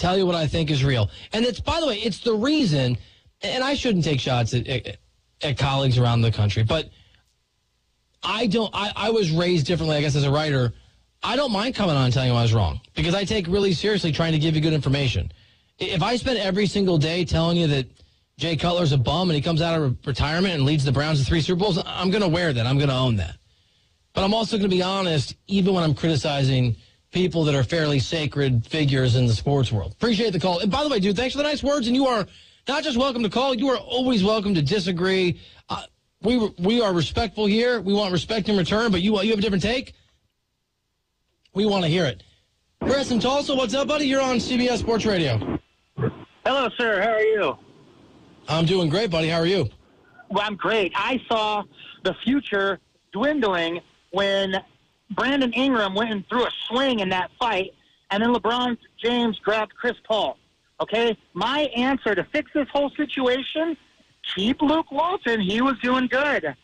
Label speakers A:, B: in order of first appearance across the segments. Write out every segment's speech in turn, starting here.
A: tell you what I think is real. And it's, by the way, it's the reason, and I shouldn't take shots at colleagues around the country, but I was raised differently, I guess, as a writer. I don't mind coming on and telling you I was wrong because I take really seriously trying to give you good information. If I spend every single day telling you that Jay Cutler's a bum and he comes out of retirement and leads the Browns to 3 Super Bowls, I'm going to wear that. I'm going to own that. But I'm also going to be honest, even when I'm criticizing people that are fairly sacred figures in the sports world. Appreciate the call. And by the way, dude, thanks for the nice words. And you are not just welcome to call, you are always welcome to disagree. We are respectful here. We want respect in return, but you have a different take? We want to hear it. Chris in Tulsa, what's up, buddy? You're on CBS Sports Radio.
B: Hello, sir. How are you?
A: I'm doing great, buddy. How are you?
B: Well, I'm great. I saw the future dwindling when Brandon Ingram went and threw a swing in that fight, and then LeBron James grabbed Chris Paul. Okay? My answer to fix this whole situation, keep Luke Walton. He was doing good.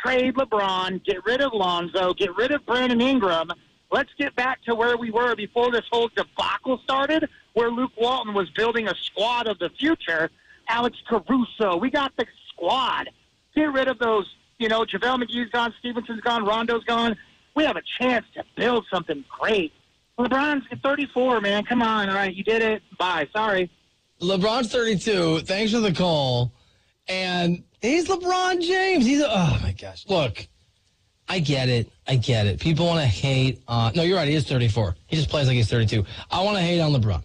B: Trade LeBron, get rid of Lonzo, get rid of Brandon Ingram. Let's get back to where we were before this whole debacle started, where Luke Walton was building a squad of the future. Alex Caruso, we got the squad. Get rid of those, JaVale McGee's gone, Stevenson's gone, Rondo's gone. We have a chance to build something great. LeBron's 34, man. Come on. All right, you did it. Bye. Sorry.
A: LeBron's 32. Thanks for the call. And he's LeBron James. Oh, my gosh. Look, I get it. People want to hate on... No, you're right. He is 34. He just plays like he's 32. I want to hate on LeBron.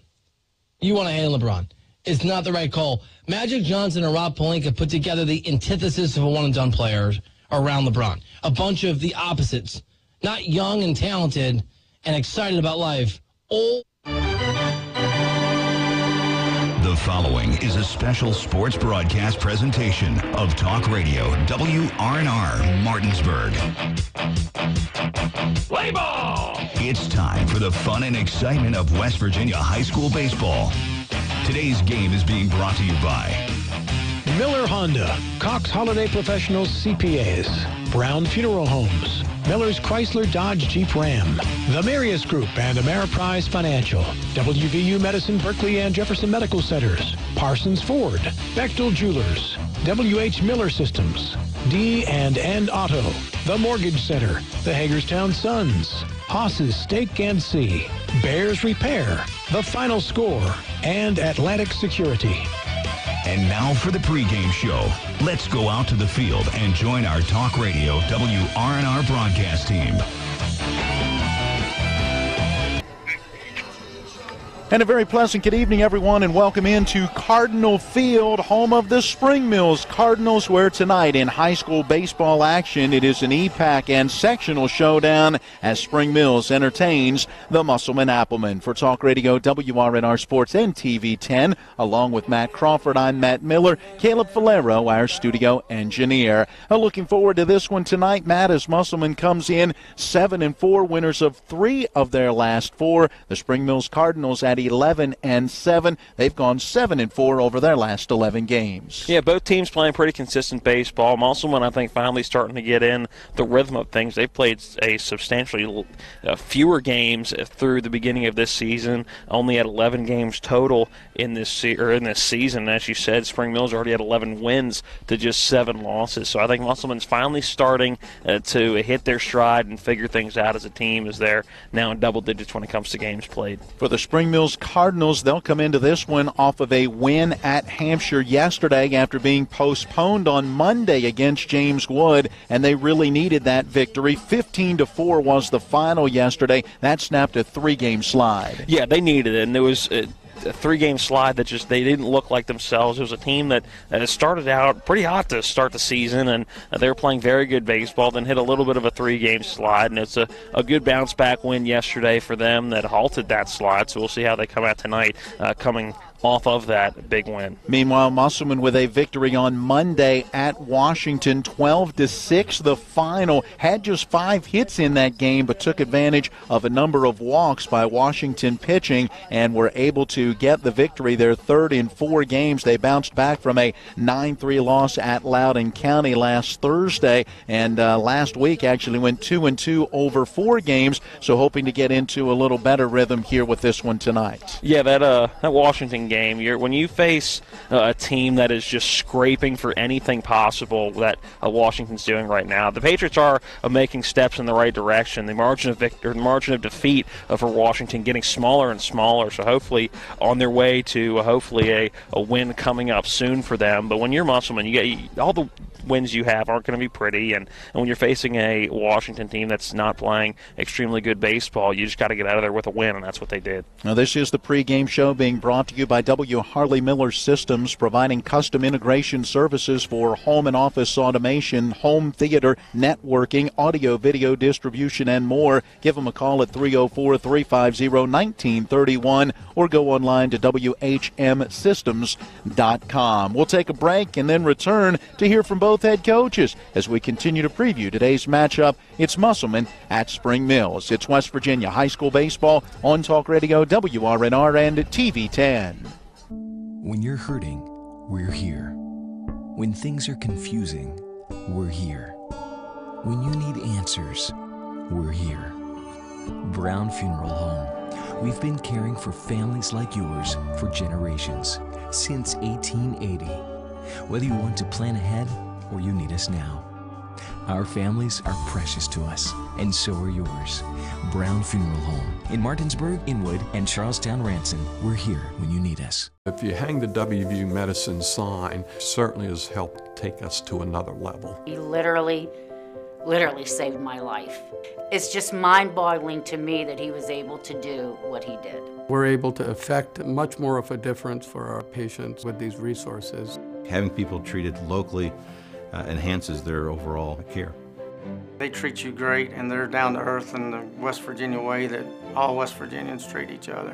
A: You want to hate on LeBron. It's not the right call. Magic Johnson and Rob Pelinka put together the antithesis of a one-and-done player around LeBron. A bunch of the opposites. Not young and talented and excited about life. Old.
C: The following is a special sports broadcast presentation of Talk Radio WRNR Martinsburg. Play ball! It's time for the fun and excitement of West Virginia high school baseball. Today's game is being brought to you by
D: Miller Honda, Cox Holiday Professionals CPAs, Brown Funeral Homes, Miller's Chrysler Dodge Jeep Ram, The Marius Group and Ameriprise Financial, WVU Medicine Berkeley and Jefferson Medical Centers, Parsons Ford, Bechtel Jewelers, WH Miller Systems, D&N Auto, The Mortgage Center, the Hagerstown Suns, Haas's Steak and Sea, Bears Repair, The Final Score, and Atlantic Security.
C: And now for the pregame show. Let's go out to the field and join our Talk Radio WRNR broadcast team.
E: And a very pleasant good evening, everyone, and welcome into Cardinal Field, home of the Spring Mills Cardinals, where tonight in high school baseball action, it is an EPAC and sectional showdown as Spring Mills entertains the Musselman Applemen. For Talk Radio WRNR Sports and TV 10, along with Matt Crawford, I'm Matt Miller, Caleb Valero, our studio engineer. Looking forward to this one tonight, Matt, as Musselman comes in 7-4, winners of 3 of their last 4. The Spring Mills Cardinals at 11-7. They've gone 7-4 over their last 11 games.
F: Yeah, both teams playing pretty consistent baseball. Musselman, I think, finally starting to get in the rhythm of things. They've played a substantially fewer games through the beginning of this season, only at 11 games total in this season. As you said, Spring Mills already had 11 wins to just 7 losses. So I think Musselman's finally starting to hit their stride and figure things out as a team, as they're now in double digits when it comes to games played.
E: For the Spring Mills Cardinals, they'll come into this one off of a win at Hampshire yesterday after being postponed on Monday against James Wood, and they really needed that victory. 15-4 was the final yesterday. That snapped a 3-game slide.
F: Yeah, they needed it, and there was a 3-game slide that just they didn't look like themselves. It was a team that started out pretty hot to start the season, and they were playing very good baseball, then hit a little bit of a 3-game slide, and it's a good bounce-back win yesterday for them that halted that slide. So we'll see how they come out tonight, coming off of that big win.
E: Meanwhile, Musselman with a victory on Monday at Washington, 12-6 the final. Had just 5 hits in that game, but took advantage of a number of walks by Washington pitching and were able to to get the victory. Their third in 4 games. They bounced back from a 9-3 loss at Loudoun County last Thursday, and last week actually went 2-2 over 4 games, so hoping to get into a little better rhythm here with this one tonight.
F: Yeah, that Washington game, when you face a team that is just scraping for anything possible that Washington's doing right now, the Patriots are making steps in the right direction. The margin of defeat for Washington getting smaller and smaller, so hopefully on their way to hopefully a win coming up soon for them. But when you're Musselman, you get all the wins you have aren't going to be pretty, and when you're facing a Washington team that's not playing extremely good baseball, you just got to get out of there with a win, and that's what they did.
E: Now, this is the pregame show being brought to you by W. Harley Miller Systems, providing custom integration services for home and office automation, home theater, networking, audio, video distribution, and more. Give them a call at 304-350-1931 or go online to WHMsystems.com. We'll take a break and then return to hear from both head coaches as we continue to preview today's matchup. It's Musselman at Spring Mills. It's West Virginia High School Baseball on Talk Radio, WRNR, and TV 10.
G: When you're hurting, we're here. When things are confusing, we're here. When you need answers, we're here. Brown Funeral Home. We've been caring for families like yours for generations, since 1880. Whether you want to plan ahead or you need us now. Our families are precious to us, and so are yours. Brown Funeral Home in Martinsburg, Inwood, and Charlestown Ranson. We're here when you need us.
H: If you hang the WVU Medicine sign, certainly has helped take us to another level.
I: He literally saved my life. It's just mind-boggling to me that he was able to do what he did.
J: We're able to affect much more of a difference for our patients with these resources.
K: Having people treated locally enhances their overall care.
L: They treat you great, and they're down to earth in the West Virginia way that all West Virginians treat each other.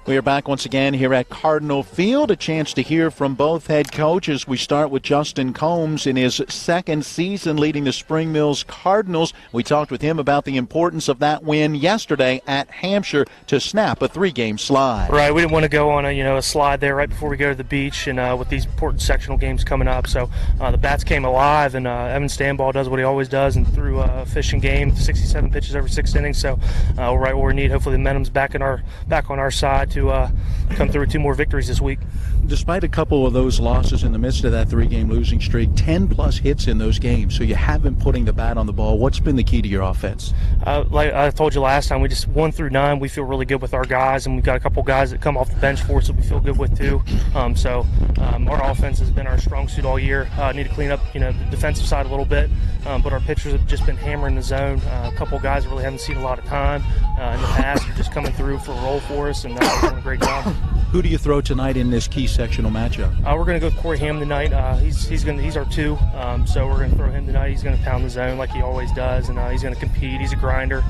E: We are back once again here at Cardinal Field. A chance to hear from both head coaches. We start with Justin Combs in his second season leading the Spring Mills Cardinals. We talked with him about the importance of that win yesterday at Hampshire to snap a 3-game slide.
M: Right, we didn't want to go on a slide there right before we go to the beach, and with these important sectional games coming up. So the bats came alive, and Evan Stanball does what he always does and threw a efficient game, 67 pitches over 6 innings. So we're right where we need. Hopefully the momentum's back on our side to come through with 2 more victories this week.
E: Despite a couple of those losses in the midst of that 3-game losing streak, 10-plus hits in those games, so you have been putting the bat on the ball. What's been the key to your offense? Like
M: I told you last time, we just 1 through 9, we feel really good with our guys, and we've got a couple guys that come off the bench for us that we feel good with too. Our offense has been our strong suit all year. Need to clean up the defensive side a little bit, but our pitchers have just been hammering the zone. A couple guys that really haven't seen a lot of time in the past are just coming through for a role for us, and they're doing a great job.
E: Who do you throw tonight in this key sectional matchup?
M: We're going to go with Corey Ham tonight. He's our 2, so we're going to throw him tonight. He's going to pound the zone like he always does, and he's going to compete. He's a grinder.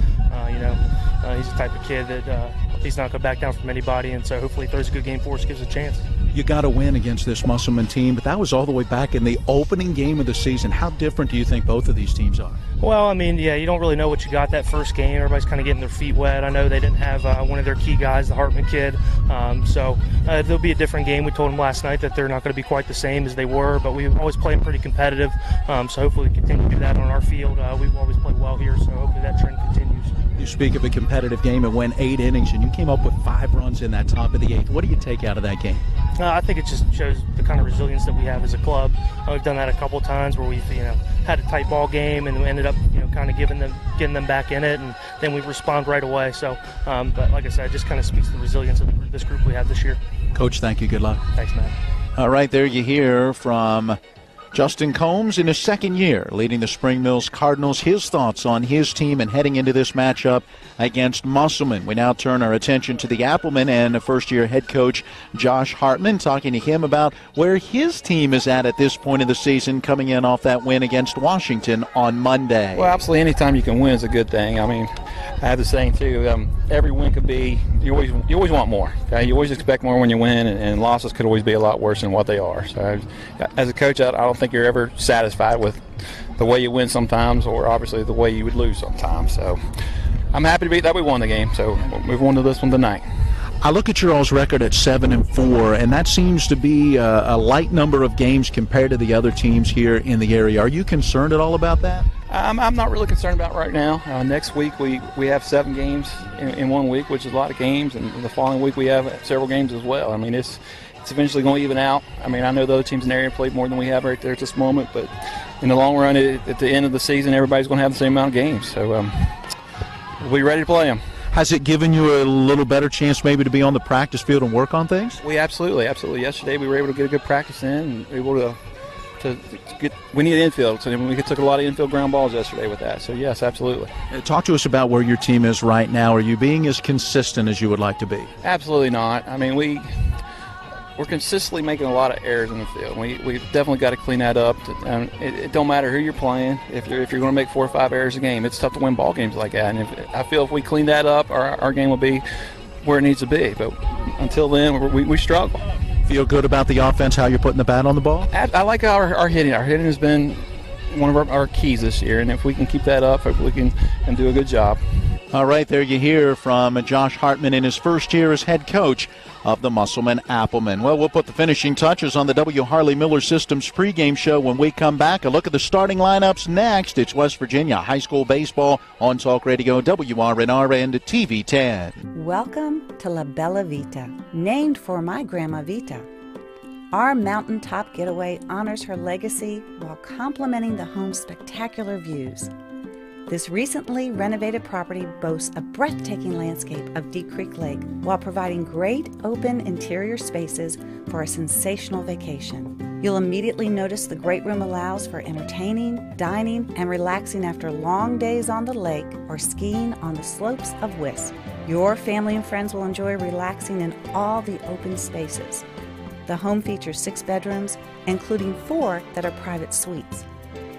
M: He's the type of kid that he's not going to back down from anybody, and so hopefully he throws a good game for us, gives us a chance.
E: You got to win against this Musselman team, but that was all the way back in the opening game of the season. How different do you think both of these teams are?
M: Well, you don't really know what you got that first game. Everybody's kind of getting their feet wet. I know they didn't have one of their key guys, the Hartman kid, so there'll be a different game. We told them last night that they're not going to be quite the same as they were, but we always play pretty competitive, so hopefully we continue to do that on our field. We've always played well here, so hopefully that trend continues.
E: You speak of a competitive game. It went 8 innings, and you came up with 5 runs in that top of the 8th. What do you take out of that game?
M: I think it just shows the kind of resilience that we have as a club. We've done that a couple of times where we've had a tight ball game and we ended up kind of getting them back in it, and then we respond right away. So, but like I said, it just kind of speaks to the resilience of this group we have this year.
E: Coach, thank you. Good luck.
M: Thanks, Matt.
E: All right, there you hear from Justin Combs in his second year leading the Spring Mills Cardinals. His thoughts on his team and heading into this matchup against Musselman. We now turn our attention to the Applemen and first-year head coach Josh Hartman, talking to him about where his team is at this point of the season, coming in off that win against Washington on Monday.
N: Well, absolutely. Anytime you can win is a good thing. I have the saying too. Every win could be. You always want more. Okay, you always expect more when you win, and losses could always be a lot worse than what they are. So, as a coach, I don't think you're ever satisfied with the way you win sometimes, or obviously the way you would lose sometimes. So I'm happy to be that we won the game. So we've won to this one tonight.
E: I look at your all's record at 7-4, and that seems to be a light number of games compared to the other teams here in the area. Are you concerned at all about that?
N: I'm not really concerned about it right now. Next week we have 7 games in 1 week, which is a lot of games, and the following week we have several games as well. I mean, it's eventually going to even out. I mean, I know the other teams in the area played more than we have right there at this moment, but in the long run, at the end of the season, everybody's going to have the same amount of games. So we'll be ready to play them.
E: Has it given you a little better chance maybe to be on the practice field and work on things?
N: We absolutely. Yesterday we were able to get a good practice in and able to get. We need infield, so we took a lot of infield ground balls yesterday with that. So yes, absolutely.
E: Talk to us about where your team is right now. Are you being as consistent as you would like to be?
N: Absolutely not. I mean, we're consistently making a lot of errors in the field. We've definitely got to clean that up. It don't matter who you're playing. If you're going to make 4 or 5 errors a game, it's tough to win ball games like that. And I feel if we clean that up, our game will be where it needs to be. But until then, we struggle.
E: Feel good about the offense, how you're putting the bat on the ball?
N: I like our hitting. Our hitting has been one of our keys this year, and if we can keep that up, hopefully we can do a good job.
E: All right, there you hear from Josh Hartman in his first year as head coach of the Musselman Applemen. Well, we'll put the finishing touches on the W. Harley Miller Systems pregame show when we come back. A look at the starting lineups next. It's West Virginia High School Baseball on Talk Radio, WRNR, and TV 10.
O: Welcome to La Bella Vita, named for my Grandma Vita. Our mountaintop getaway honors her legacy while complementing the home's spectacular views. This recently renovated property boasts a breathtaking landscape of Deep Creek Lake while providing great open interior spaces for a sensational vacation. You'll immediately notice the great room allows for entertaining, dining, and relaxing after long days on the lake or skiing on the slopes of Wisp. Your family and friends will enjoy relaxing in all the open spaces. The home features 6 bedrooms, including 4 that are private suites.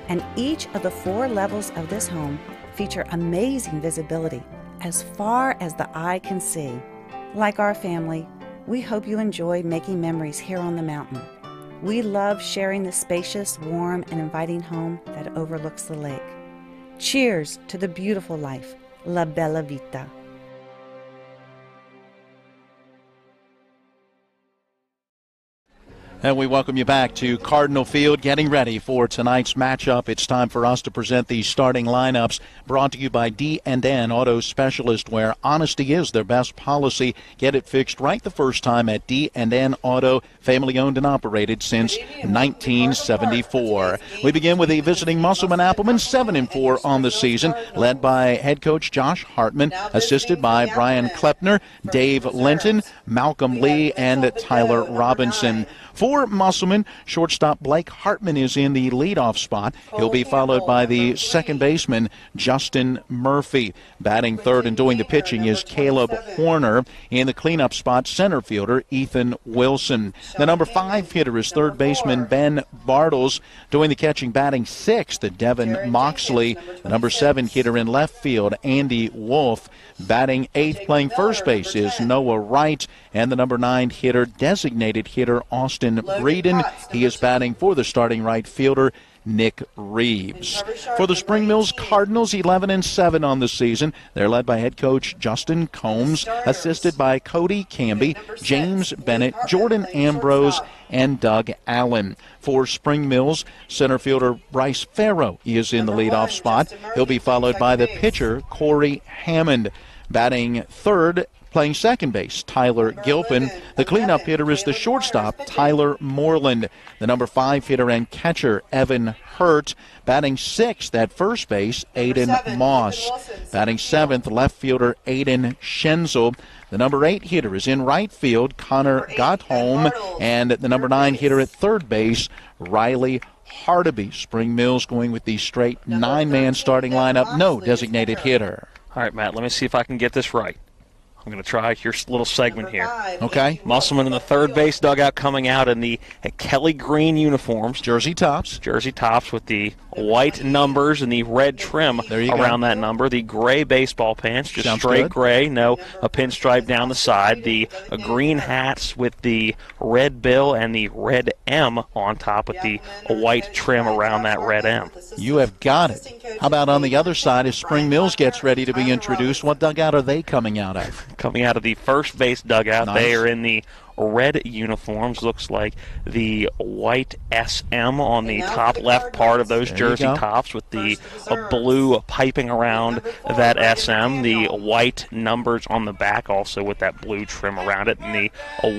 O: And each of the 4 levels of this home feature amazing visibility as far as the eye can see. Like our family, we hope you enjoy making memories here on the mountain. We love sharing the spacious, warm, and inviting home that overlooks the lake. Cheers to the beautiful life, La Bella Vita.
E: And we welcome you back to Cardinal Field, getting ready for tonight's matchup. It's time for us to present the starting lineups, brought to you by D&N Auto Specialist, where honesty is their best policy. Get it fixed right the first time at D&N Auto, family owned and operated since 1974. We begin with the visiting Musselman Applemen, 7-4 on the season, led by head coach Josh Hartman, assisted by Brian Klepner, Dave Linton, Malcolm Lee, and Tyler Robinson. For Musselman, shortstop Blake Hartman is in the leadoff spot. He'll be followed by the second baseman, Justin Murphy. Batting third and doing the pitching is Caleb Horner. In the cleanup spot, center fielder Ethan Wilson. The number 5 hitter is third baseman Ben Bartles. Doing the catching, batting sixth, Devin Moxley. The number 7 hitter in left field, Andy Wolf. Batting eighth, playing first base, is Noah Wright. And the number 9 hitter, designated hitter, Austin Breeden. He is batting for the starting right fielder, Nick Reeves. For the Spring Mills Cardinals, 11-7 on the season. They're led by head coach Justin Combs, assisted by Cody Camby, James Bennett, Jordan Ambrose, and Doug Allen. For Spring Mills, center fielder Bryce Farrow is in the leadoff spot. He'll be followed by the pitcher Corey Hammond. Batting third, playing second base, Tyler Gilpin. The cleanup hitter is the shortstop, Tyler Moreland. The number 5 hitter and catcher, Evan Hurt. Batting sixth at first base, Aiden Moss. Batting seventh, left fielder, Aiden Schenzel. The number 8 hitter is in right field, Connor Gottholm. And the number 9 hitter at third base, Riley Hardaby. Spring Mills going with the straight 9-man starting lineup, no designated hitter.
F: All right, Matt, let me see if I can get this right. I'm going to try your little segment here.
E: Okay.
F: Musselman in the third base dugout coming out in the Kelly green uniforms.
E: Jersey tops.
F: Jersey tops with the white numbers and the red trim around that number. The gray baseball pants, just
E: Sounds
F: straight
E: good.
F: gray, no a pinstripe down the side. The green hats with the red bill and the red M on top with the white trim around that red M.
E: You have got it. How about on the other side as Spring Mills gets ready to be introduced? What dugout are they coming out of?
F: Coming out of the first base dugout,
E: Nice.
F: they are in the red uniforms. Looks like the white SM on the top left part of those jersey tops with the blue piping around that SM. The white numbers on the back also with that blue trim around it, and the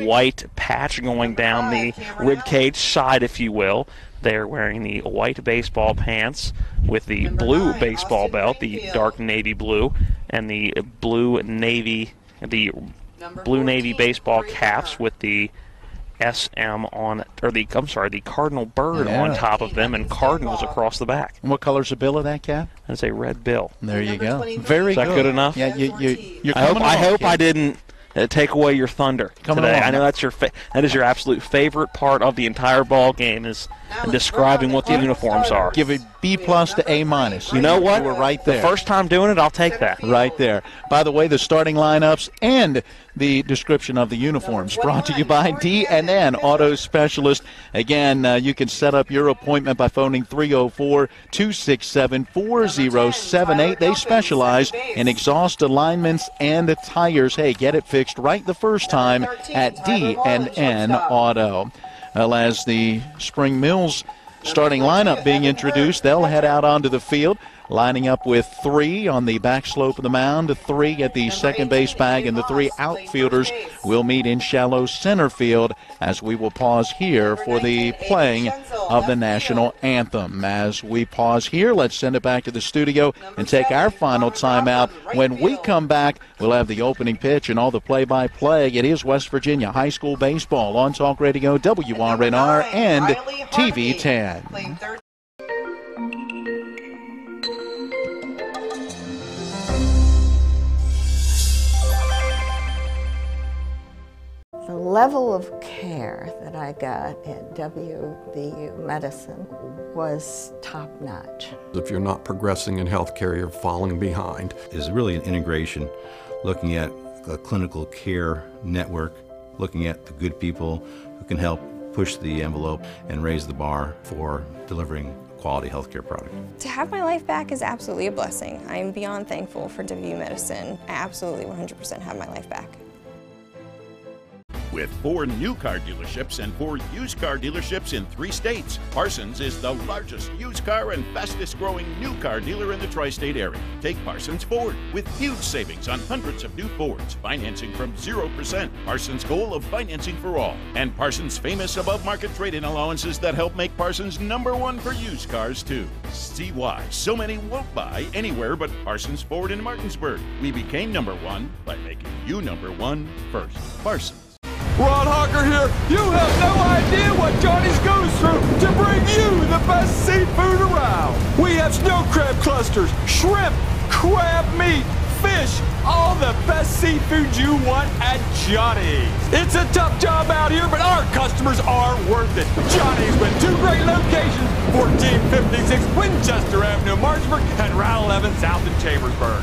F: white patch going down the rib cage side, if you will. They're wearing the white baseball pants with the blue baseball belt, the dark navy blue, and the blue navy baseball caps with the SM on, or the cardinal bird on top of them, and Cardinals across the back.
E: And what color's the bill of that cap?
F: That's a red bill.
E: There you go. Very good.
F: Is that good enough?
E: Yeah, you're
F: I
E: coming along,
F: hope
E: kid.
F: I didn't take away your thunder
E: Coming
F: today.
E: along.
F: I know that is your absolute favorite part of the entire ball game, is describing what the uniforms are.
E: Give it B+ to A-.
F: You know what?
E: We're right there.
F: The first time doing it, I'll take that.
E: Right there. By the way, the starting lineups and the description of the uniforms brought to you by D&N Auto Specialist. Again, you can set up your appointment by phoning 304-267-4078. They specialize in exhaust alignments and tires. Hey, get it fixed right the first time at D&N Auto. Well, as the Spring Mills starting lineup being introduced, they'll head out onto the field, lining up with 3 on the back slope of the mound, 3 at the second base bag, and the 3 outfielders will meet in shallow center field as we will pause here for the playing of the national anthem. As we pause here, let's send it back to the studio and take our final timeout. When we come back, we'll have the opening pitch and all the play-by-play. It is West Virginia High School Baseball on Talk Radio, WRNR, and TV 10.
P: The level of care that I got at WVU Medicine was top-notch.
H: If you're not progressing in healthcare, you're falling behind.
K: Is really an integration, looking at a clinical care network, looking at the good people who can help push the envelope and raise the bar for delivering quality healthcare product.
Q: To have my life back is absolutely a blessing. I'm beyond thankful for WVU Medicine. I absolutely 100% have my life back.
R: With 4 new car dealerships and 4 used car dealerships in 3 states, Parsons is the largest used car and fastest growing new car dealer in the tri-state area. Take Parsons Ford with huge savings on hundreds of new Fords, financing from 0%, Parsons' goal of financing for all, and Parsons' famous above-market trade-in allowances that help make Parsons #1 for used cars too. See why so many won't buy anywhere but Parsons Ford in Martinsburg. We became #1 by making you #1 first. Parsons.
S: Ron Hawker here. You have no idea what Johnny's goes through to bring you the best seafood around. We have snow crab clusters, shrimp, crab meat, fish, all the best seafood you want at Johnny's. It's a tough job out here, but our customers are worth it. Johnny's with 2 great locations, 1456 Winchester Avenue, Martinsburg, and Route 11 south in Chambersburg.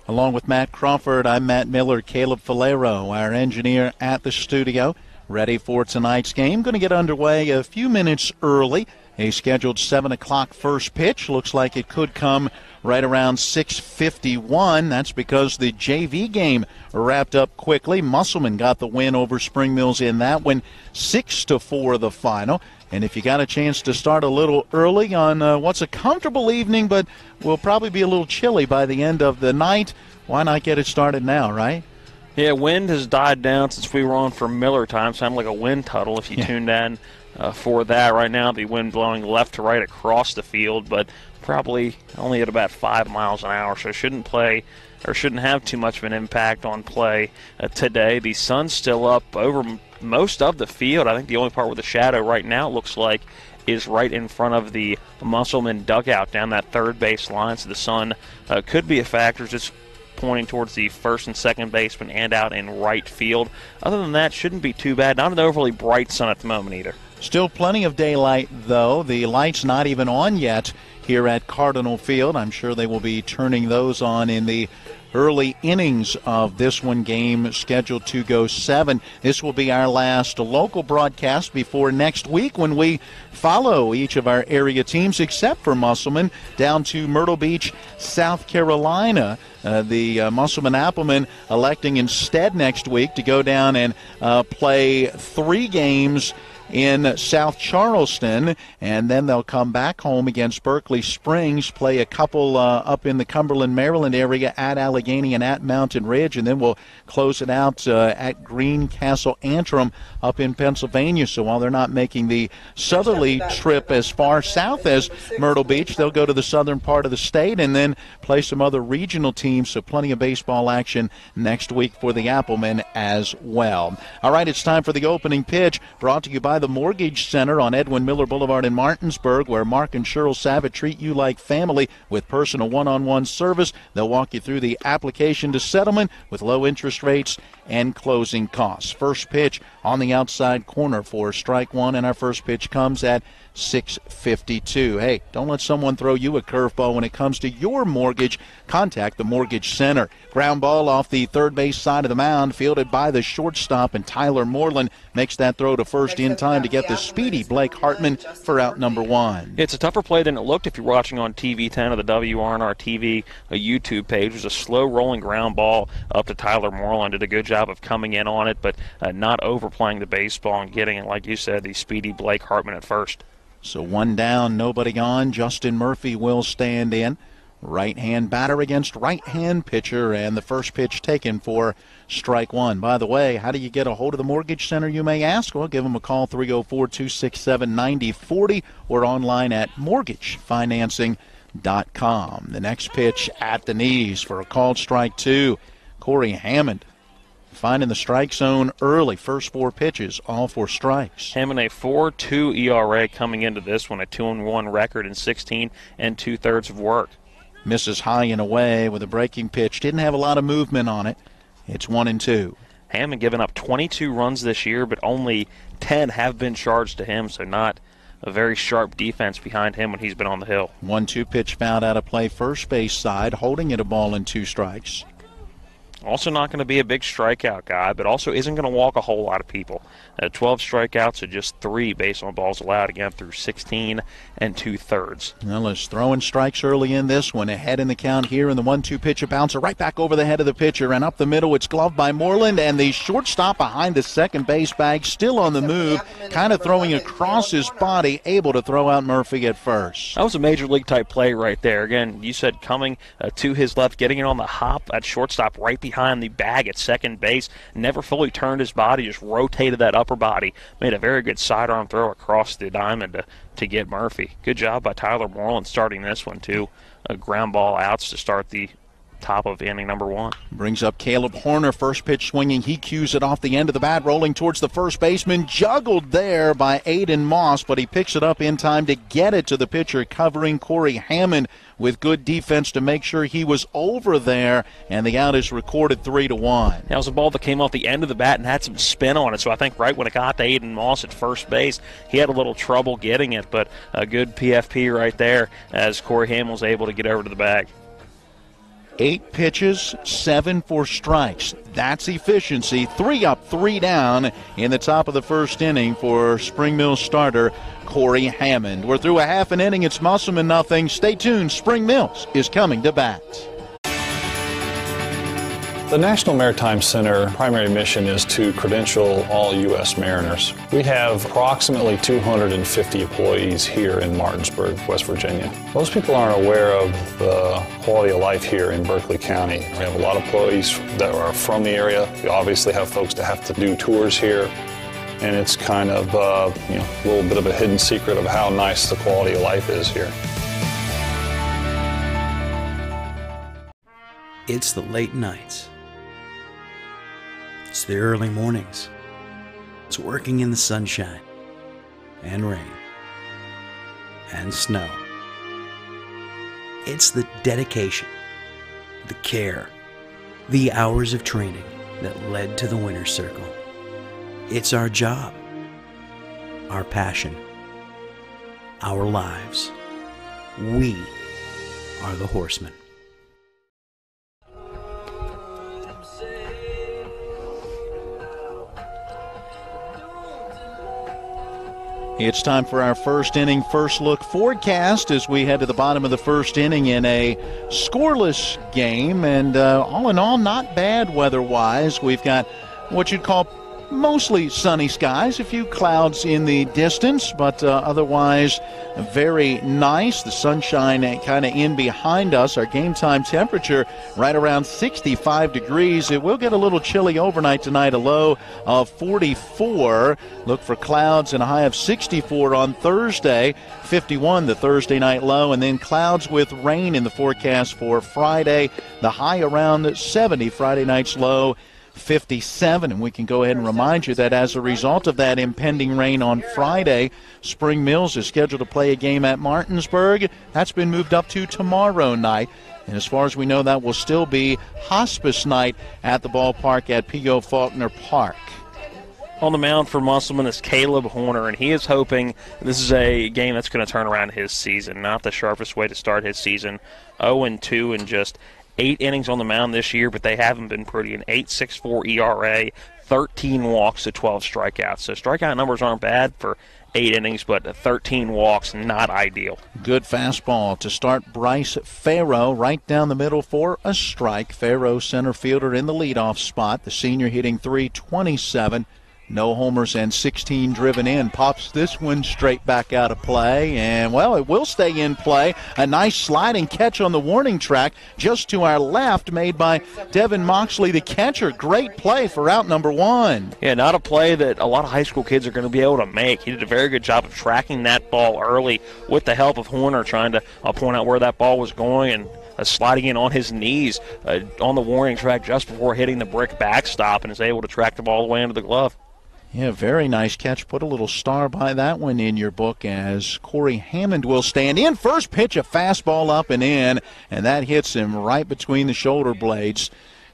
E: Along with Matt Crawford, I'm Matt Miller, Caleb Falero, our engineer at the studio, ready for tonight's game. Going to get underway a few minutes early. A scheduled 7 o'clock first pitch. Looks like it could come right around 6:51. That's because the JV game wrapped up quickly. Musselman got the win over Spring Mills in that one, 6-4 the final. And if you got a chance to start a little early on what's a comfortable evening, but will probably be a little chilly by the end of the night, why not get it started now, right?
F: Yeah, wind has died down since we were on for Miller time. Sounded like a wind tunnel if you tuned in for that. Right now, the wind blowing left to right across the field, but probably only at about 5 miles an hour, so shouldn't have too much of an impact on play today. The sun's still up over most of the field. I think the only part with the shadow right now, it looks like, is right in front of the Musselman dugout down that third base line, so the sun could be a factor, just pointing towards the first and second baseman and out in right field. Other than that, shouldn't be too bad. Not an overly bright sun at the moment either.
E: Still plenty of daylight, though. The light's not even on yet here at Cardinal Field. I'm sure they will be turning those on in the early innings of this one, game scheduled to go 7. This will be our last local broadcast before next week, when we follow each of our area teams, except for Musselman, down to Myrtle Beach, South Carolina. The Musselman Applemen electing instead next week to go down and play 3 games in South Charleston, and then they'll come back home against Berkeley Springs, play a couple up in the Cumberland, Maryland area at Allegheny and at Mountain Ridge, and then we'll close it out at Greencastle Antrim up in Pennsylvania. So while they're not making the southerly trip as far south as Myrtle Beach, they'll go to the southern part of the state and then play some other regional teams, so plenty of baseball action next week for the Applemen as well. All right, it's time for the opening pitch, brought to you by the Mortgage Center on Edwin Miller Boulevard in Martinsburg, where Mark and Cheryl Savitt treat you like family with personal one-on-one service. They'll walk you through the application to settlement with low interest rates and closing costs. First pitch on the outside corner for strike one, and our first pitch comes at 6:52. Hey, don't let someone throw you a curveball when it comes to your mortgage. Contact the Mortgage Center. Ground ball off the third base side of the mound, fielded by the shortstop, and Tyler Moreland makes that throw to first in time to get the speedy Blake Hartman for out number 1.
F: It's a tougher play than it looked if you're watching on TV 10 of the WRNR TV YouTube page. It was a slow rolling ground ball up to Tyler Moreland. Did a good job of coming in on it, but not overplaying the baseball and getting it, like you said, the speedy Blake Hartman at first.
E: So 1 down, nobody on. Justin Murphy will stand in. Right-hand batter against right-hand pitcher, and the first pitch taken for strike 1. By the way, how do you get a hold of the Mortgage Center, you may ask? Well, give them a call, 304-267-9040, or online at mortgagefinancing.com. The next pitch at the knees for a called strike 2. Corey Hammond finding the strike zone early. First 4 pitches, all 4 strikes.
F: Hammond, a 4.2 ERA coming into this one, a 2-1 record in 16 2/3 of work.
E: Misses high and away with a breaking pitch. Didn't have a lot of movement on it. It's 1-2.
F: Hammond given up 22 runs this year, but only 10 have been charged to him, so not a very sharp defense behind him when he's been on the hill.
E: 1-2 pitch fouled out of play first base side, holding it a ball and 2 strikes.
F: Also not going to be a big strikeout guy, but also isn't going to walk a whole lot of people. 12 strikeouts to just 3 based on balls allowed, again through 16 2/3.
E: Well, as throwing strikes early in this one, ahead in the count here, and the 1-2 pitch, a bouncer right back over the head of the pitcher and up the middle. It's gloved by Moreland, and the shortstop behind the second base bag, still on the move, kind of throwing across his body, able to throw out Murphy at first.
F: That was a major league type play right there. Again, you said coming to his left, getting it on the hop at shortstop right behind the bag at second base, never fully turned his body, just rotated that upper body, made a very good sidearm throw across the diamond to get Murphy. Good job by Tyler Moreland starting this one too. A ground ball outs to start the top of inning number 1.
E: Brings up Caleb Horner, first pitch swinging. He cues it off the end of the bat, rolling towards the first baseman. Juggled there by Aiden Moss, but he picks it up in time to get it to the pitcher, covering Corey Hammond with good defense to make sure he was over there, and the out is recorded 3-1.
F: That was a ball that came off the end of the bat and had some spin on it, so I think right when it got to Aiden Moss at first base, he had a little trouble getting it, but a good PFP right there as Corey Hammond was able to get over to the bag.
E: 8 pitches, 7 for strikes. That's efficiency. 3 up, 3 down in the top of the first inning for Spring Mills starter Corey Hammond. We're through a half an inning. It's Musselman nothing. Stay tuned. Spring Mills is coming to bat.
T: The National Maritime Center primary mission is to credential all U.S. mariners. We have approximately 250 employees here in Martinsburg, West Virginia. Most people aren't aware of the quality of life here in Berkeley County. We have a lot of employees that are from the area. We obviously have folks that have to do tours here. and it's kind of a little bit of a hidden secret of how nice the quality of life is here.
U: It's the late nights. It's the early mornings. It's working in the sunshine and rain and snow. It's the dedication, the care, the hours of training that led to the winner's circle. It's our job, our passion, our lives. We are the horsemen.
E: It's time for our first inning, first look forecast as we head to the bottom of the first inning in a scoreless game. And all in all, not bad weather-wise. We've got what you'd call mostly sunny skies, a few clouds in the distance, but otherwise very nice. The sunshine kind of in behind us. Our game time temperature right around 65 degrees. It will get a little chilly overnight tonight, a low of 44. Look for clouds and a high of 64 on Thursday, 51 the Thursday night low, and then clouds with rain in the forecast for Friday. The high around 70, Friday night's low 57, and we can go ahead and remind you that as a result of that impending rain on Friday, Spring Mills is scheduled to play a game at Martinsburg. That's been moved up to tomorrow night, and as far as we know, that will still be hospice night at the ballpark at P.O. Faulkner Park.
F: On the mound for Musselman is Caleb Horner, and he is hoping this is a game that's going to turn around his season. Not the sharpest way to start his season. 0-2 and just 8 innings on the mound this year, but they haven't been pretty. An 8.64 ERA, 13 walks to 12 strikeouts. So strikeout numbers aren't bad for 8 innings, but 13 walks, not ideal.
E: Good fastball to start Bryce Farrow right down the middle for a strike. Farrow, center fielder in the leadoff spot. The senior hitting .327. No homers and 16 driven in. Pops this one straight back out of play. And, well, it will stay in play. A nice sliding catch on the warning track just to our left made by Devin Moxley, the catcher. Great play for out number 1.
F: Yeah, not a play that a lot of high school kids are going to be able to make. He did a very good job of tracking that ball early with the help of Horner, trying to point out where that ball was going and sliding in on his knees on the warning track just before hitting the brick backstop, and is able to track the ball all the way into the glove.
E: Yeah, very nice catch. Put a little star by that one in your book as Corey Hammond will stand in. First pitch, a fastball up and in, and that hits him right between the shoulder blades.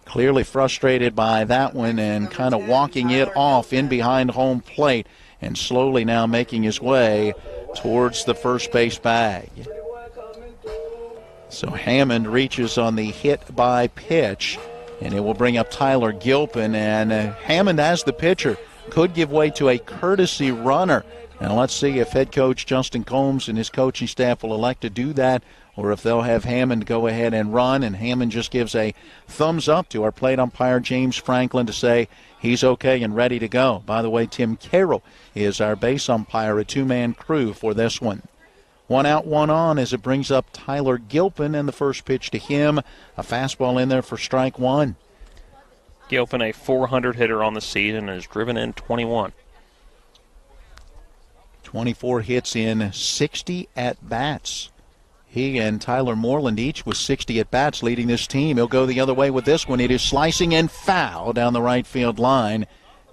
E: Clearly frustrated by that one and kind of walking it off in behind home plate and slowly now making his way towards the first base bag. So Hammond reaches on the hit by pitch, and it will bring up Tyler Gilpin, and Hammond as the pitcher could give way to a courtesy runner. And let's see if head coach Justin Combs and his coaching staff will elect to do that, or if they'll have Hammond go ahead and run, and Hammond just gives a thumbs up to our plate umpire James Franklin to say he's okay and ready to go. By the way, Tim Carroll is our base umpire, a two-man crew for this one. 1 out, 1 on as it brings up Tyler Gilpin, and the first pitch to him, a fastball in there for strike 1.
F: Gilpin, a .400 hitter on the season, and has driven in 21.
E: 24 hits in 60 at-bats. He and Tyler Moreland each with 60 at-bats leading this team. He'll go the other way with this one. It is slicing and foul down the right field line,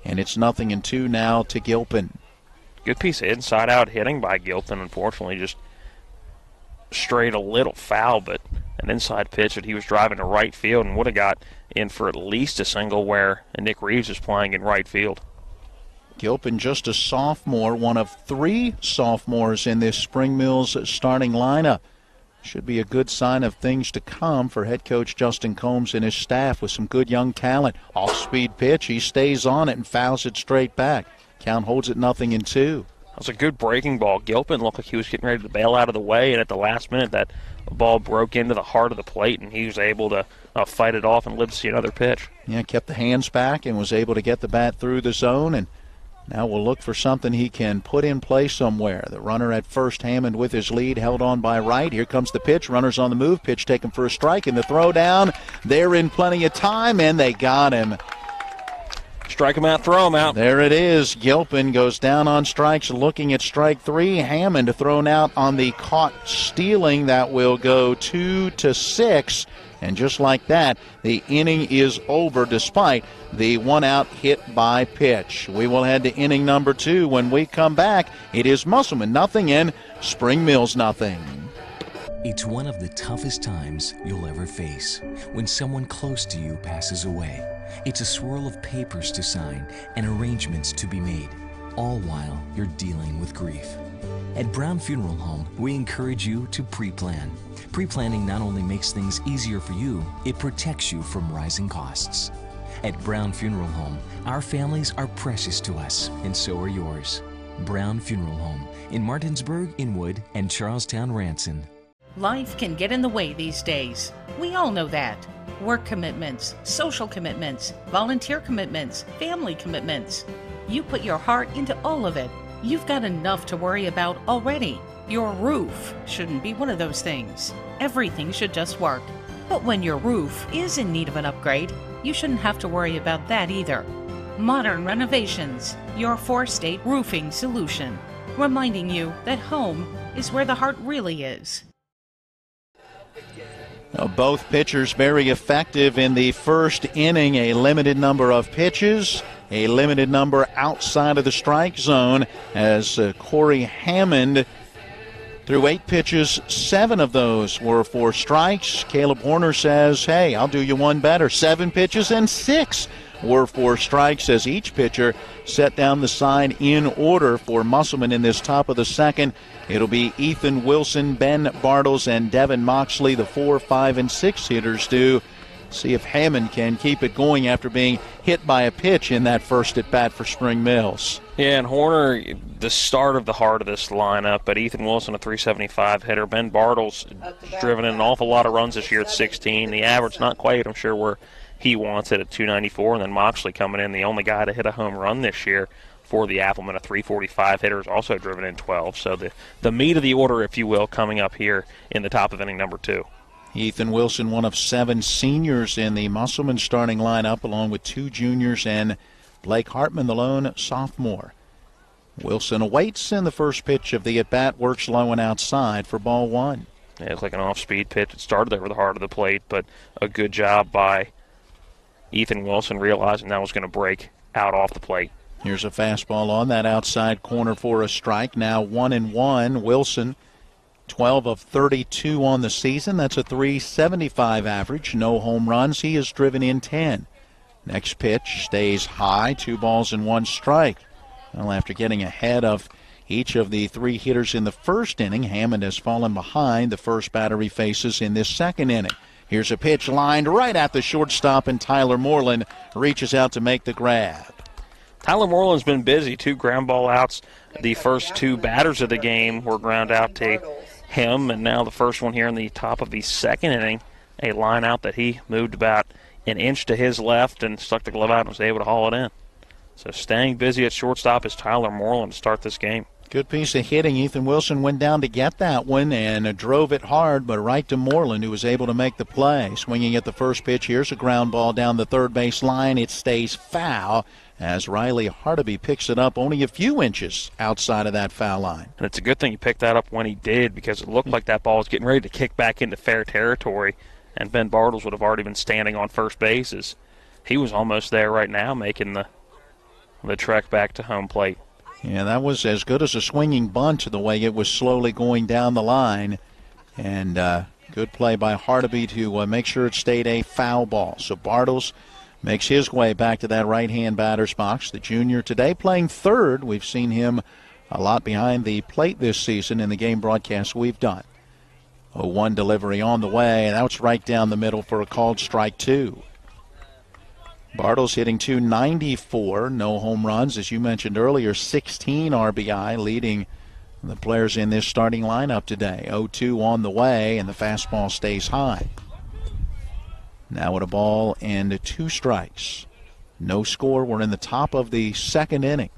E: and it's 0-2 now to Gilpin.
F: Good piece of inside-out hitting by Gilpin. Unfortunately, just strayed a little foul, but an inside pitch that he was driving to right field and would have got in for at least a single where Nick Reeves is playing in right field.
E: Gilpin, just a sophomore, one of 3 sophomores in this Spring Mills starting lineup. Should be a good sign of things to come for head coach Justin Combs and his staff with some good young talent. Off-speed pitch, he stays on it and fouls it straight back. Count holds it 0-2.
F: That was a good breaking ball. Gilpin looked like he was getting ready to bail out of the way, and at the last minute that ball broke into the heart of the plate, and he was able to fight it off and live to see another pitch.
E: Yeah, kept the hands back and was able to get the bat through the zone, and now we'll look for something he can put in play somewhere. The runner at first, Hammond with his lead, held on by right. Here comes the pitch. Runner's on the move. Pitch taken for a strike, and the throw down. They're in plenty of time, and they got him.
F: strike him out, throw him out.
E: There it is. Gilpin goes down on strikes, looking at strike 3. Hammond thrown out on the caught stealing. That will go 2-6. And just like that, the inning is over despite the one-out hit by pitch. We will head to inning number 2. When we come back, it is Musselman nothing and Spring Mills nothing.
G: It's one of the toughest times you'll ever face when someone close to you passes away. It's a swirl of papers to sign and arrangements to be made, all while you're dealing with grief. At Brown Funeral Home, we encourage you to pre-plan. Pre-planning not only makes things easier for you, it protects you from rising costs. At Brown Funeral Home, our families are precious to us, and so are yours. Brown Funeral Home in Martinsburg, Inwood, and Charlestown, Ranson.
B: Life can get in the way these days. We all know that. Work commitments, social commitments, volunteer commitments, family commitments. You put your heart into all of it. You've got enough to worry about already. Your roof shouldn't be one of those things. Everything should just work. But when your roof is in need of an upgrade, you shouldn't have to worry about that either. Modern Renovations, your 4-state roofing solution. Reminding you that home is where the heart really is.
E: Both pitchers very effective in the first inning. A limited number of pitches, a limited number outside of the strike zone as Corey Hammond threw 8 pitches, 7 of those were for strikes. Caleb Horner says, hey, I'll do you one better. 7 pitches and 6 were for strikes as each pitcher set down the side in order for Musselman in this top of the second. It'll be Ethan Wilson, Ben Bartles, and Devin Moxley, the 4, 5, and 6 hitters, to see if Hammond can keep it going after being hit by a pitch in that first at-bat for Spring Mills.
F: Yeah, and Horner, the start of the heart of this lineup, but Ethan Wilson, a 375 hitter. Ben Bartles driven in an awful lot of runs this year at 16. The average not quite, I'm sure, where he wants it at 294. And then Moxley coming in, the only guy to hit a home run this year for the Applemen, a 345 hitter, is also driven in 12. So the meat of the order, if you will, coming up here in the top of inning number 2.
E: Ethan Wilson, one of 7 seniors in the Musselman starting lineup, along with 2 juniors and Blake Hartman, the lone sophomore. Wilson awaits, and the first pitch of the at-bat works low and outside for ball 1.
F: Yeah, it's like an off-speed pitch. It started over the heart of the plate, but a good job by Ethan Wilson realizing that was going to break out off the plate.
E: Here's a fastball on that outside corner for a strike. Now 1-1. Wilson, 12 of 32 on the season. That's a 375 average. No home runs. He has driven in 10. Next pitch stays high. 2 balls and 1 strike. Well, after getting ahead of each of the 3 hitters in the first inning, Hammond has fallen behind the first batter he faces in this second inning. Here's a pitch lined right at the shortstop, and Tyler Moreland reaches out to make the grab.
F: Tyler Moreland's been busy. 2 ground ball outs. The first 2 batters of the game were ground out to him, and now the first one here in the top of the second inning, a line out that he moved about an inch to his left and stuck the glove out and was able to haul it in. So staying busy at shortstop is Tyler Moreland to start this game.
E: Good piece of hitting. Ethan Wilson went down to get that one and drove it hard, but right to Moreland, who was able to make the play. Swinging at the first pitch. Here's a ground ball down the third base line. It stays foul as Riley Hardeby picks it up only a few inches outside of that foul line.
F: And it's a good thing he picked that up when he did, because it looked like that ball was getting ready to kick back into fair territory, and Ben Bartles would have already been standing on first base as he was almost there right now, making the trek back to home plate.
E: Yeah, that was as good as a swinging bunt the way it was slowly going down the line. And good play by Hardeby to make sure it stayed a foul ball. So Bartles makes his way back to that right-hand batter's box. The junior today playing third. We've seen him a lot behind the plate this season in the game broadcasts we've done. 0-1 delivery on the way, and that's right down the middle for a called strike 2. Bartles hitting .294, no home runs, as you mentioned earlier, 16 RBI, leading the players in this starting lineup today. 0-2 on the way, and the fastball stays high. Now at a ball and 2 strikes. No score. We're in the top of the second inning.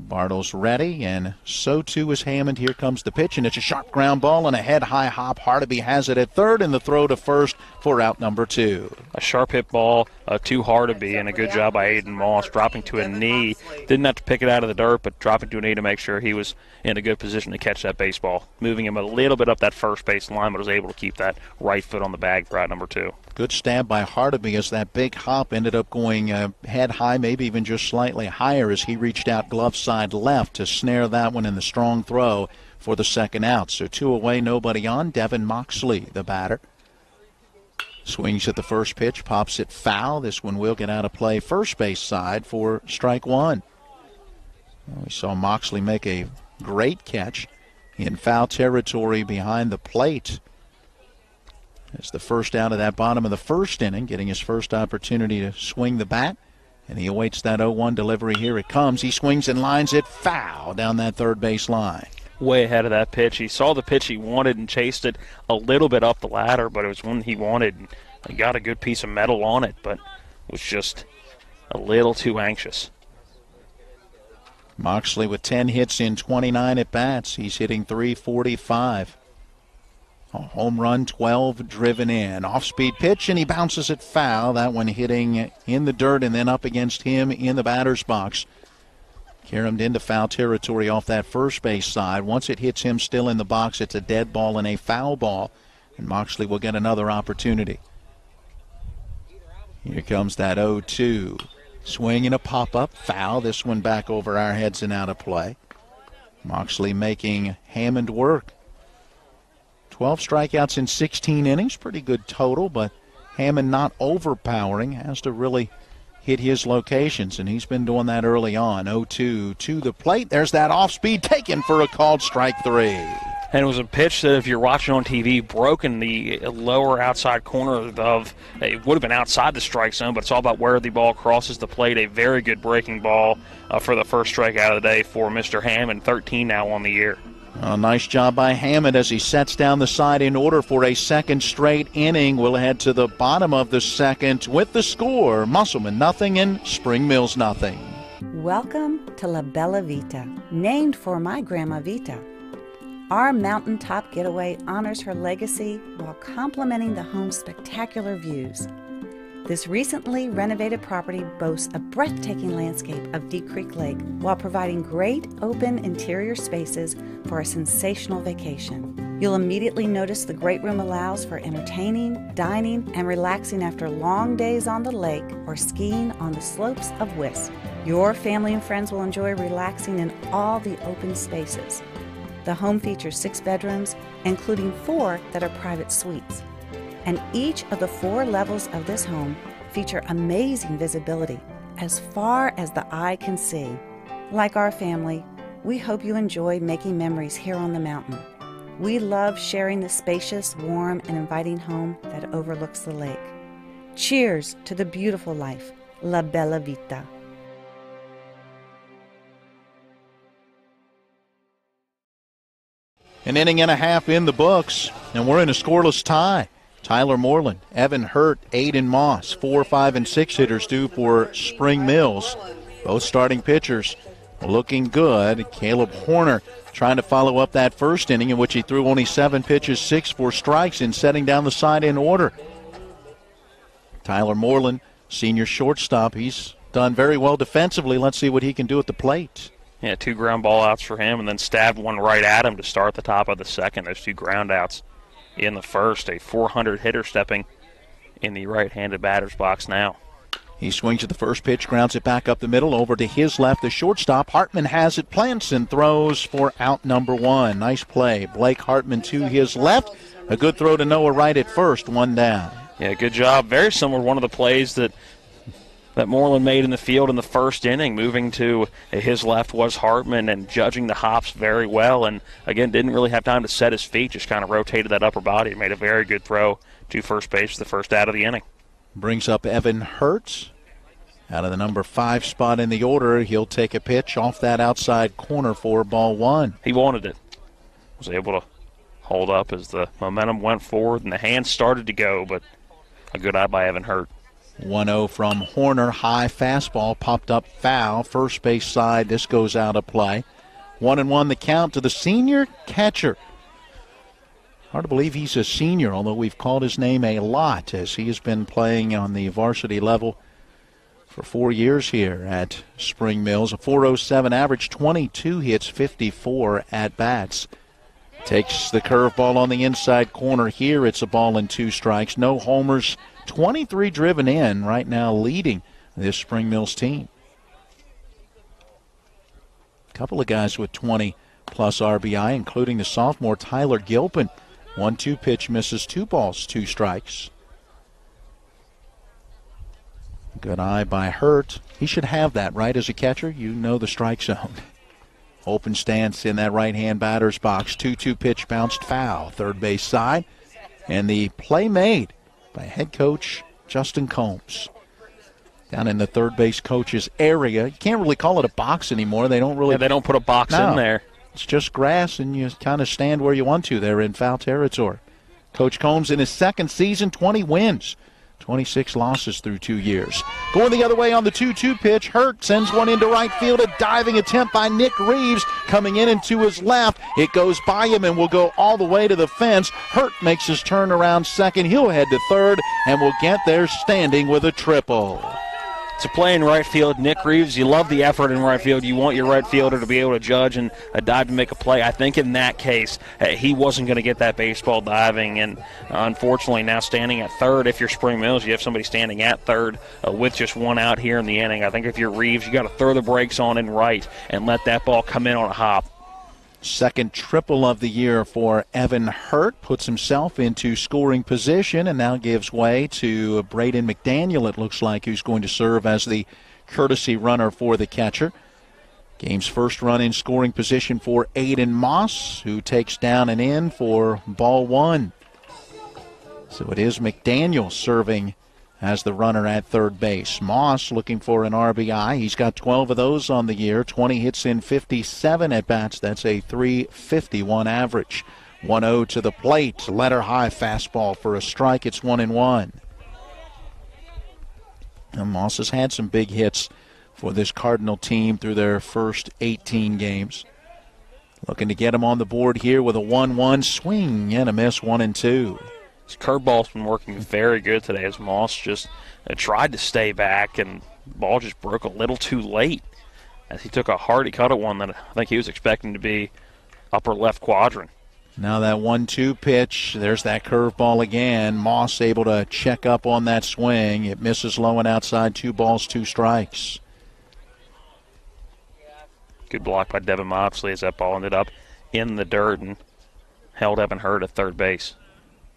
E: Bartles ready, and so too is Hammond. Here comes the pitch, and it's a sharp ground ball and a head-high hop. Hardeby has it at third, and the throw to first for out number 2.
F: A sharp hit ball, too hard to be, and a good job by Aiden Moss dropping to a knee. Didn't have to pick it out of the dirt, but dropping to a knee to make sure he was in a good position to catch that baseball. Moving him a little bit up that first base line, but was able to keep that right foot on the bag for out number 2.
E: Good stab by Hardeby as that big hop ended up going head high, maybe even just slightly higher as he reached out glove side left to snare that one in the strong throw for the second out. So 2 away, nobody on. Devin Moxley, the batter. Swings at the first pitch, pops it foul. This one will get out of play first base side for strike 1. We saw Moxley make a great catch in foul territory behind the plate. It's the first out of that bottom of the first inning, getting his first opportunity to swing the bat. And he awaits that 0-1 delivery. Here it comes. He swings and lines it foul down that third base line.
F: Way ahead of that pitch. He saw the pitch he wanted and chased it a little bit up the ladder, but it was one he wanted. And he got a good piece of metal on it, but was just a little too anxious.
E: Moxley with 10 hits in 29 at-bats. He's hitting .345. A home run, 12 driven in. Off-speed pitch, and he bounces it foul. That one hitting in the dirt and then up against him in the batter's box. Caromed into foul territory off that first base side. Once it hits him still in the box, it's a dead ball and a foul ball, and Moxley will get another opportunity. Here comes that 0-2. Swing and a pop-up, foul. This one back over our heads and out of play. Moxley making Hammond work. 12 strikeouts in 16 innings, pretty good total, but Hammond not overpowering, has to really hit his locations, and he's been doing that early on. 0-2 to the plate. There's that off-speed taken for a called strike 3.
F: And it was a pitch that, if you're watching on TV, broke in the lower outside corner of, it would have been outside the strike zone, but it's all about where the ball crosses the plate. A very good breaking ball for the first strikeout of the day for Mr. Hammond, 13 now on the year.
E: A nice job by Hammond as he sets down the side in order for a second straight inning. We'll head to the bottom of the second with the score. Musselman nothing and Spring Mills nothing.
O: Welcome to La Bella Vita, named for my Grandma Vita. Our mountaintop getaway honors her legacy while complementing the home's spectacular views. This recently renovated property boasts a breathtaking landscape of Deep Creek Lake while providing great open interior spaces for a sensational vacation. You'll immediately notice the great room allows for entertaining, dining, and relaxing after long days on the lake or skiing on the slopes of Wisp. Your family and friends will enjoy relaxing in all the open spaces. The home features 6 bedrooms, including 4 that are private suites. And each of the 4 levels of this home feature amazing visibility as far as the eye can see. Like our family, we hope you enjoy making memories here on the mountain. We love sharing the spacious, warm, and inviting home that overlooks the lake. Cheers to the beautiful life, La Bella Vita.
E: An inning and a half in the books, and we're in a scoreless tie. Tyler Moreland, Evan Hurt, Aiden Moss, 4, 5, and 6 hitters due for Spring Mills. Both starting pitchers looking good. Caleb Horner trying to follow up that first inning in which he threw only 7 pitches, 6 for strikes, in setting down the side in order. Tyler Moreland, senior shortstop, he's done very well defensively. Let's see what he can do at the plate.
F: Yeah, 2 ground ball outs for him, and then stabbed one right at him to start the top of the second. Those 2 ground outs in the first. A 400 hitter stepping in the right-handed batter's box now.
E: He swings at the first pitch, grounds it back up the middle, over to his left, the shortstop. Hartman has it, plants and throws for out number 1. Nice play. Blake Hartman to his left. A good throw to Noah Wright at first, 1 down.
F: Yeah, good job. Very similar to one of the plays that Moreland made in the field in the first inning. Moving to his left was Hartman and judging the hops very well. And, again, didn't really have time to set his feet, just kind of rotated that upper body and made a very good throw to first base for the first out of the inning.
E: Brings up Evan Hurt out of the number 5 spot in the order. He'll take a pitch off that outside corner for ball 1.
F: He wanted it. Was able to hold up as the momentum went forward and the hands started to go, but a good eye by Evan Hurt.
E: 1-0 from Horner. High fastball popped up foul. First base side, this goes out of play. 1-1 the count to the senior catcher. Hard to believe he's a senior, although we've called his name a lot, as he has been playing on the varsity level for 4 years here at Spring Mills. A .407 average, 22 hits, 54 at-bats. Takes the curveball on the inside corner here. It's a ball and 2 strikes. No homers, 23 driven in, right now leading this Spring Mills team. A couple of guys with 20-plus RBI, including the sophomore Tyler Gilpin. 1-2 pitch misses, 2 balls, 2 strikes. Good eye by Hurt. He should have that, right, as a catcher? You know the strike zone. Open stance in that right-hand batter's box. 2-2 pitch bounced foul, third base side. And the play made by head coach Justin Combs. Down in the third base coach's area. You can't really call it a box anymore. They don't really.
F: Yeah, they don't put a box in there.
E: It's just grass, and you kind of stand where you want to there in foul territory. Coach Combs in his second season, 20 wins, 26 losses through 2 years. Going the other way on the 2-2 pitch, Hurt sends one into right field. A diving attempt by Nick Reeves coming in and to his left. It goes by him and will go all the way to the fence. Hurt makes his turn around second. He'll head to third and will get there standing with a triple.
F: To play in right field, Nick Reeves, you love the effort in right field. You want your right fielder to be able to judge and dive to make a play. I think in that case, he wasn't going to get that baseball diving, and unfortunately now standing at third, if you're Spring Mills, you have somebody standing at third with just one out here in the inning. I think if you're Reeves, you got to throw the brakes on in right and let that ball come in on a hop.
E: Second triple of the year for Evan Hurt. Puts himself into scoring position and now gives way to Braden McDaniel, it looks like, who's going to serve as the courtesy runner for the catcher. Game's first run in scoring position for Aiden Moss, who takes down and in for ball 1. So it is McDaniel serving as the runner at third base. Moss looking for an RBI. He's got 12 of those on the year. 20 hits in 57 at-bats. That's a .351 average. 1-0 to the plate. Letter high fastball for a strike. It's 1-1. And Moss has had some big hits for this Cardinal team through their first 18 games. Looking to get him on the board here with a 1-1 swing and a miss, 1-2.
F: His curveball's been working very good today as Moss just tried to stay back, and the ball just broke a little too late as he took a hardy cut at one that I think he was expecting to be upper left quadrant.
E: Now that 1-2 pitch, there's that curveball again. Moss able to check up on that swing. It misses low and outside, 2 balls, 2 strikes.
F: Good block by Devin Mopsley as that ball ended up in the dirt and held Evan Hurt at third base.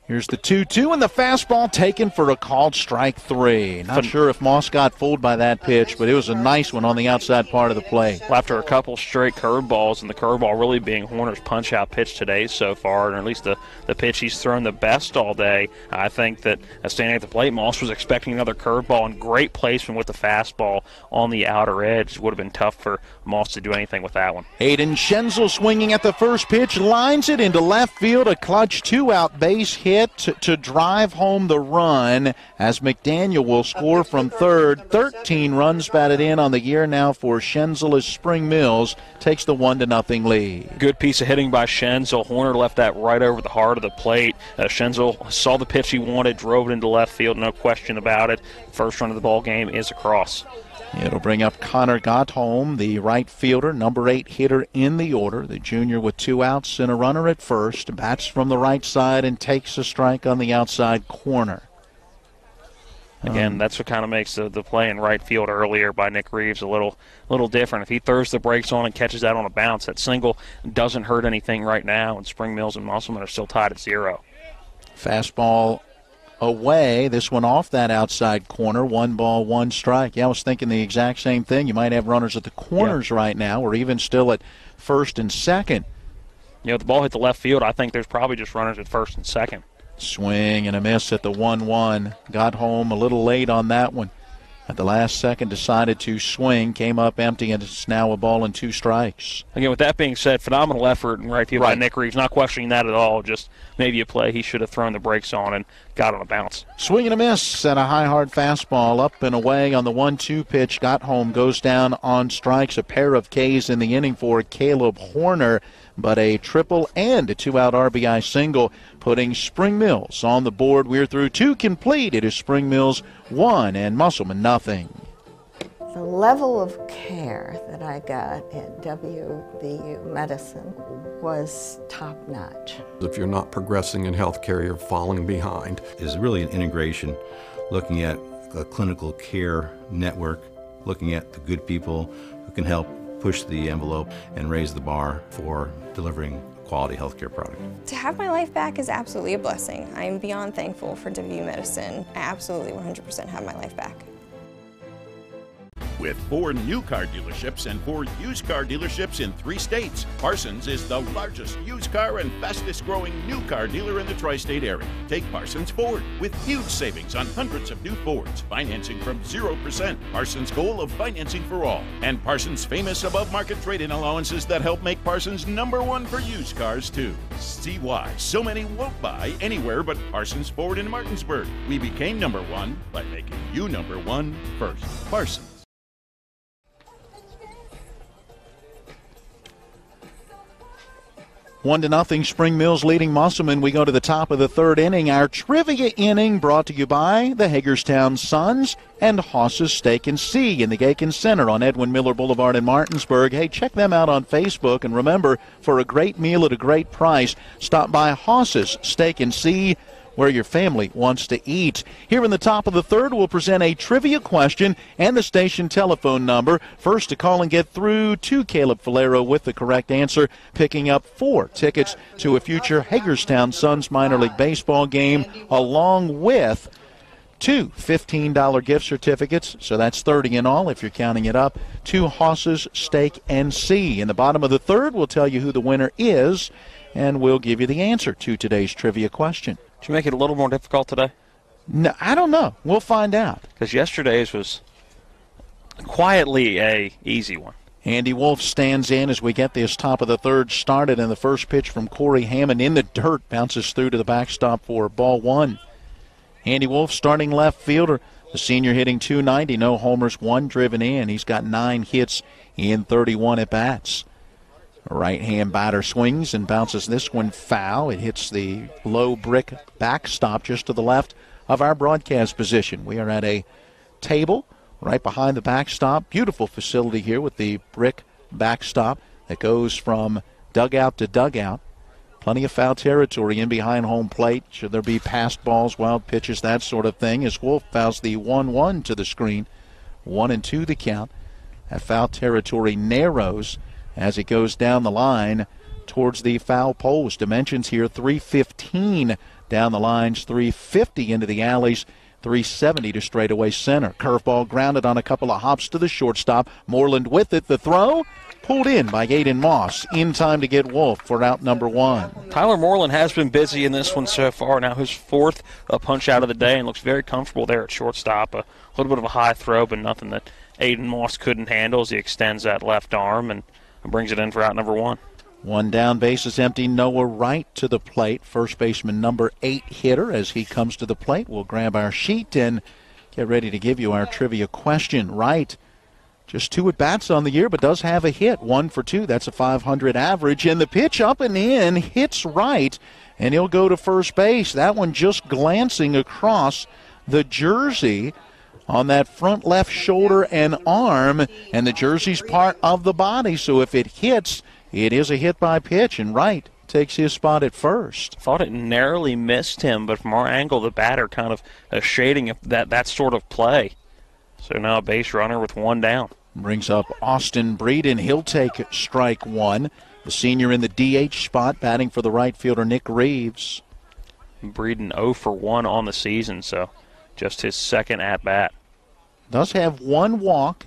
E: Here's the 2-2 and the fastball taken for a called strike 3. Not sure if Moss got fooled by that pitch, but it was a nice one on the outside part of the plate.
F: After a couple straight curveballs, and the curveball really being Horner's punch-out pitch today so far, or at least the pitch he's thrown the best all day, I think that standing at the plate, Moss was expecting another curveball, and great placement with the fastball on the outer edge. It would have been tough for Moss to do anything with that one.
E: Aiden Schenzel swinging at the first pitch, lines it into left field, a clutch 2-out base hit to drive home the run as McDaniel will score from third. 13 runs batted in on the year now for Schenzel as Spring Mills takes the 1-0 lead.
F: Good piece of hitting by Schenzel. Horner left that right over the heart of the plate. Schenzel saw the pitch he wanted, drove it into left field, no question about it. First run of the ball game is across.
E: It'll bring up Connor Gottholm, the right fielder, number 8 hitter in the order. The junior with 2 outs and a runner at first. Bats from the right side and takes a strike on the outside corner.
F: Again, that's what kind of makes the play in right field earlier by Nick Reeves a little different. If he throws the brakes on and catches that on a bounce, that single doesn't hurt anything right now, and Spring Mills and Musselman are still tied at 0.
E: Fastball away. This one off that outside corner. 1 ball, 1 strike. Yeah, I was thinking the exact same thing. You might have runners at the corners right now, or even still at first and second.
F: You know, if the ball hit the left field, I think there's probably just runners at first and second.
E: Swing and a miss at the 1-1. Got home a little late on that one. At the last second, decided to swing, came up empty, and it's now a ball and 2 strikes.
F: Again, with that being said, phenomenal effort in right field by Nick Reeves. Not questioning that at all. Just maybe a play he should have thrown the brakes on and got on a bounce.
E: Swing and a miss and a high, hard fastball up and away on the 1-2 pitch. Got home, goes down on strikes. A pair of Ks in the inning for Caleb Horner. but a triple and a 2-out RBI single, putting Spring Mills on the board. We're through 2 complete. It is Spring Mills 1 and Musselman nothing.
P: The level of care that I got at WVU Medicine was top-notch.
H: If you're not progressing in healthcare, you're falling behind.
K: Is really an integration, looking at a clinical care network, looking at the good people who can help push the envelope and raise the bar for delivering quality healthcare product.
Q: To have my life back is absolutely a blessing. I'm beyond thankful for WVU Medicine. I absolutely 100% have my life back.
R: With 4 new car dealerships and 4 used car dealerships in 3 states, Parsons is the largest used car and fastest growing new car dealer in the tri-state area. Take Parsons Ford with huge savings on hundreds of new Fords, financing from 0%, Parsons' goal of financing for all, and Parsons' famous above-market trade-in allowances that help make Parsons #1 for used cars too. See why so many won't buy anywhere but Parsons Ford in Martinsburg. We became #1 by making you #1 first. Parsons.
E: 1-0, Spring Mills leading Musselman. We go to the top of the 3rd inning. Our trivia inning brought to you by the Hagerstown Suns and Haas's Steak and Sea in the Gakin Center on Edwin Miller Boulevard in Martinsburg. Hey, check them out on Facebook. And remember, for a great meal at a great price, stop by Haas's Steak and Sea, where your family wants to eat. Here in the top of the 3rd, we'll present a trivia question and the station telephone number. First to call and get through to Caleb Falero with the correct answer, picking up 4 tickets to a future Hagerstown Suns minor league baseball game, along with 2 $15 gift certificates, so that's 30 in all if you're counting it up, to Haas's Steak and Sea. In the bottom of the 3rd, we'll tell you who the winner is, and we'll give you the answer to today's trivia question.
F: Did you make it a little more difficult today?
E: No, I don't know. We'll find out.
F: Because yesterday's was quietly a easy one.
E: Andy Wolf stands in as we get this top of the 3rd started, and the first pitch from Corey Hammond in the dirt bounces through to the backstop for ball 1. Andy Wolf, starting left fielder. The senior hitting .290, no homers, 1 driven in. He's got 9 hits in 31 at-bats. Right-hand batter swings and bounces this one foul. It hits the low brick backstop just to the left of our broadcast position. We are at a table right behind the backstop. Beautiful facility here with the brick backstop that goes from dugout to dugout. Plenty of foul territory in behind home plate. Should there be passed balls, wild pitches, that sort of thing, as Wolf fouls the 1-1 to the screen. 1-2 the count. That foul territory narrows as it goes down the line towards the foul post. Dimensions here, 315 down the lines, 350 into the alleys, 370 to straightaway center. Curveball grounded on a couple of hops to the shortstop. Moreland with it. The throw pulled in by Aiden Moss in time to get Wolf for out number 1.
F: Tyler Moreland has been busy in this one so far. Now his 4th punch out of the day and looks very comfortable there at shortstop. A little bit of a high throw, but nothing that Aiden Moss couldn't handle as he extends that left arm and brings it in for out number 1.
E: 1 down, base is empty. Noah Wright to the plate. First baseman number 8 hitter as he comes to the plate. We'll grab our sheet and get ready to give you our trivia question. Wright, just 2 at-bats on the year, but does have a hit. 1 for 2. That's a .500 average. And the pitch up and in hits Wright, and he'll go to first base. That one just glancing across the jersey on that front left shoulder and arm, and the jersey's part of the body, so if it hits, it is a hit by pitch, and Wright takes his spot at first.
F: Thought it narrowly missed him, but from our angle, the batter kind of shading that sort of play. So now a base runner with 1 down.
E: Brings up Austin Breeden. He'll take strike 1. The senior in the DH spot, batting for the right fielder, Nick Reeves.
F: Breeden 0 for 1 on the season, so just his 2nd at-bat.
E: Does have 1 walk,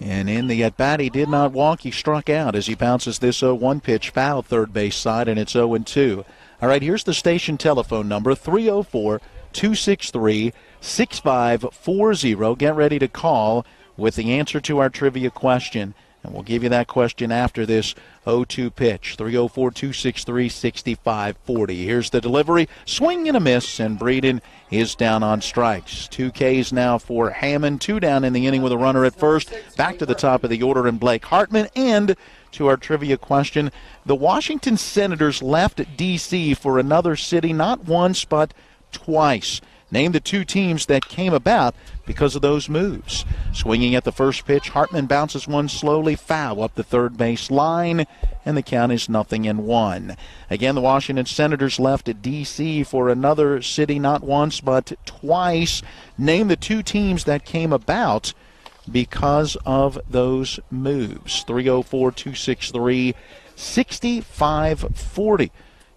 E: and in the at-bat he did not walk. He struck out as he bounces this 0-1 pitch foul 3rd base side, and it's 0-2. All right, here's the station telephone number, 304-263-6540. Get ready to call with the answer to our trivia question. And we'll give you that question after this 0-2 pitch. 304-263-6540. Here's the delivery. Swing and a miss, and Breeden is down on strikes. 2 Ks now for Hammond. 2 down in the inning with a runner at first. Back to the top of the order and Blake Hartman. And to our trivia question, the Washington Senators left D.C. for another city not once but twice. Name the 2 teams that came about because of those moves. Swinging at the first pitch, Hartman bounces one slowly foul up the third base line, and the count is 0-1. Again, the Washington Senators left D.C. for another city not once but twice. Name the 2 teams that came about because of those moves. 304-263-6540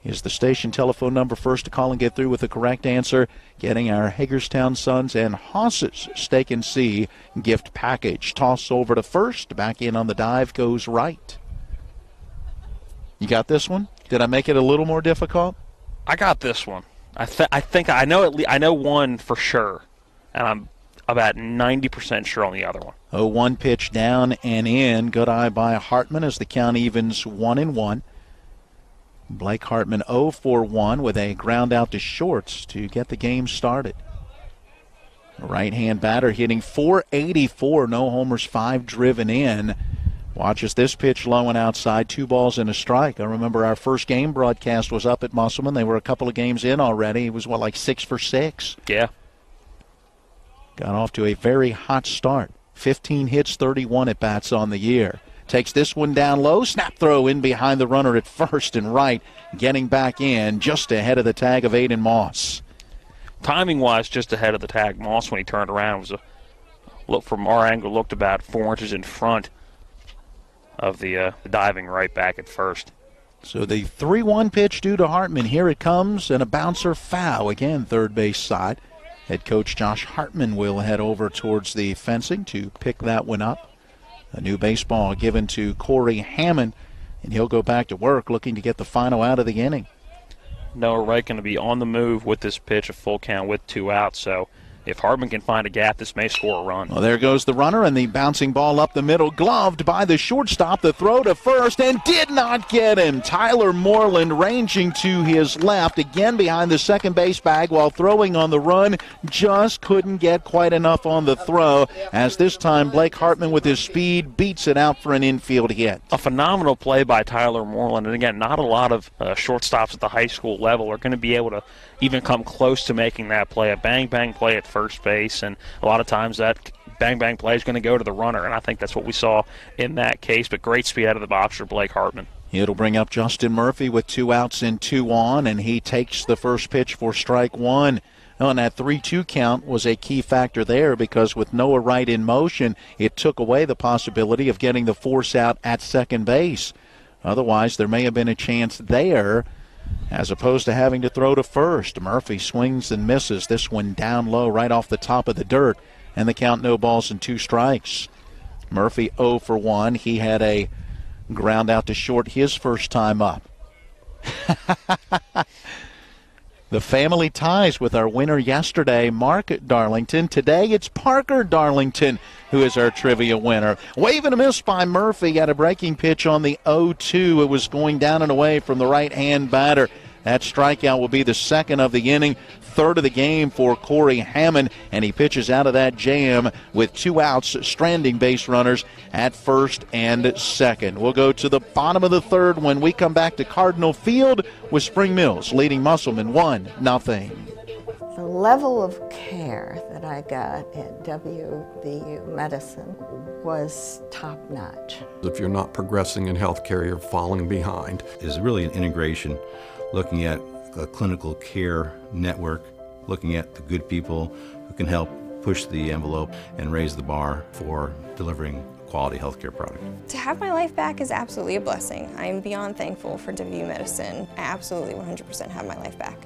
E: is the station telephone number first to call and get through with the correct answer, getting our Hagerstown Sons and Haas's Steak and See gift package. Toss over to first, back in on the dive, goes right. You got this one? Did I make it a little more difficult?
F: I got this one. I think I know I know one for sure, and I'm about 90% sure on the other one.
E: 0-1 pitch down and in. Good eye by Hartman as the count evens 1-1. Blake Hartman 0 for 1 with a ground out to shorts to get the game started. Right-hand batter hitting .484, no homers, 5 driven in. Watches this pitch low and outside, 2 balls and a strike. I remember our first game broadcast was up at Musselman. They were a couple of games in already. It was, like 6 for 6?
F: Yeah.
E: Got off to a very hot start. 15 hits, 31 at-bats on the year. Takes this one down low. Snap throw in behind the runner at first and right. Getting back in just ahead of the tag of Aiden Moss.
F: Timing-wise, just ahead of the tag. Moss, when he turned around, was look from our angle, looked about 4 inches in front of the diving right back at first.
E: So the 3-1 pitch due to Hartman. Here it comes, and a bouncer foul. Again, third base side. Head coach Josh Hartman will head over towards the fencing to pick that one up. A new baseball given to Corey Hammond, and he'll go back to work looking to get the final out of the inning.
F: Noah Wright going to be on the move with this pitch, a full count with 2 outs, so if Hartman can find a gap, this may score a run.
E: Well, there goes the runner, and the bouncing ball up the middle, gloved by the shortstop. The throw to first, and did not get him. Tyler Moreland ranging to his left, again behind the second base bag while throwing on the run. Just couldn't get quite enough on the throw, as this time Blake Hartman with his speed beats it out for an infield hit.
F: A phenomenal play by Tyler Moreland, and again, not a lot of shortstops at the high school level are going to be able to even come close to making that play. A bang-bang play at first base, and a lot of times that bang-bang play is going to go to the runner, and I think that's what we saw in that case. But great speed out of the box for Blake Hartman.
E: It'll bring up Justin Murphy with 2 outs and 2 on, and he takes the first pitch for strike 1. And that 3-2 count was a key factor there because with Noah Wright in motion, it took away the possibility of getting the force out at second base. Otherwise, there may have been a chance there as opposed to having to throw to first. Murphy swings and misses. This one down low right off the top of the dirt, and the count 0 balls and 2 strikes. Murphy 0 for 1. He had a ground out to short his first time up. The family ties with our winner yesterday, Mark Darlington. Today it's Parker Darlington who is our trivia winner. Wave and a miss by Murphy at a breaking pitch on the 0-2. It was going down and away from the right-hand batter. That strikeout will be the second of the inning, third of the game for Corey Hammond, and he pitches out of that jam with 2 outs, stranding base runners at first and second. We'll go to the bottom of the third when we come back to Cardinal Field with Spring Mills leading Musselman 1-0.
P: The level of care that I got at WVU Medicine was top-notch.
H: If you're not progressing in healthcare, you're falling behind.
K: It's really an integration, looking at a clinical care network, looking at the good people who can help push the envelope and raise the bar for delivering quality healthcare product.
Q: To have my life back is absolutely a blessing. I'm beyond thankful for WVU Medicine. I absolutely 100% have my life back.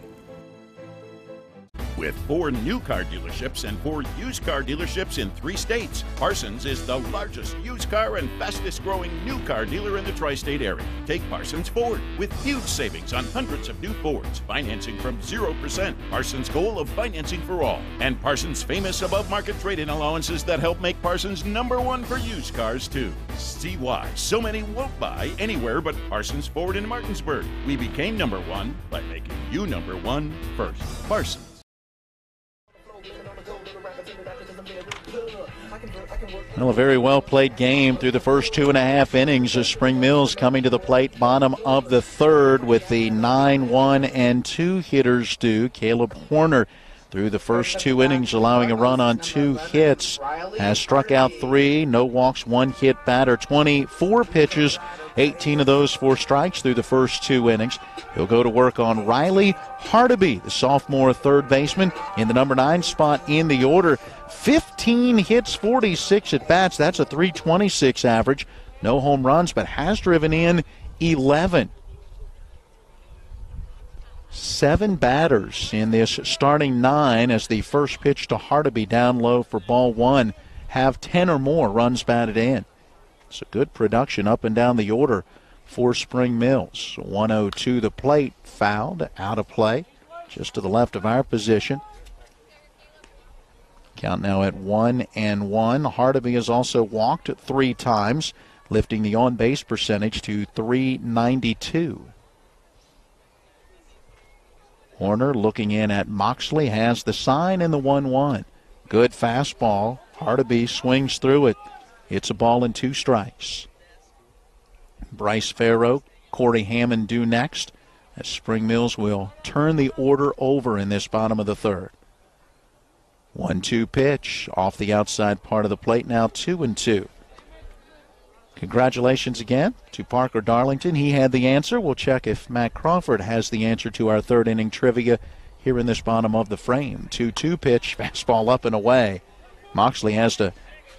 R: With 4 new car dealerships and 4 used car dealerships in 3 states, Parsons is the largest used car and fastest growing new car dealer in the tri-state area. Take Parsons Ford with huge savings on hundreds of new Fords, financing from 0%, Parsons' goal of financing for all, and Parsons' famous above-market trade-in allowances that help make Parsons #1 for used cars too. See why so many won't buy anywhere but Parsons Ford in Martinsburg. We became #1 by making you #1 first. Parsons.
E: Well, a very well-played game through the first 2.5 innings of Spring Mills coming to the plate bottom of the third with the 9-1 and 2 hitters due. Caleb Horner through the first 2 innings allowing a run on 2 hits, has struck out 3, no walks, 1 hit batter, 24 pitches, 18 of those for strikes through the first 2 innings. He'll go to work on Riley Hardaby, the sophomore third baseman, in the number 9 spot in the order. 15 hits, 46 at bats. That's a .326 average. No home runs, but has driven in 11. 7 batters in this starting 9 as the first pitch to Hardaby down low for ball 1 have 10 or more runs batted in. So good production up and down the order for Spring Mills. 1-0 the plate, fouled, out of play, just to the left of our position. Count now at 1-1. Hardaby has also walked 3 times, lifting the on-base percentage to .392. Horner looking in at Moxley, has the sign in the 1-1. Good fastball. Hardaby swings through it. It's a ball and 2 strikes. Bryce Farrow, Corey Hammond due next, as Spring Mills will turn the order over in this bottom of the third. 1-2 pitch off the outside part of the plate, now 2-2. Congratulations again to Parker Darlington. He had the answer. We'll check if Matt Crawford has the answer to our third inning trivia here in this bottom of the frame. 2-2 pitch, fastball up and away. Moxley has to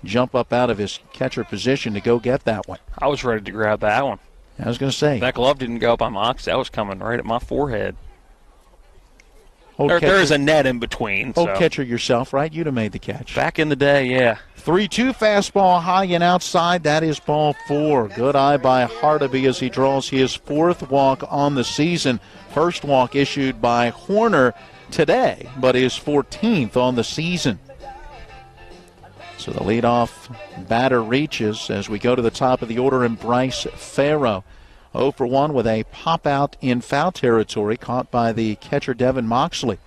E: jump up out of his catcher position to go get that one.
F: I was ready to grab that one.
E: I was going to say.
F: That glove didn't go by Moxley. That was coming right at my forehead.
E: There
F: is a net in between.
E: So. Catcher yourself, right? You'd have made the catch.
F: Back in the day, yeah.
E: 3-2 fastball high and outside. That is ball 4. Good eye by Hardaby as he draws his 4th walk on the season. First walk issued by Horner today, but his 14th on the season. So the leadoff batter reaches as we go to the top of the order, and Bryce Farrow 0 for 1 with a pop out in foul territory caught by the catcher Devin Moxley.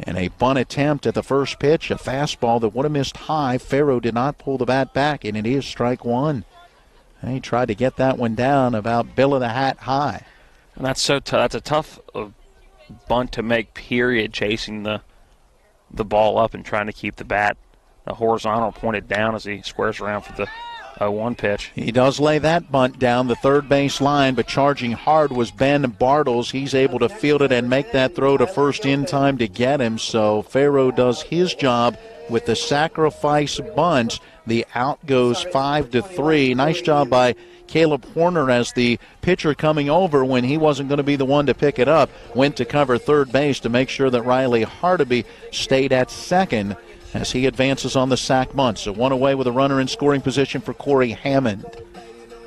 E: And a bunt attempt at the first pitch, a fastball that would have missed high. Farrow did not pull the bat back, and it is strike 1. And he tried to get that one down about bill of the hat high.
F: And that's so tough. That's a tough bunt to make, period, chasing the ball up and trying to keep the bat horizontal, pointed down as he squares around for the 0-1 pitch.
E: He does lay that bunt down the third base line, but charging hard was Ben Bartles. He's able to field it and make that throw to first in time to get him. So Farrow does his job with the sacrifice bunt. The out goes 5-3. Nice job by Caleb Horner as the pitcher coming over when he wasn't going to be the one to pick it up. Went to cover third base to make sure that Riley Hardaby stayed at second as he advances on the sac bunt. So 1 away with a runner in scoring position for Corey Hammond.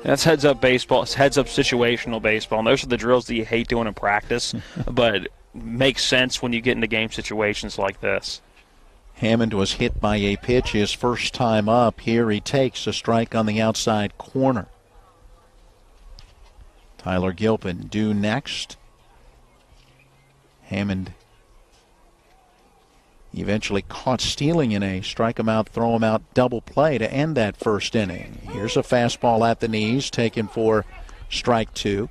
F: That's heads-up baseball. It's heads-up situational baseball. And those are the drills that you hate doing in practice, but makes sense when you get into game situations like this.
E: Hammond was hit by a pitch his first time up. Here he takes a strike on the outside corner. Tyler Gilpin due next. Hammond eventually caught stealing in a strike him out, throw him out double play to end that first inning. Here's a fastball at the knees, taken for strike 2.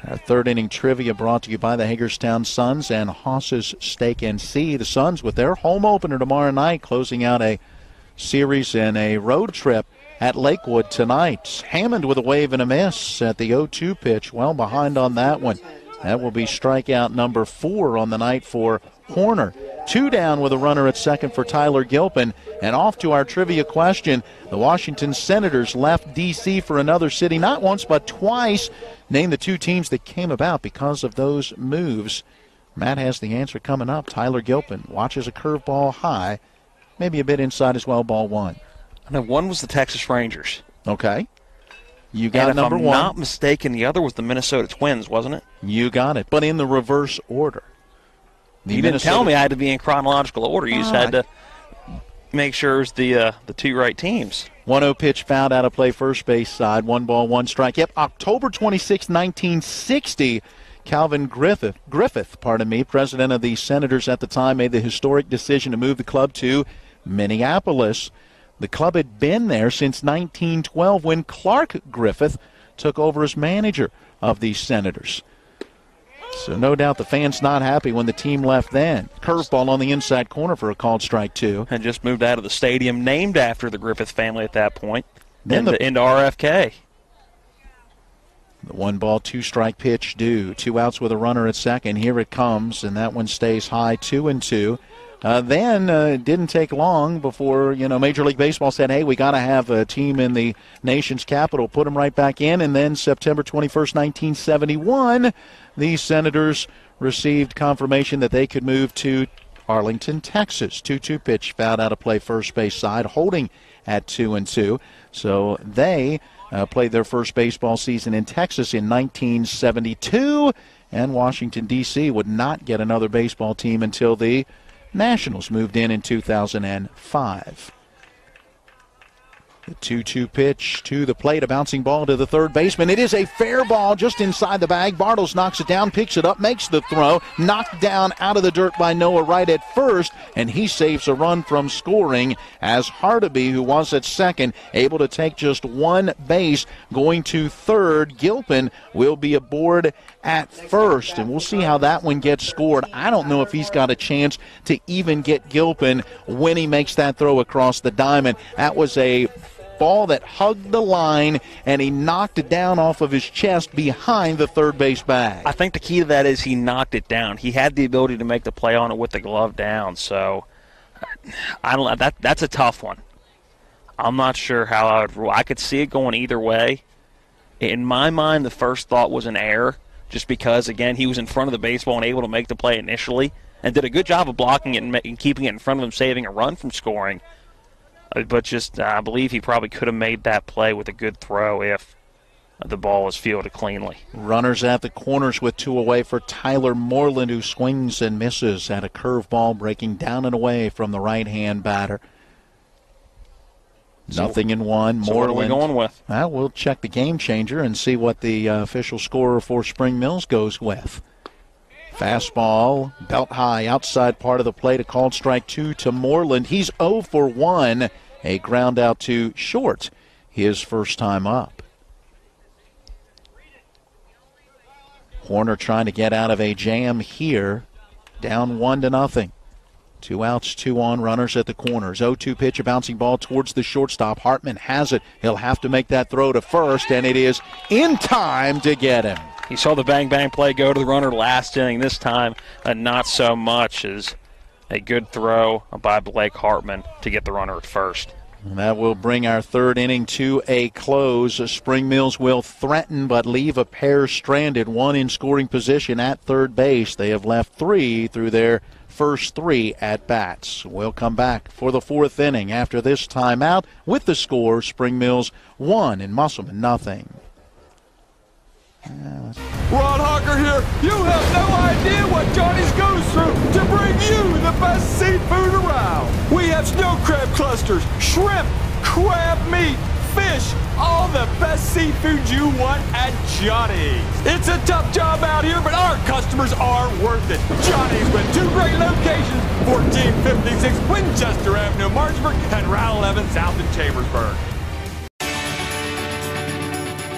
E: Our third inning trivia brought to you by the Hagerstown Suns and Haas's Steak and Sea. The Suns with their home opener tomorrow night, closing out a series and a road trip at Lakewood tonight. Hammond with a wave and a miss at the 0-2 pitch, well behind on that one. That will be strikeout number 4 on the night for Horner. 2 down with a runner at second for Tyler Gilpin. And off to our trivia question. The Washington Senators left D.C. for another city, not once but twice. Name the 2 teams that came about because of those moves. Matt has the answer coming up. Tyler Gilpin watches a curveball high, maybe a bit inside as well, ball one.
F: I know one was the Texas Rangers.
E: Okay. You got
F: and
E: number
F: if I'm
E: one.
F: not mistaken, the other was the Minnesota Twins, wasn't it?
E: You got it, but in the reverse order.
F: You didn't tell me I had to be in chronological order. You just had to make sure it's the two right teams.
E: 1-0 pitch fouled out of play, first base side. 1 ball, 1 strike. Yep, October 26, 1960, Calvin Griffith, president of the Senators at the time, made the historic decision to move the club to Minneapolis. The club had been there since 1912 when Clark Griffith took over as manager of the Senators. So no doubt the fans not happy when the team left then. Curveball on the inside corner for a called strike two.
F: And just moved out of the stadium named after the Griffith family at that point.
E: Then
F: into RFK.
E: The 1 ball, 2 strike pitch due. 2 outs with a runner at second. Here it comes, and that one stays high, 2-2. Then it didn't take long before, Major League Baseball said, hey, we got to have a team in the nation's capital. Put them right back in. And then September 21st, 1971, the Senators received confirmation that they could move to Arlington, Texas. 2-2 pitch fouled out of play, first base side, holding at 2-2. So they played their first baseball season in Texas in 1972. And Washington, D.C. would not get another baseball team until the Nationals moved in 2005. The 2-2 pitch to the plate, a bouncing ball to the third baseman. It is a fair ball just inside the bag. Bartles knocks it down, picks it up, makes the throw, knocked down out of the dirt by Noah Wright at first, and he saves a run from scoring as Hardeby, who was at second, able to take just one base, going to third. Gilpin will be aboard at first, and we'll see how that one gets scored. I don't know if he's got a chance to even get Gilpin when he makes that throw across the diamond. That was a ball that hugged the line, and he knocked it down off of his chest behind the third base bag.
F: I think the key to that is he knocked it down. He had the ability to make the play on it with the glove down, so I don't. That's a tough one. I'm not sure how I would rule. I could see it going either way. In my mind, the first thought was an error, just because, again, he was in front of the baseball and able to make the play initially and did a good job of blocking it and keeping it in front of him, saving a run from scoring. But just, I believe he probably could have made that play with a good throw if the ball was fielded cleanly.
E: Runners at the corners with 2 away for Tyler Moreland, who swings and misses at a curveball, breaking down and away from the right-hand batter. Nothing in 1.
F: So
E: Moreland.
F: what are we going with?
E: Well, we'll check the game changer and see what the official scorer for Spring Mills goes with. Fastball, belt high, outside part of the plate, a called strike 2 to Moreland. He's 0 for 1, a ground out to short, his first time up. Horner trying to get out of a jam here, down 1-0. 2 outs, 2 on, runners at the corners. 0-2 pitch, a bouncing ball towards the shortstop. Hartman has it. He'll have to make that throw to first, and it is in time to get him.
F: You saw the bang-bang play go to the runner last inning. This time, not so much, as a good throw by Blake Hartman to get the runner at first.
E: And that will bring our third inning to a close. Spring Mills will threaten but leave a pair stranded, 1 in scoring position at third base. They have left 3 through their first 3 at-bats. We'll come back for the 4th inning after this timeout with the score, Spring Mills 1 and Musselman 0.
S: Ron Hawker here. You have no idea what Johnny's goes through to bring you the best seafood around. We have snow crab clusters, shrimp, crab meat, fish, all the best seafood you want at Johnny's. It's a tough job out here, but our customers are worth it. Johnny's with 2 great locations, 1456 Winchester Avenue, Martinsburg, and Route 11 south in Chambersburg.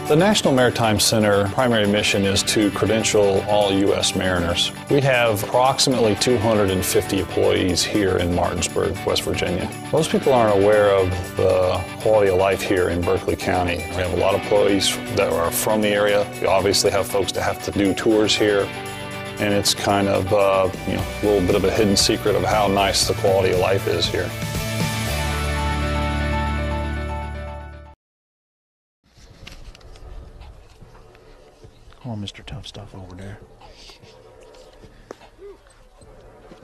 T: The National Maritime Center primary mission is to credential all U.S. mariners. We have approximately 250 employees here in Martinsburg, West Virginia. Most people aren't aware of the quality of life here in Berkeley County. We have a lot of employees that are from the area. We obviously have folks that have to do tours here, and it's kind of a little bit of a hidden secret of how nice the quality of life is here.
E: Oh, Mr. Tough Stuff over there.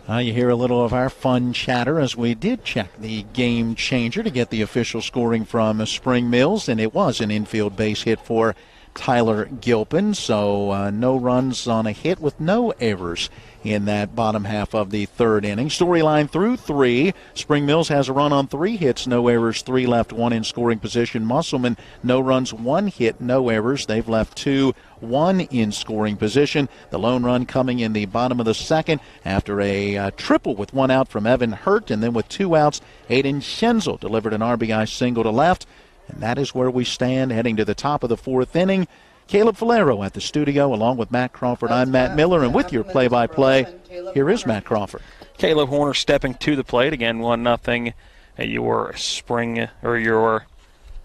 E: You hear a little of our fun chatter as we did check the game changer to get the official scoring from Spring Mills, and it was an infield base hit for Tyler Gilpin. So no runs on a hit with no errors in that bottom half of the third inning. Storyline through 3. Spring Mills has a run on 3 hits, no errors, 3 left, 1 in scoring position. Musselman, no runs, 1 hit, no errors. They've left 2, 1 in scoring position. The lone run coming in the bottom of the second after a triple with 1 out from Evan Hurt, and then with 2 outs, Aiden Schenzel delivered an RBI single to left. And that is where we stand heading to the top of the 4th inning. Caleb Falero at the studio along with Matt Crawford. I'm Matt Miller, and with your play-by-play, here is Matt Crawford.
F: Caleb Horner stepping to the plate again, 1-0 at your spring, or your,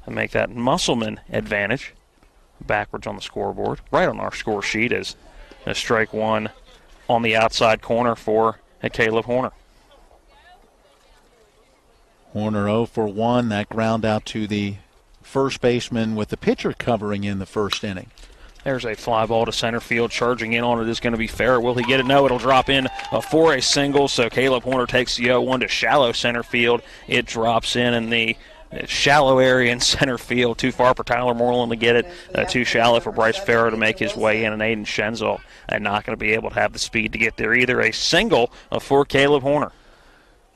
F: make that Musselman advantage. Backwards on the scoreboard. Right on our score sheet is a strike 1 on the outside corner for Caleb Horner.
E: Horner 0 for 1. That ground out to the first baseman with the pitcher covering in the first inning.
F: There's a fly ball to center field. Charging in on it is going to be Fair. Will he get it? No, it'll drop in for a single. So Caleb Horner takes the 0-1 to shallow center field. It drops in the shallow area in center field. Too far for Tyler Moreland to get it. Too shallow for Bryce Farrow to make his way in. And Aiden Schenzel not going to be able to have the speed to get there either. A single for Caleb Horner.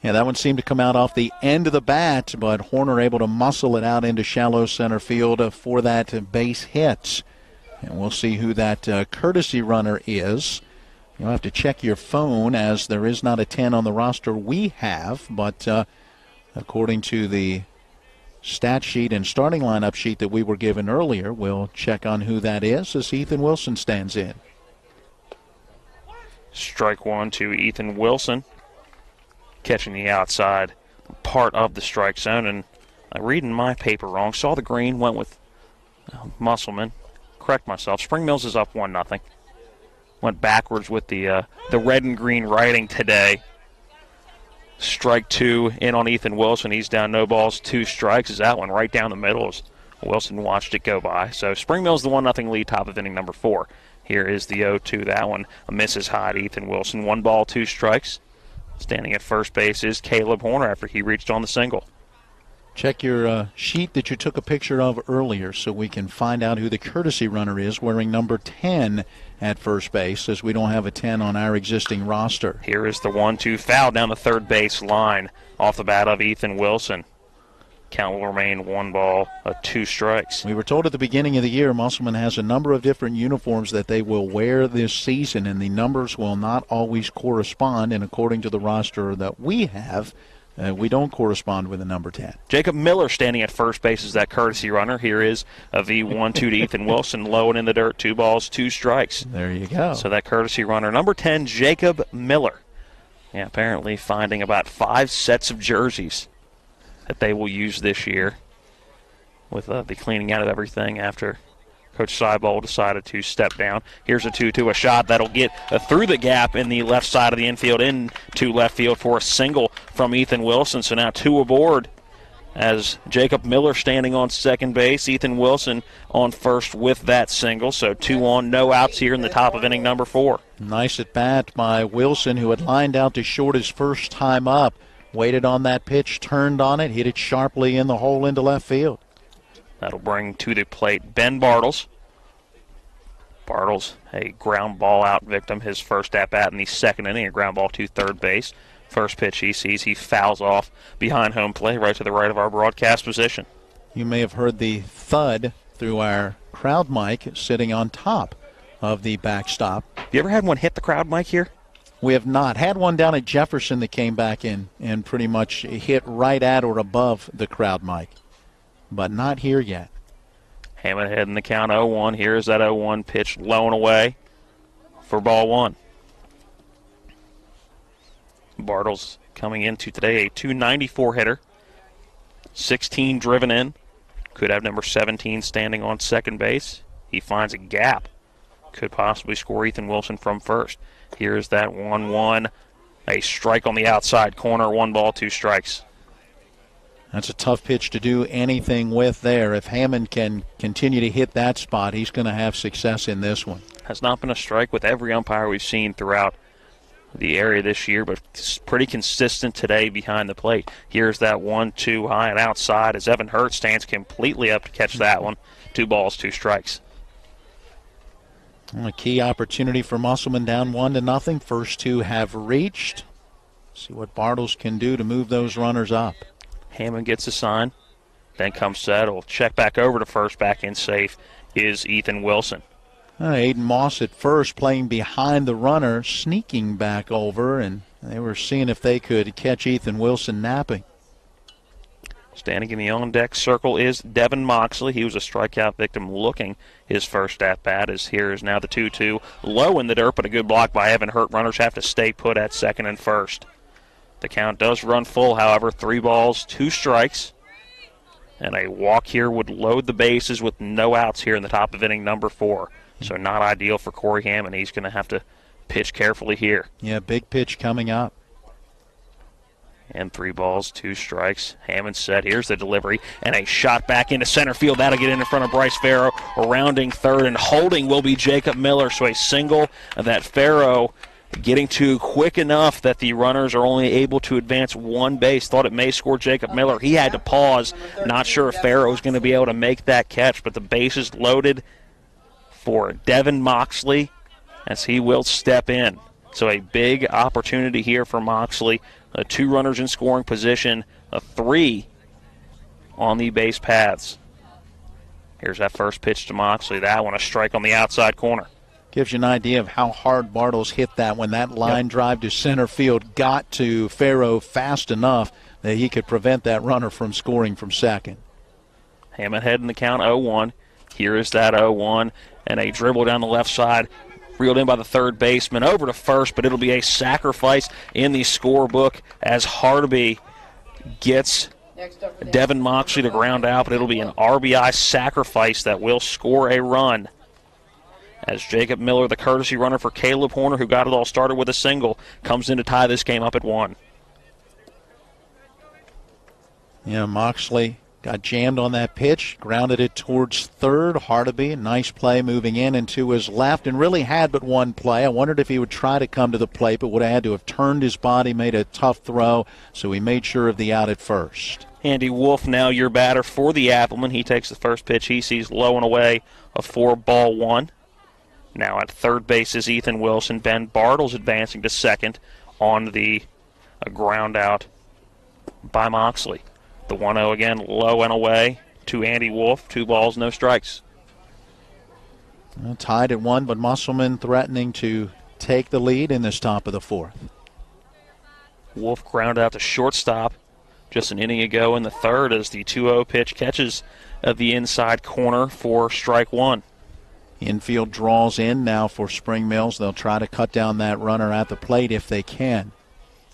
E: Yeah, that one seemed to come out off the end of the bat, but Horner able to muscle it out into shallow center field for that base hit. And we'll see who that courtesy runner is. You'll have to check your phone as there is not a 10 on the roster we have, but according to the stat sheet and starting lineup sheet that we were given earlier, we'll check on who that is as Ethan Wilson stands in.
F: Strike 1 to Ethan Wilson. Catching the outside part of the strike zone, and I'm reading my paper wrong. Saw the green, went with Musselman. Correct myself. Spring Mills is up 1-0. Went backwards with the red and green writing today. Strike 2 in on Ethan Wilson. He's down, no balls, 2 strikes. Is that one right down the middle as Wilson watched it go by. So Spring Mills the 1-0 lead, top of inning number 4. Here is the 0-2. That one misses high to Ethan Wilson. 1 ball, 2 strikes. Standing at first base is Caleb Horner after he reached on the single.
E: Check your sheet that you took a picture of earlier so we can find out who the courtesy runner is wearing number 10 at first base, as we don't have a 10 on our existing roster.
F: Here is the 1-2 foul down the third base line off the bat of Ethan Wilson. Count will remain 1 ball, 2 strikes.
E: We were told at the beginning of the year Musselman has a number of different uniforms that they will wear this season, and the numbers will not always correspond. And according to the roster that we have, we don't correspond with the number 10.
F: Jacob Miller standing at first base is that courtesy runner. Here is a V1-2 to Ethan Wilson, low and in the dirt, 2 balls, 2 strikes.
E: There you go.
F: So that courtesy runner, number 10, Jacob Miller. Yeah, apparently finding about 5 sets of jerseys that they will use this year with the cleaning out of everything after Coach Seibel decided to step down. Here's a 2-2, a shot that'll get through the gap in the left side of the infield into left field for a single from Ethan Wilson. So now 2 aboard as Jacob Miller standing on second base, Ethan Wilson on first with that single. So 2 on, no outs here in the top of inning number 4.
E: Nice at bat by Wilson, who had lined out to short his first time up. Waited on that pitch, turned on it, hit it sharply in the hole into left field.
F: That'll bring to the plate Ben Bartles. Bartles, a ground ball out victim, his first at-bat in the second inning, a ground ball to third base. First pitch he sees, he fouls off behind home plate, right to the right of our broadcast position.
E: You may have heard the thud through our crowd mic sitting on top of the backstop.
F: You ever had one hit the crowd mic here?
E: We have not. Had one down at Jefferson that came back in and pretty much hit right at or above the crowd mic, but not here yet.
F: Hammond ahead in the count 0-1. Here's that 0-1 pitch low and away for ball 1. Bartles coming into today a .294 hitter, 16 driven in. Could have number 17 standing on second base. He finds a gap. Could possibly score Ethan Wilson from first. Here's that 1-1. A strike on the outside corner. 1 ball, 2 strikes.
E: That's a tough pitch to do anything with there. If Hammond can continue to hit that spot, he's going to have success in this one.
F: Has not been a strike with every umpire we've seen throughout the area this year, but it's pretty consistent today behind the plate. Here's that 1-2 high and outside as Evan Hurt stands completely up to catch that one. 2 balls, 2 strikes.
E: A key opportunity for Musselman, down 1-0. First 2 have reached. See what Bartles can do to move those runners up.
F: Hammond gets a sign. Then comes Settle. Check back over to first. Back in safe is Ethan Wilson.
E: Aiden Moss at first, playing behind the runner, sneaking back over, and they were seeing if they could catch Ethan Wilson napping.
F: Standing in the on-deck circle is Devin Moxley. He was a strikeout victim looking his first at-bat, as here is now the 2-2. Low in the dirt, but a good block by Evan Hurt. Runners have to stay put at second and first. The count does run full, however. 3 balls, 2 strikes. And a walk here would load the bases with no outs here in the top of inning number 4. So not ideal for Corey Hammond. He's going to have to pitch carefully here.
E: Yeah, big pitch coming up.
F: And 3 balls, 2 strikes. Hammond set. Here's the delivery. And a shot back into center field. That'll get in front of Bryce Farrow. Rounding third and holding will be Jacob Miller. So a single that Farrow getting to quick enough that the runners are only able to advance 1 base. Thought it may score Jacob Miller. He had to pause. Not sure if Farrow was going to be able to make that catch, but the base is loaded for Devin Moxley as he will step in. So a big opportunity here for Moxley. 2 runners in scoring position, 3 on the base paths. Here's that first pitch to Moxley. That one a strike on the outside corner.
E: Gives you an idea of how hard Bartles hit that when that line drive to center field got to Farrow fast enough that he could prevent that runner from scoring from second.
F: Hammond heading the count 0-1. Here is that 0-1. And a dribble down the left side, reeled in by the third baseman, over to first, but it'll be a sacrifice in the scorebook as Hardeby gets Devin Moxley to ground out, but it'll be an RBI sacrifice that will score a run. As Jacob Miller, the courtesy runner for Caleb Horner, who got it all started with a single, comes in to tie this game up at 1.
E: Yeah, Moxley got jammed on that pitch, grounded it towards third. Hardeby, nice play moving in and to his left, and really had but 1 play. I wondered if he would try to come to the plate, but would have had to have turned his body, made a tough throw, so he made sure of the out at first.
F: Andy Wolf now your batter for the Applemen. He takes the first pitch he sees low and away, a 4-1. Now at third base is Ethan Wilson. Ben Bartles advancing to second on the ground out by Moxley. The 1-0 again, low and away to Andy Wolf. 2 balls, no strikes.
E: Well, tied at 1, but Musselman threatening to take the lead in this top of the 4th.
F: Wolf ground out to shortstop just an inning ago in the third as the 2-0 pitch catches at the inside corner for strike 1.
E: Infield draws in now for Spring Mills. They'll try to cut down that runner at the plate if they can.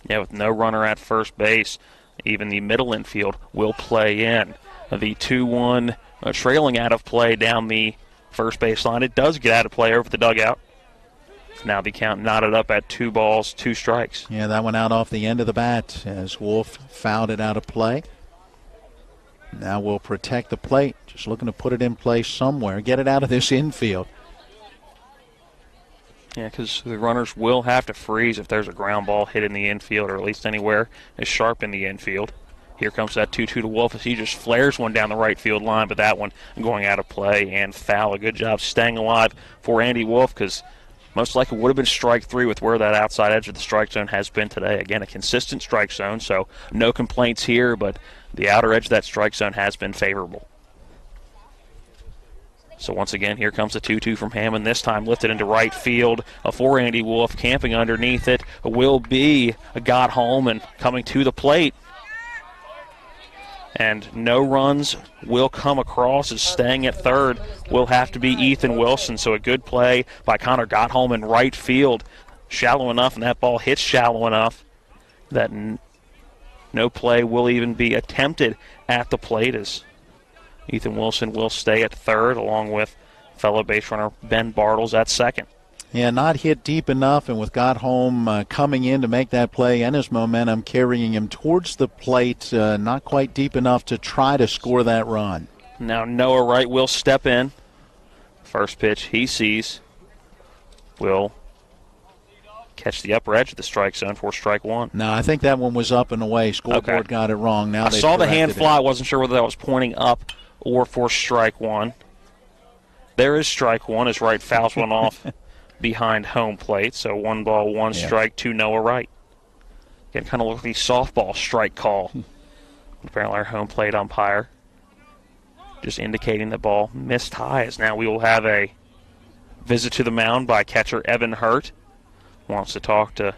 F: Yeah, with no runner at first base, even the middle infield will play in. The 2-1 trailing out of play down the first base line. It does get out of play over the dugout. Now the count knotted up at 2 balls, 2 strikes.
E: Yeah, that went out off the end of the bat as Wolf fouled it out of play. Now we'll protect the plate. Just looking to put it in place somewhere. Get it out of this infield.
F: Yeah, because the runners will have to freeze if there's a ground ball hit in the infield, or at least anywhere as sharp in the infield. Here comes that 2-2 to Wolf as he just flares one down the right field line, but that one going out of play and foul. A good job staying alive for Andy Wolf, because most likely would have been strike 3 with where that outside edge of the strike zone has been today. Again, a consistent strike zone, so no complaints here, but the outer edge of that strike zone has been favorable. So once again, here comes the 2-2 from Hammond, this time lifted into right field for Andy Wolf. Camping underneath it will be got home and coming to the plate. And no runs will come across, as staying at third will have to be Ethan Wilson. So a good play by Connor Gotholm in right field. Shallow enough, and that ball hits shallow enough that no play will even be attempted at the plate, as Ethan Wilson will stay at third along with fellow base runner Ben Bartles at second.
E: Yeah, not hit deep enough, and with Gotholm coming in to make that play and his momentum carrying him towards the plate, not quite deep enough to try to score that run.
F: Now Noah Wright will step in. First pitch he sees will catch the upper edge of the strike zone for strike one.
E: No, I think that one was up and away. Scoreboard got it wrong. Now
F: I saw the hand fly. I wasn't sure whether that was pointing up or for strike one. There is strike one as Wright fouls one off behind home plate. So 1 ball, 1 strike to Noah Wright. Again, kind of look like the softball strike call. Apparently our home plate umpire just indicating the ball missed high, as now we will have a visit to the mound by catcher Evan Hurt. Wants to talk to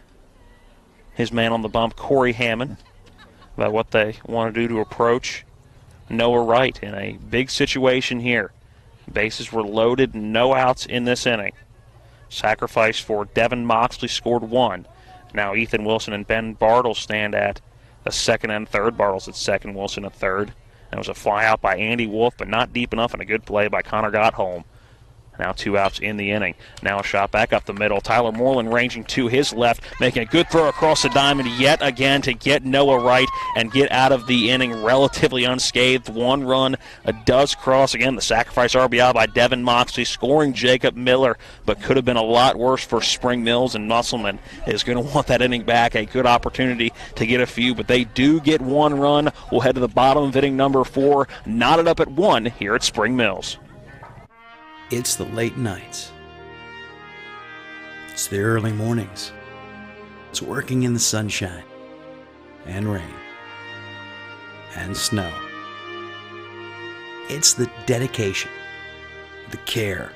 F: his man on the bump, Corey Hammond, about what they want to do to approach Noah Wright in a big situation here. Bases were loaded, no outs in this inning. Sacrifice for Devin Moxley scored 1. Now Ethan Wilson and Ben Bartle stand at the second and third. Bartle's at second, Wilson at third. That was a fly out by Andy Wolf, but not deep enough, and a good play by Connor Gottholm. Now 2 outs in the inning. Now a shot back up the middle. Tyler Moreland ranging to his left, making a good throw across the diamond yet again to get Noah Wright and get out of the inning relatively unscathed. 1 run does cross. Again, the sacrifice RBI by Devin Moxley, scoring Jacob Miller, but could have been a lot worse for Spring Mills, and Musselman is going to want that inning back. A good opportunity to get a few, but they do get 1 run. We'll head to the bottom of inning number 4, knotted up at 1 here at Spring Mills.
U: It's the late nights. It's the early mornings. It's working in the sunshine and rain and snow. It's the dedication, the care,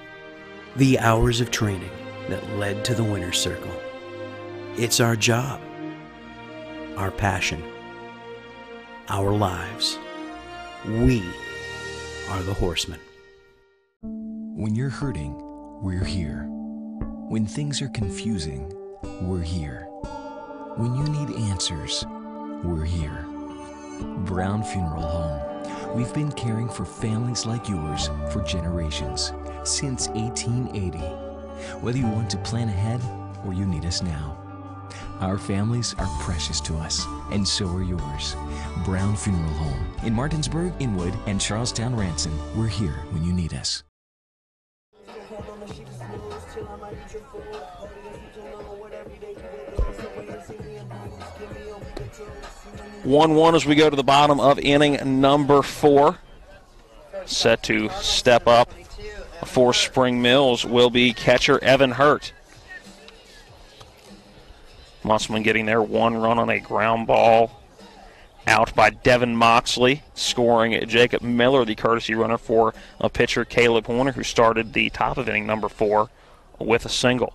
U: the hours of training that led to the winner's circle. It's our job, our passion, our lives. We are the horsemen.
G: When you're hurting, we're here. When things are confusing, we're here. When you need answers, we're here. Brown Funeral Home. We've been caring for families like yours for generations, since 1880. Whether you want to plan ahead or you need us now. Our families are precious to us, and so are yours. Brown Funeral Home in Martinsburg, Inwood, and Charlestown, Ranson. We're here when you need us.
F: 1-1 as we go to the bottom of inning number 4. Set to step up for Spring Mills will be catcher Evan Hurt. Musselman getting there, 1 run on a ground ball out by Devin Moxley, scoring Jacob Miller, the courtesy runner for a pitcher Caleb Horner, who started the top of inning number 4 with a single.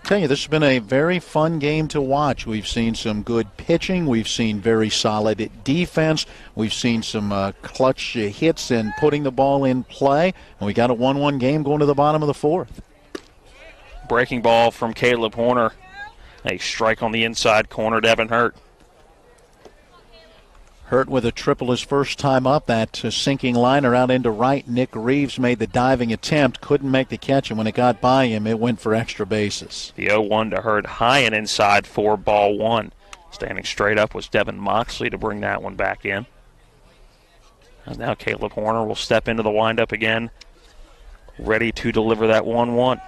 E: I tell you, this has been a very fun game to watch. We've seen some good pitching. We've seen very solid defense. We've seen some clutch hits and putting the ball in play. And we got a 1-1 game going to the bottom of the 4th.
F: Breaking ball from Caleb Horner. A strike on the inside corner, Devin Hurt.
E: Hurt with a triple his first time up. That sinking liner out into right. Nick Reeves made the diving attempt, couldn't make the catch, and when it got by him, it went for extra bases.
F: The 0-1 to Hurt, high and inside for ball 1. Standing straight up was Devin Moxley to bring that one back in. And now Caleb Horner will step into the windup again, ready to deliver that 1-1.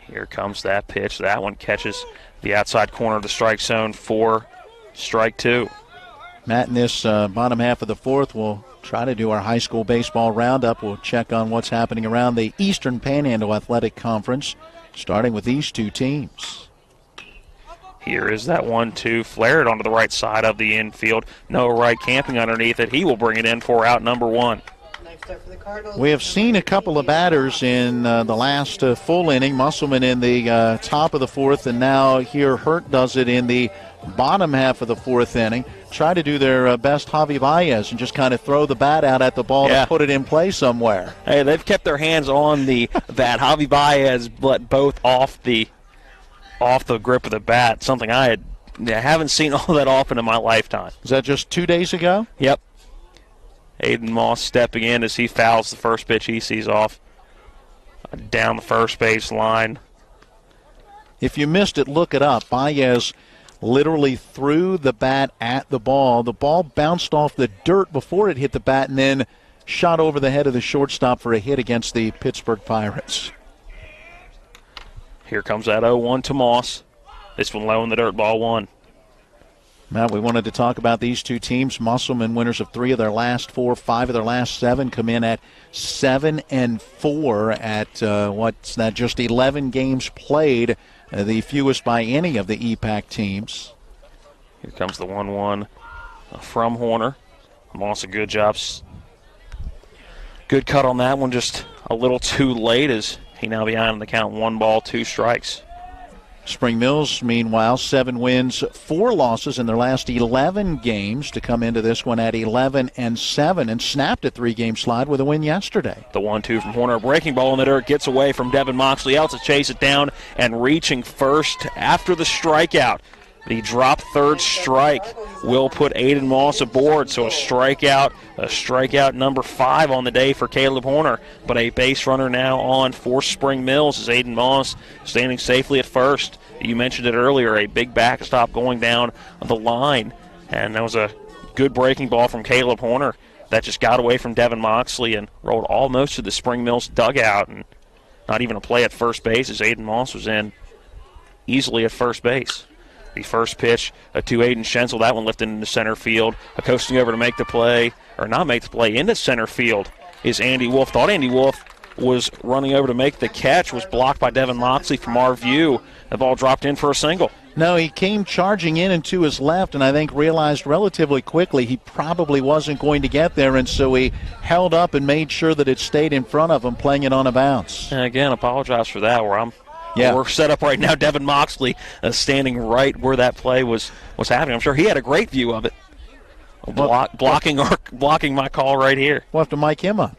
F: Here comes that pitch. That one catches the outside corner of the strike zone for strike 2.
E: Matt, in this bottom half of the 4th, we'll try to do our high school baseball roundup. We'll check on what's happening around the Eastern Panhandle Athletic Conference, starting with these 2 teams.
F: Here is that 1-2, flared onto the right side of the infield. Noah Wright camping underneath it. He will bring it in for out number 1.
E: We have seen a couple of batters in the last full inning. Musselman in the top of the 4th, and now here Hurt does it in the bottom half of the 4th inning. Try to do their best Javi Baez and just kind of throw the bat out at the ball and put it in play somewhere.
F: Hey, they've kept their hands on the bat. Javi Baez let both off the grip of the bat, something I haven't seen all that often in my lifetime.
E: Was that just 2 days ago?
F: Yep. Aiden Moss stepping in as he fouls the first pitch he sees off down the first base line.
E: If you missed it, look it up. Baez literally threw the bat at the ball. The ball bounced off the dirt before it hit the bat and then shot over the head of the shortstop for a hit against the Pittsburgh Pirates.
F: Here comes that 0-1 to Moss. This one low in the dirt, ball 1.
E: Matt, we wanted to talk about these two teams. Musselman, winners of 3 of their last 4, 5 of their last 7, come in at 7-4 at what's that? Just 11 games played, the fewest by any of the EPAC teams.
F: Here comes the 1-1 from Horner. Moss, a good job. Good cut on that one, just a little too late as he now behind the count. 1 ball, 2 strikes.
E: Spring Mills, meanwhile, 7 wins, 4 losses in their last 11 games to come into this one at 11-7 and snapped a 3-game slide with a win yesterday.
F: The 1-2 from Horner, breaking ball in the dirt, gets away from Devin Moxley, out to chase it down and reaching first after the strikeout. The drop third strike will put Aiden Moss aboard, so a strikeout number 5 on the day for Caleb Horner. But a base runner now on for Spring Mills as Aiden Moss standing safely at first. You mentioned it earlier, a big backstop going down the line. And that was a good breaking ball from Caleb Horner that just got away from Devin Moxley and rolled almost to the Spring Mills dugout. And not even a play at first base as Aiden Moss was in easily at first base. The first pitch to Aiden Schenzel, that one lifted into center field. Coasting over to make the play, or not make the play, into center field is Andy Wolf. Thought Andy Wolf was running over to make the catch, was blocked by Devin Moxley from our view. The ball dropped in for a single.
E: No, he came charging in and to his left, and I think realized relatively quickly he probably wasn't going to get there, and so he held up and made sure that it stayed in front of him, playing it on a bounce.
F: And again, apologize for that, we're set up right now. Devin Moxley standing right where that play was happening. I'm sure he had a great view of it. Blocking my call right here.
E: We'll have to mic him up.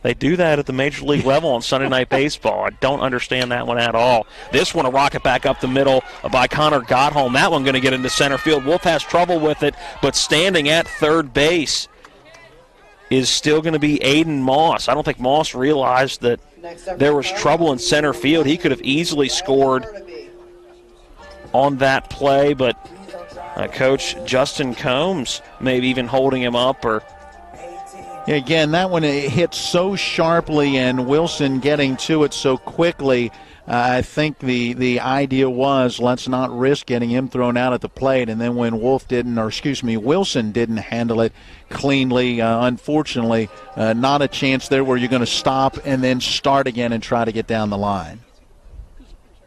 F: They do that at the Major League level on Sunday Night Baseball. I don't understand that one at all. This one, a rocket back up the middle by Connor Godholm. That one going to get into center field. Wolf has trouble with it, but standing at third base is still going to be Aiden Moss. I don't think Moss realized that there was trouble in center field. He could have easily scored on that play, but Coach Justin Combs maybe even holding him up.
E: Again, that one hit so sharply and Wilson getting to it so quickly. I think the idea was let's not risk getting him thrown out at the plate. And then when Wilson didn't handle it cleanly, unfortunately, not a chance there where you're going to stop and then start again and try to get down the line.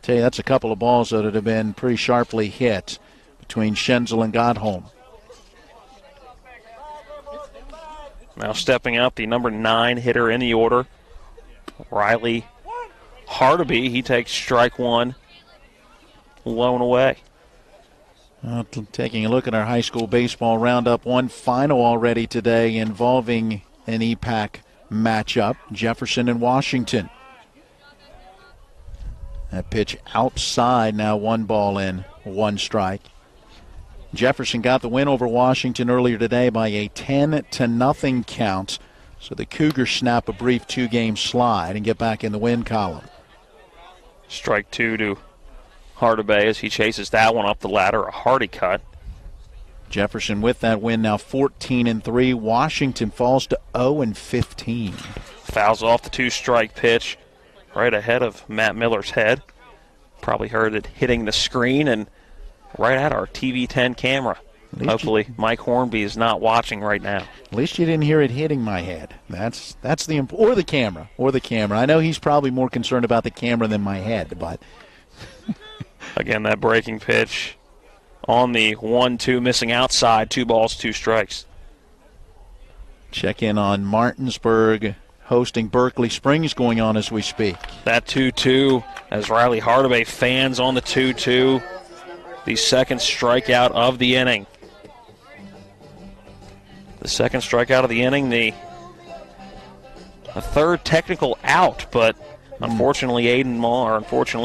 E: Tell you, that's a couple of balls that would have been pretty sharply hit between Schenzel and Godholm.
F: Now stepping up, the number 9 hitter in the order, Riley Hardaby. He takes strike 1, low and away.
E: Taking a look at our high school baseball roundup, one final already today involving an EPAC matchup, Jefferson and Washington. That pitch outside, now 1 ball in, 1 strike. Jefferson got the win over Washington earlier today by a 10-0 count. So the Cougars snap a brief 2-game slide and get back in the win column.
F: Strike 2 to Hardaby as he chases that one up the ladder, a hearty cut.
E: Jefferson with that win now 14-3. Washington falls to 0-15.
F: Fouls off the 2-strike pitch right ahead of Matt Miller's head. Probably heard it hitting the screen and right at our TV 10 camera. Hopefully Mike Hornby is not watching right now.
E: At least you didn't hear it hitting my head. That's the or the camera. I know he's probably more concerned about the camera than my head, but
F: again, that breaking pitch on the 1-2, missing outside, 2 balls, 2 strikes.
E: Check in on Martinsburg hosting Berkeley Springs going on as we speak.
F: That 2-2 as Riley Hardaby fans on the 2-2. The second strikeout of the inning. The second strikeout of the inning, a third technical out, but unfortunately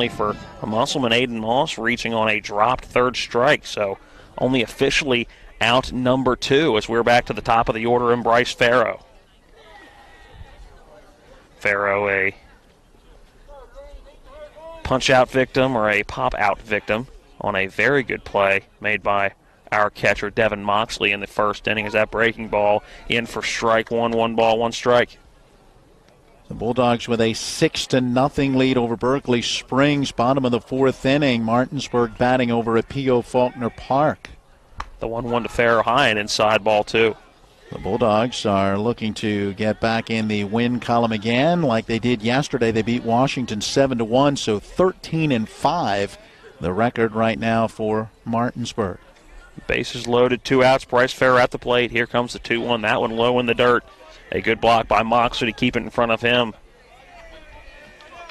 F: for Musselman, Aiden Moss reaching on a dropped third strike, so only officially out number 2 as we're back to the top of the order in Bryce Farrow. Farrow, a punch-out victim or a pop-out victim on a very good play made by our catcher, Devin Moxley, in the first inning as that breaking ball in for strike 1, 1 ball, 1 strike.
E: The Bulldogs with a 6-0 lead over Berkeley Springs. Bottom of the fourth inning. Martinsburg batting over at P.O. Faulkner Park.
F: The 1-1 to Farrow High and inside ball 2.
E: The Bulldogs are looking to get back in the win column again like they did yesterday. They beat Washington 7-1, so 13-5. The record right now for Martinsburg.
F: Bases loaded, 2 outs. Bryce Farrow at the plate. Here comes the 2-1. That one low in the dirt. A good block by Moxley to keep it in front of him.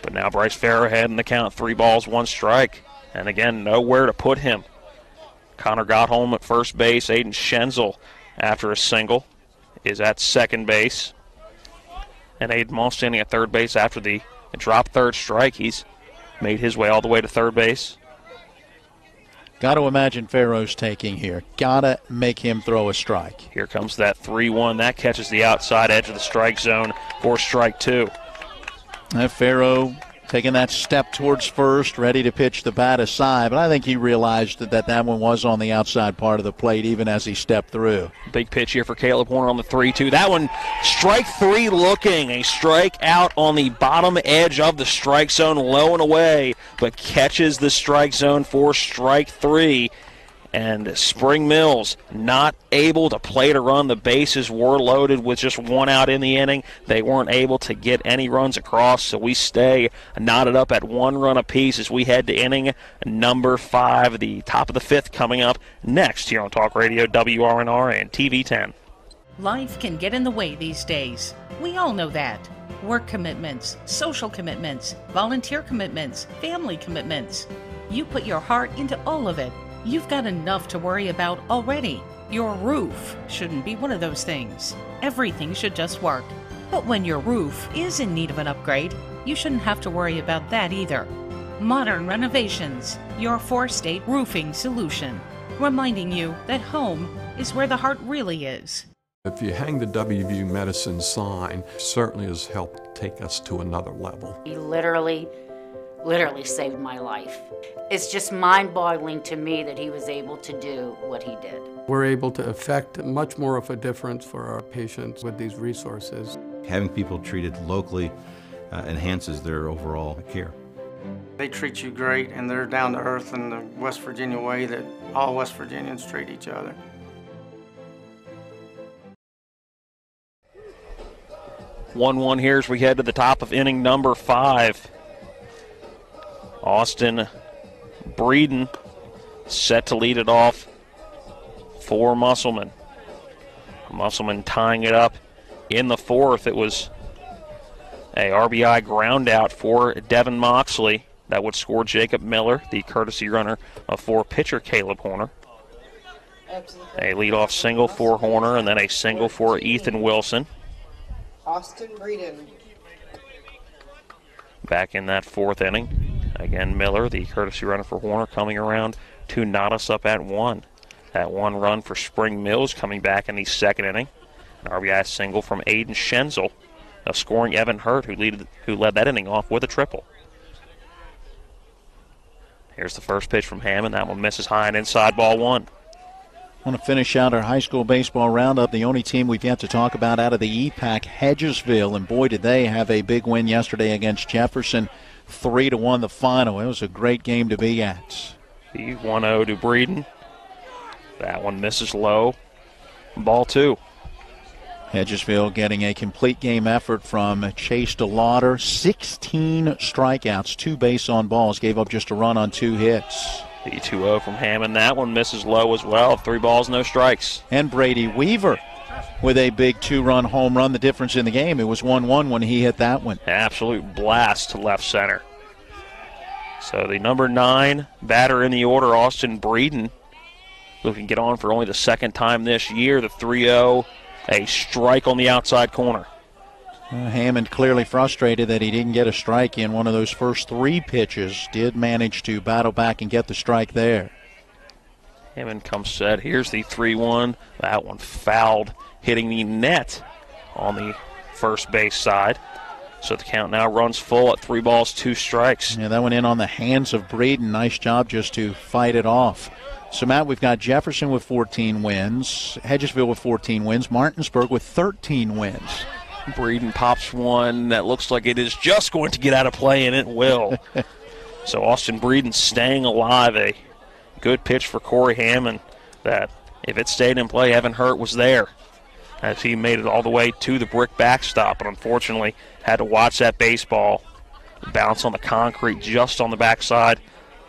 F: But now Bryce Farrow ahead in the count. 3 balls, 1 strike. And again, nowhere to put him. Connor Gottholm at first base. Aiden Schenzel, after a single, is at second base. And Aiden Moss standing at third base after the drop third strike. He's made his way all the way to third base.
E: Got to imagine Farrow's taking here. Got to make him throw a strike.
F: Here comes that 3-1. That catches the outside edge of the strike zone for strike 2.
E: Farrow taking that step towards first, ready to pitch the bat aside, but I think he realized that one was on the outside part of the plate even as he stepped through.
F: Big pitch here for Caleb Horner on the 3-2. That one, strike 3 looking. A strike out on the bottom edge of the strike zone, low and away, but catches the strike zone for strike 3. And Spring Mills not able to play to run. The bases were loaded with just 1 out in the inning. They weren't able to get any runs across, so we stay knotted up at 1 run apiece as we head to inning number 5. The top of the 5th coming up next here on Talk Radio WRNR and TV 10.
B: Life can get in the way these days. We all know that. Work commitments, social commitments, volunteer commitments, family commitments. You put your heart into all of it. You've got enough to worry about already. Your roof shouldn't be one of those things. Everything should just work. But when your roof is in need of an upgrade, you shouldn't have to worry about that either. Modern Renovations, your 4-state roofing solution. Reminding you that home is where the heart really is.
H: If you hang the WVU Medicine sign, certainly has helped take us to another level.
I: He literally saved my life. It's just mind-boggling to me that he was able to do what he did.
J: We're able to affect much more of a difference for our patients with these resources.
K: Having people treated locally enhances their overall care.
L: They treat you great, and they're down to earth in the West Virginia way that all West Virginians treat each other.
F: One here as we head to the top of inning number 5. Austin Breeden set to lead it off for Musselman. Musselman tying it up in the 4th. It was a RBI ground out for Devin Moxley that would score Jacob Miller, the courtesy runner for pitcher Caleb Horner. A leadoff single for Horner and then a single for Ethan Wilson.
A: Austin Breeden.
F: Back in that 4th inning. Again, Miller, the courtesy runner for Horner, coming around to knot us up at 1. That 1 run for Spring Mills coming back in the 2nd inning. An RBI single from Aiden Schenzel, scoring Evan Hurt, who led that inning off with a triple. Here's the first pitch from Hammond. That one misses high and inside, ball 1.
E: I want to finish out our high school baseball roundup. The only team we've yet to talk about out of the EPAC, Hedgesville, and boy, did they have a big win yesterday against Jefferson. 3-1 the final. It was a great game to be at.
F: The 1-0 to Breeden. That one misses low. Ball 2.
E: Hedgesville getting a complete game effort from Chase DeLauder. 16 strikeouts, 2 base on balls. Gave up just a run on 2 hits.
F: The 2-0 from Hammond. That one misses low as well. 3 balls, no strikes.
E: And Brady Weaver with a big 2-run home run. The difference in the game, it was 1-1 when he hit that one.
F: Absolute blast to left center. So the number 9 batter in the order, Austin Breeden, looking to get on for only the 2nd time this year. The 3-0, a strike on the outside corner.
E: Hammond clearly frustrated that he didn't get a strike in one of those first 3 pitches. Did manage to battle back and get the strike there.
F: Hammond comes set. Here's the 3-1. That one fouled, hitting the net on the first base side. So the count now runs full at 3 balls, 2 strikes.
E: Yeah, that went in on the hands of Breeden. Nice job just to fight it off. So, Matt, we've got Jefferson with 14 wins, Hedgesville with 14 wins, Martinsburg with 13 wins.
F: Breeden pops one that looks like it is just going to get out of play, and it will. So Austin Breeden staying alive. A good pitch for Corey Hammond that, if it stayed in play, Evan Hurt was there as he made it all the way to the brick backstop, but unfortunately had to watch that baseball bounce on the concrete just on the backside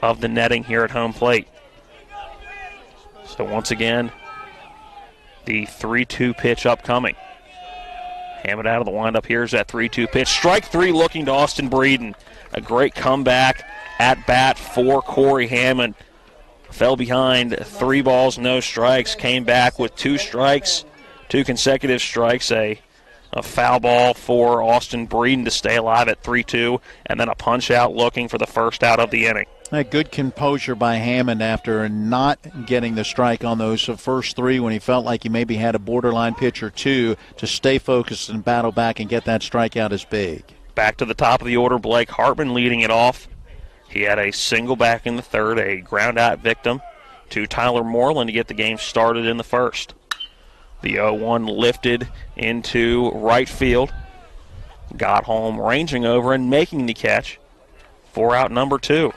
F: of the netting here at home plate. So once again, the 3-2 pitch upcoming. Hammond out of the windup. Here's that 3-2 pitch. Strike three looking to Austin Breeden. A great comeback at bat for Corey Hammond. Fell behind 3 balls, no strikes. Came back with 2 strikes, 2 consecutive strikes. A foul ball for Austin Breeden to stay alive at 3-2, and then a punch out looking for the first out of the inning.
E: A good composure by Hammond after not getting the strike on those first 3 when he felt like he maybe had a borderline pitch or 2 to stay focused and battle back and get that strikeout is big.
F: Back to the top of the order, Blake Hartman leading it off. He had a single back in the third, a ground out victim to Tyler Moreland to get the game started in the first. The 0-1 lifted into right field. Got home, ranging over and making the catch for out number 2.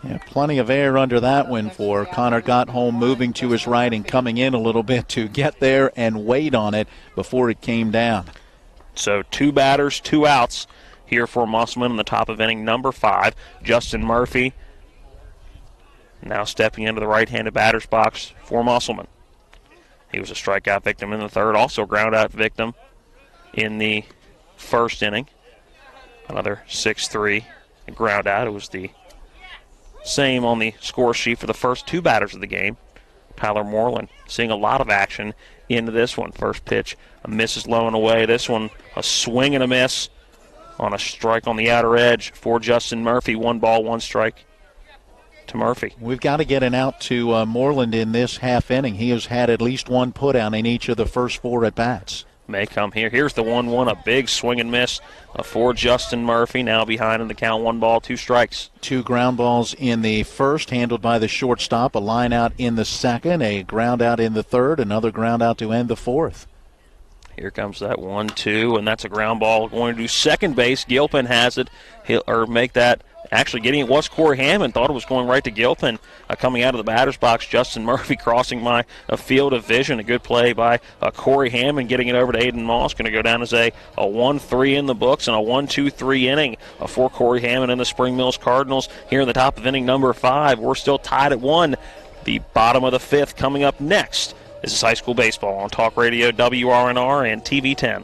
E: Yeah, plenty of air under that one for Connor Gotholm, moving to his right and coming in a little bit to get there and wait on it before it came down.
F: So 2 batters, 2 outs here for Musselman in the top of inning number 5. Justin Murphy now stepping into the right-handed batter's box for Musselman. He was a strikeout victim in the third, also a ground-out victim in the first inning. Another 6-3 ground out. It was the same on the score sheet for the first 2 batters of the game. Tyler Moreland seeing a lot of action into this one. First pitch, a miss is low and away. This one, a swing and a miss on a strike on the outer edge for Justin Murphy. 1 ball, 1 strike to Murphy.
E: We've got to get an out to Moreland in this half inning. He has had at least 1 putout in each of the first 4 at-bats.
F: May come here. Here's the 1-1, a big swing and miss for Justin Murphy. Now behind in the count, 1 ball, 2 strikes.
E: 2 ground balls in the first, handled by the shortstop. A line out in the second, a ground out in the third, another ground out to end the fourth.
F: Here comes that 1-2, and that's a ground ball going to second base. Gilpin has it. He'll make that. Actually, getting it was Corey Hammond. Thought it was going right to Gilpin. Coming out of the batter's box, Justin Murphy crossing my field of vision. A good play by Corey Hammond, getting it over to Aiden Moss. Going to go down as a 1-3 in the books and a 1-2-3 inning for Corey Hammond and the Spring Mills Cardinals here in the top of inning number 5. We're still tied at 1. The bottom of the 5th coming up next. This is high school baseball on Talk Radio, WRNR, and TV 10.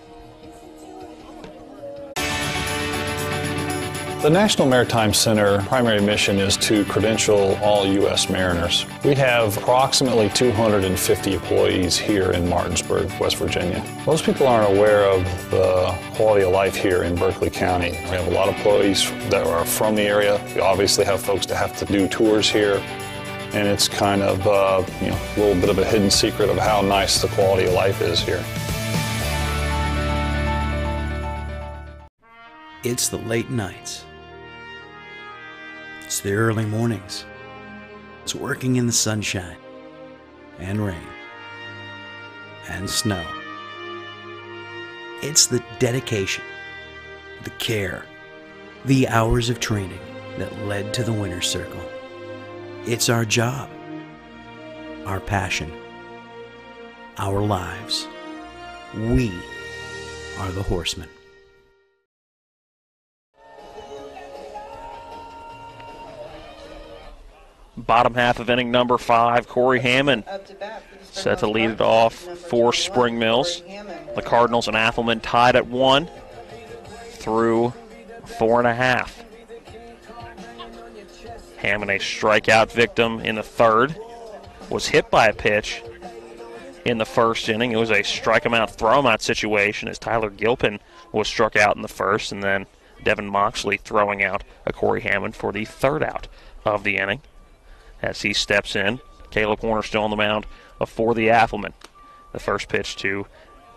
T: The National Maritime Center primary mission is to credential all U.S. mariners. We have approximately 250 employees here in Martinsburg, West Virginia. Most people aren't aware of the quality of life here in Berkeley County. We have a lot of employees that are from the area. We obviously have folks that have to do tours here, and it's kind of a little bit of a hidden secret of how nice the quality of life is here.
U: It's the late nights. It's the early mornings. It's working in the sunshine and rain and snow. It's the dedication, the care, the hours of training that led to the winner's circle. It's our job, our passion, our lives. We are the horsemen.
F: Bottom half of inning number 5, Corey Hammond set to lead it off for Spring Mills. The Cardinals and Applemen tied at 1 through 4.5. Hammond, a strikeout victim in the third, was hit by a pitch in the first inning. It was a strike him out, throw him out situation as Tyler Gilpin was struck out in the first, and then Devin Moxley throwing out a Corey Hammond for the third out of the inning. As he steps in, Caleb Horner still on the mound for the Applemen. The first pitch to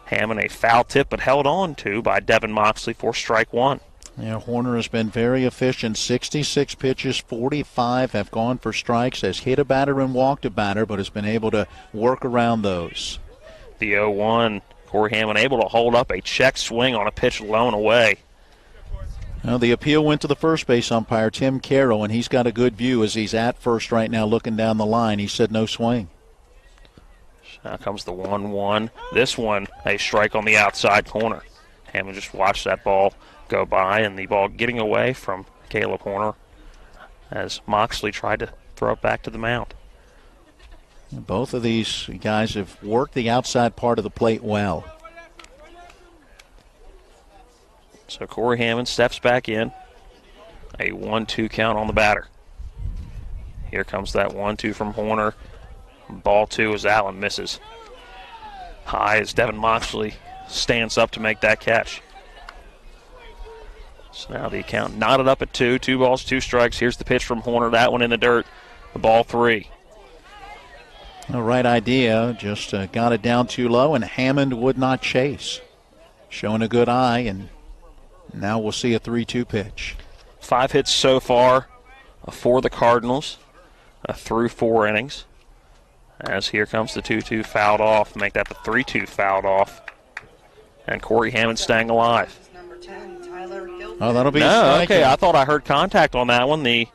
F: Hammond, a foul tip, but held on to by Devin Moxley for strike 1.
E: Yeah, Horner has been very efficient. 66 pitches, 45 have gone for strikes. Has hit a batter and walked a batter, but has been able to work around those.
F: The 0-1 Corey Hammond able to hold up a check swing on a pitch blown away.
E: Well, the appeal went to the first base umpire, Tim Carroll, and he's got a good view as he's at first right now looking down the line. He said no swing.
F: Now comes the 1-1. This one, a strike on the outside corner. Hammond just watched that ball go by, and the ball getting away from Caleb Horner as Moxley tried to throw it back to the mound.
E: Both of these guys have worked the outside part of the plate well.
F: So Corey Hammond steps back in. A 1-2 count on the batter. Here comes that 1-2 from Horner. Ball 2 as Allen misses. High as Devin Moxley stands up to make that catch. So now the count knotted up at 2. 2 balls, 2 strikes. Here's the pitch from Horner. That one in the dirt. The ball 3.
E: The right idea, just got it down too low, and Hammond would not chase. Showing a good eye, and now we'll see a 3-2 pitch.
F: 5 hits so far for the Cardinals through 4 innings. As here comes the 2-2 fouled off, make that the 3-2 fouled off. And Corey Hammond staying alive.
E: Oh, that'll be
F: no, okay, I thought I heard contact on that one. The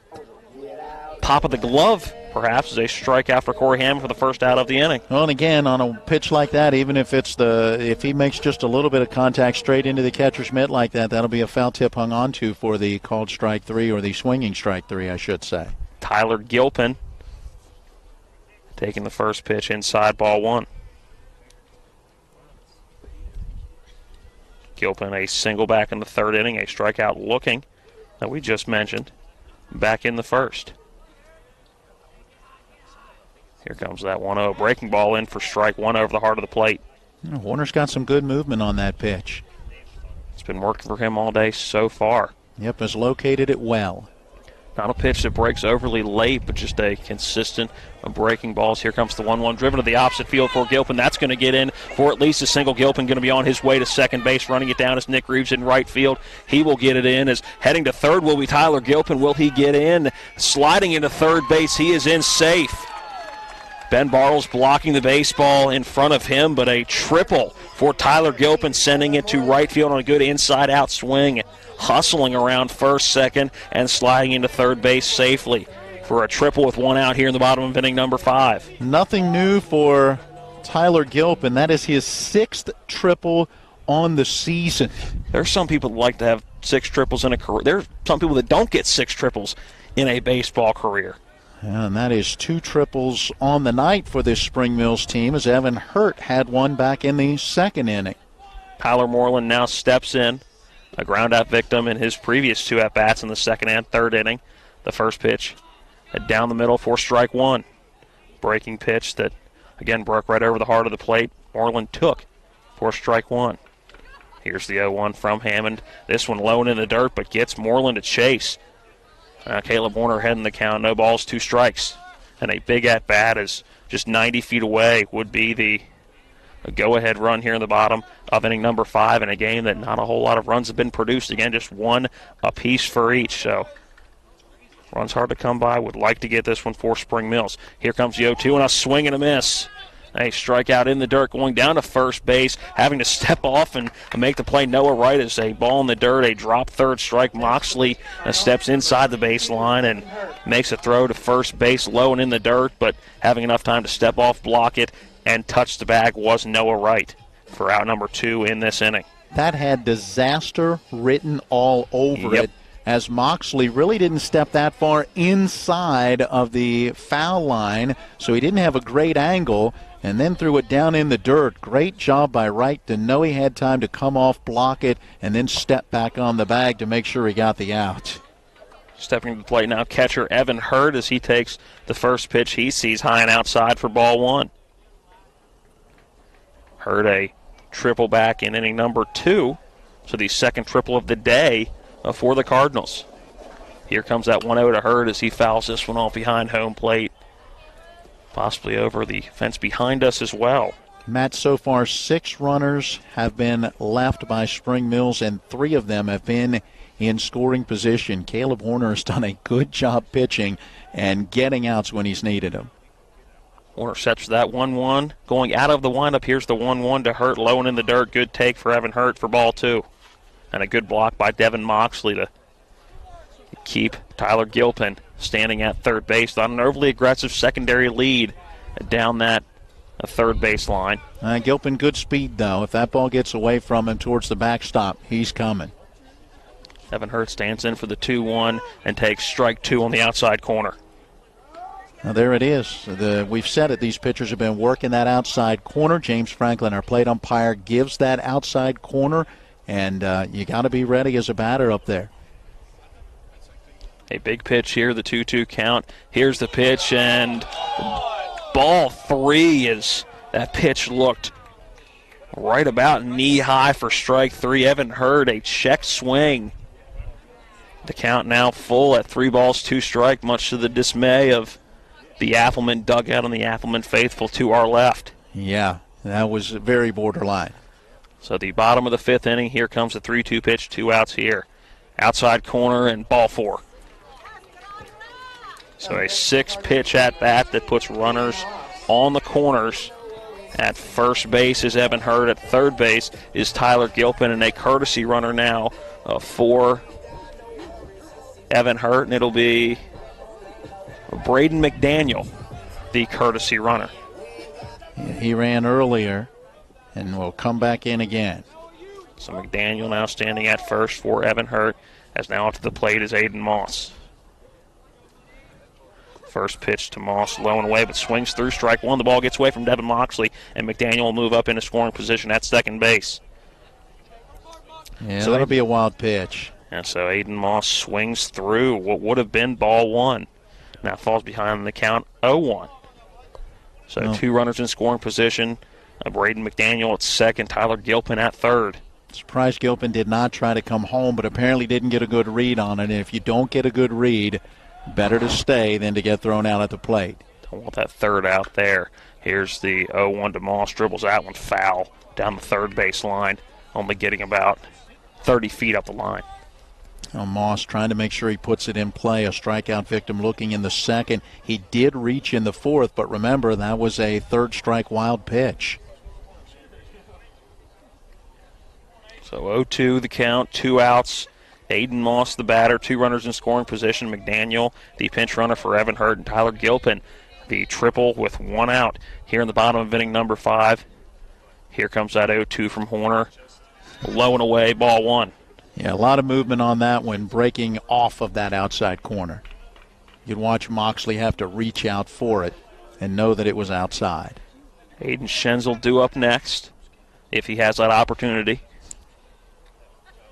F: pop of the glove, perhaps, is a strikeout for Corey Hammond for the first out of the inning.
E: Well, and again, on a pitch like that, even if if he makes just a little bit of contact straight into the catcher's mitt like that, that'll be a foul tip hung on to for the called strike 3, or the swinging strike 3, I should say.
F: Tyler Gilpin taking the first pitch inside, ball 1. Gilpin a single back in the 3rd inning, a strikeout looking that we just mentioned back in the 1st. Here comes that 1-0 breaking ball in for strike 1 over the heart of the plate.
E: Warner's got some good movement on that pitch.
F: It's been working for him all day so far.
E: Yep, has located it well.
F: Not a pitch that breaks overly late, but just a consistent breaking balls. Here comes the 1-1 driven to the opposite field for Gilpin. That's going to get in for at least a single. Gilpin going to be on his way to second base, running it down as Nick Reeves in right field. He will get it in. As heading to third will be Tyler Gilpin. Will he get in? Sliding into third base. He is in safe. Ben Bartles blocking the baseball in front of him, but a triple for Tyler Gilpin, sending it to right field on a good inside-out swing. Hustling around first, second, and sliding into third base safely for a triple with 1 out here in the bottom of inning number 5.
E: Nothing new for Tyler Gilpin. That is his 6th triple on the season.
F: There's some people that like to have 6 triples in a career. There's some people that don't get 6 triples in a baseball career.
E: And that is 2 triples on the night for this Spring Mills team, as Evan Hurt had one back in the 2nd inning.
F: Tyler Moreland now steps in. A ground-out victim in his previous 2 at-bats in the 2nd and 3rd inning. The first pitch down the middle for strike 1. Breaking pitch that, again, broke right over the heart of the plate. Moreland took for strike 1. Here's the 0-1 from Hammond. This one low in the dirt, but gets Moreland to chase. Caleb Warner heading the count. No balls, 2 strikes. And a big at-bat is just 90 feet away would be the go-ahead run here in the bottom of inning number 5 in a game that not a whole lot of runs have been produced. Again, just 1 apiece for each. So runs hard to come by. Would like to get this one for Spring Mills. Here comes the 0-2 and a swing and a miss. A strikeout in the dirt, going down to first base, having to step off and make the play. Noah Wright is a ball in the dirt, a drop third strike. Moxley steps inside the baseline and makes a throw to first base, low and in the dirt, but having enough time to step off, block it, and touch the bag was Noah Wright for out number 2 in this inning.
E: That had disaster written all over it, as Moxley really didn't step that far inside of the foul line, so he didn't have a great angle, and then threw it down in the dirt. Great job by Wright to know he had time to come off, block it, and then step back on the bag to make sure he got the out.
F: Stepping to the plate now, catcher Evan Hurd as he takes the first pitch he sees high and outside for ball 1. Hurd a triple back in inning number 2, so the 2nd triple of the day for the Cardinals. Here comes that 1-0 to Hurd as he fouls this one off behind home plate. Possibly over the fence behind us as well.
E: Matt, so far 6 runners have been left by Spring Mills, and 3 of them have been in scoring position. Caleb Horner has done a good job pitching and getting outs when he's needed them.
F: Warner sets for that 1-1. Going out of the windup, here's the 1-1 to Hurt, low and in the dirt. Good take for Evan Hurt for ball 2. And a good block by Devin Moxley to keep Tyler Gilpin standing at third base on an overly aggressive secondary lead down that third base line.
E: Gilpin, good speed, though. If that ball gets away from him towards the backstop, he's coming.
F: Evan Hurt stands in for the 2-1 and takes strike 2 on the outside corner.
E: Now there it is. We've said it. These pitchers have been working that outside corner. James Franklin, our plate umpire, gives that outside corner, and you got to be ready as a batter up there.
F: A big pitch here, the 2-2 count. Here's the pitch, and ball 3 is that pitch looked right about knee high for strike 3. Evan Hurt, a check swing. The count now full at 3 balls, 2 strike, much to the dismay of the Applemen dugout and the Applemen faithful to our left.
E: Yeah, that was very borderline.
F: So the bottom of the 5th inning, here comes the 3-2 pitch, 2 outs here. Outside corner and ball 4. So a 6-pitch at bat that puts runners on the corners. At first base is Evan Hurt. At third base is Tyler Gilpin, and a courtesy runner now for Evan Hurt, and it'll be Braden McDaniel, the courtesy runner.
E: Yeah, he ran earlier and will come back in again.
F: So McDaniel now standing at first for Evan Hurt, as now up to the plate is Aiden Moss. First pitch to Moss, low and away, but swings through strike 1. The ball gets away from Devin Moxley, and McDaniel will move up into scoring position at second base.
E: Yeah, so that'll be a wild pitch.
F: And so Aiden Moss swings through what would have been ball 1. Now falls behind in the count 0-1. So 2 runners in scoring position. Braden McDaniel at second, Tyler Gilpin at third.
E: Surprised Gilpin did not try to come home, but apparently didn't get a good read on it. And if you don't get a good read, better to stay than to get thrown out at the plate.
F: Don't want that third out there. Here's the 0-1 to Moss. Dribbles that one foul down the third base line, only getting about 30 feet up the line.
E: Moss trying to make sure he puts it in play. A strikeout victim looking in the second. He did reach in the 4th, but remember, that was a third strike wild pitch.
F: So 0-2 the count, 2 outs. Aiden Moss, the batter, 2 runners in scoring position. McDaniel, the pinch runner for Evan Hurt, and Tyler Gilpin, the triple with 1 out here in the bottom of inning number 5. Here comes that 0-2 from Horner. Low and away, ball 1.
E: Yeah, a lot of movement on that one, breaking off of that outside corner. You'd watch Moxley have to reach out for it and know that it was outside.
F: Aiden Schenzel due up next if he has that opportunity.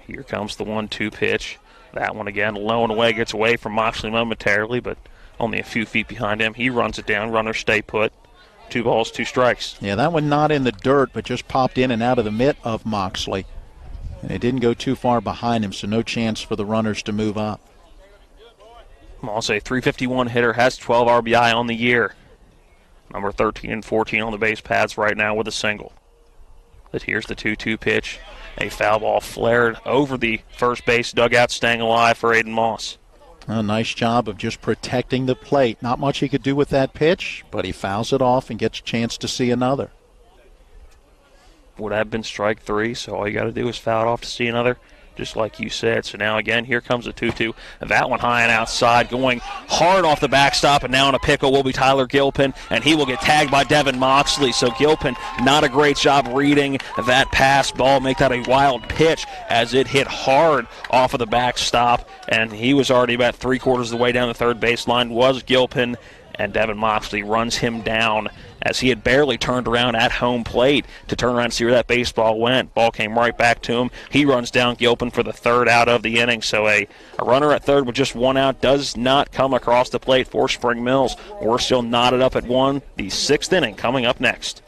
F: Here comes the 1-2 pitch. That one again, low and away, gets away from Moxley momentarily, but only a few feet behind him. He runs it down, runners stay put. 2 balls, 2 strikes.
E: Yeah, that one not in the dirt, but just popped in and out of the mitt of Moxley. And it didn't go too far behind him, so no chance for the runners to move up.
F: Moss, a .351 hitter, has 12 RBI on the year. Number 13 and 14 on the base paths right now with a single. But here's the 2-2 pitch. A foul ball flared over the first base dugout, staying alive for Aiden Moss.
E: A nice job of just protecting the plate. Not much he could do with that pitch, but he fouls it off and gets a chance to see another.
F: Would have been strike 3, so all you got to do is foul it off to see another, just like you said. So now again, here comes a 2-2. That one high and outside, going hard off the backstop, and now in a pickle will be Tyler Gilpin, and he will get tagged by Devin Moxley. So Gilpin, not a great job reading that pass ball, make that a wild pitch as it hit hard off of the backstop, and he was already about 3/4 of the way down the third baseline, was Gilpin, and Devin Moxley runs him down as he had barely turned around at home plate to turn around and see where that baseball went. Ball came right back to him. He runs down Gilpin for the 3rd out of the inning. So a runner at third with just 1 out does not come across the plate for Spring Mills. We're still knotted up at 1. The 6th inning coming up next.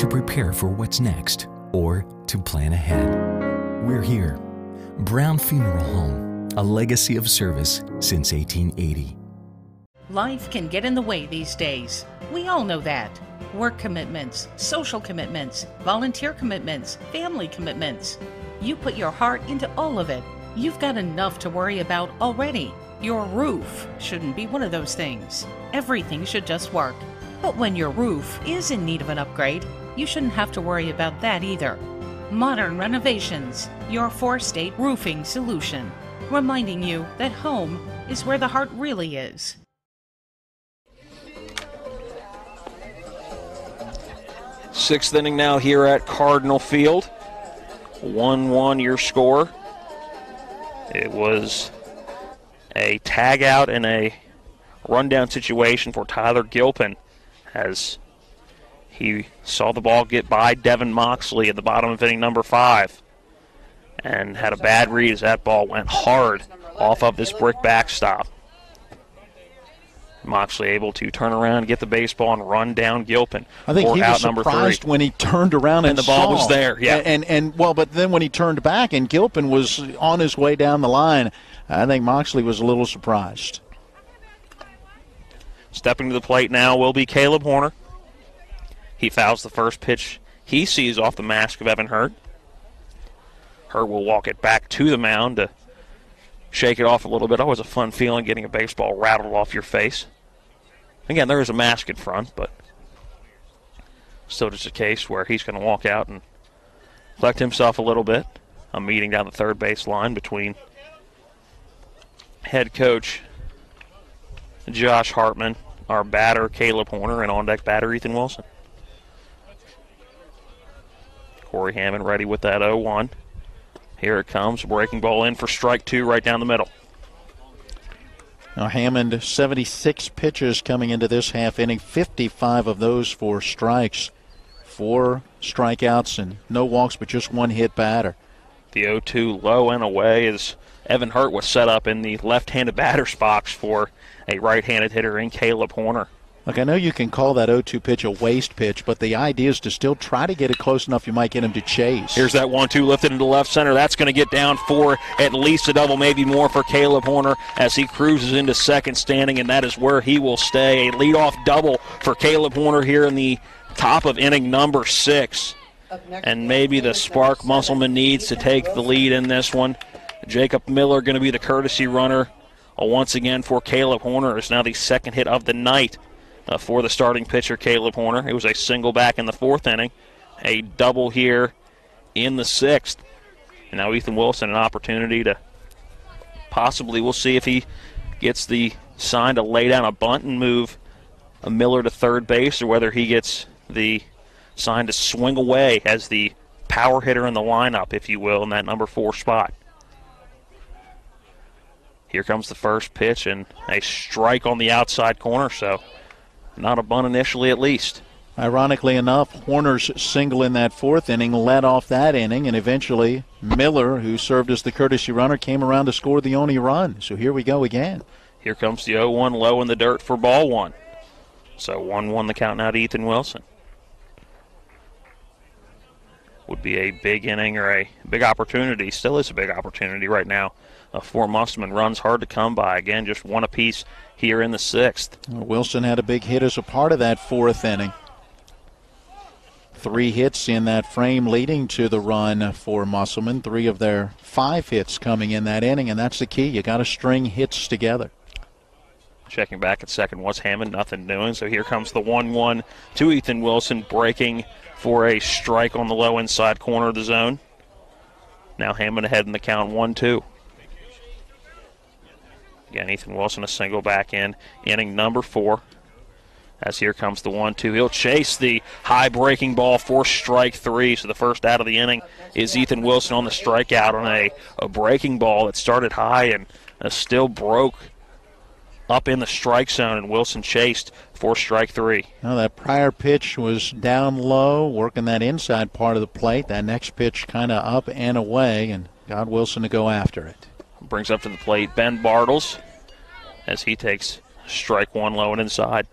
G: Prepare for what's next or to plan ahead. We're here. Brown Funeral Home, a legacy of service since 1880.
B: Life can get in the way these days. We all know that. Work commitments, social commitments, volunteer commitments, family commitments. You put your heart into all of it. You've got enough to worry about already. Your roof shouldn't be one of those things. Everything should just work. But when your roof is in need of an upgrade, you shouldn't have to worry about that either. Modern Renovations, your four-state roofing solution. Reminding you that home is where the heart really is.
F: Sixth inning now here at Cardinal Field. 1-1 your score. It was a tag out and a rundown situation for Tyler Gilpin as he saw the ball get by Devin Moxley at the bottom of inning number 5 and had a bad read as that ball went hard off of this brick backstop. Moxley able to turn around, get the baseball, and run down Gilpin.
E: I think he was
F: number
E: surprised
F: 3.
E: when he turned around and
F: the ball was
E: saw.
F: there. Yeah,
E: and but then when he turned back and Gilpin was on his way down the line, I think Moxley was a little surprised.
F: Stepping to the plate now will be Caleb Horner. He fouls the first pitch he sees off the mask of Evan Hurt. Hurt will walk it back to the mound to shake it off a little bit. Always a fun feeling getting a baseball rattled off your face. Again, there is a mask in front, but still just a case where he's going to walk out and collect himself a little bit. A meeting down the third base line between head coach Josh Hartman, our batter Caleb Horner, and on-deck batter Ethan Wilson. Corey Hammond ready with that 0-1. Here it comes, breaking ball in for strike 2 right down the middle.
E: Now Hammond, 76 pitches coming into this half inning, 55 of those for strikes. 4 strikeouts and no walks, but just 1 hit batter.
F: The 0-2 low and away as Evan Hurt was set up in the left-handed batter's box for a right-handed hitter in Caleb Horner.
E: Look, I know you can call that 0-2 pitch a waste pitch, but the idea is to still try to get it close enough you might get him to chase.
F: Here's that 1-2 lifted into left center. That's going to get down for at least a double, maybe more for Caleb Horner as he cruises into second standing, and that is where he will stay. A leadoff double for Caleb Horner here in the top of inning number 6. And maybe the spark Musselman needs to take the lead in this one. Jacob Miller going to be the courtesy runner once again for Caleb Horner. It's now the second hit of the night for the starting pitcher, Caleb Horner. It was a single back in the 4th inning, a double here in the 6th. And now Ethan Wilson an opportunity to possibly, we'll see if he gets the sign to lay down a bunt and move a Miller to third base, or whether he gets the sign to swing away as the power hitter in the lineup, if you will, in that number 4 spot. Here comes the first pitch and a strike on the outside corner, so not a bunt initially at least.
E: Ironically enough, Horner's single in that 4th inning led off that inning, and eventually Miller, who served as the courtesy runner, came around to score the only run. So here we go again.
F: Here comes the 0-1 low in the dirt for ball 1. So 1-1 the count now to Ethan Wilson. Would be a big inning or a big opportunity. Still is a big opportunity right now for Musselman. Runs hard to come by. Again, just 1 apiece here in the 6th.
E: Wilson had a big hit as a part of that 4th inning. 3 hits in that frame leading to the run for Musselman. 3 of their 5 hits coming in that inning, and that's the key. You got to string hits together.
F: Checking back at second was Hammond, nothing doing. So here comes the 1-1 to Ethan Wilson, breaking for a strike on the low inside corner of the zone. Now Hammond ahead in the count, 1-2. Again, Ethan Wilson a single back in inning number 4. As here comes the 1-2. He'll chase the high breaking ball for strike 3. So the first out of the inning is Ethan Wilson on the strikeout on a breaking ball that started high and still broke up in the strike zone, and Wilson chased for strike 3.
E: Now that prior pitch was down low, working that inside part of the plate. That next pitch kind of up and away, and got Wilson to go after it.
F: Brings up to the plate Ben Bartles as he takes strike 1 low and inside.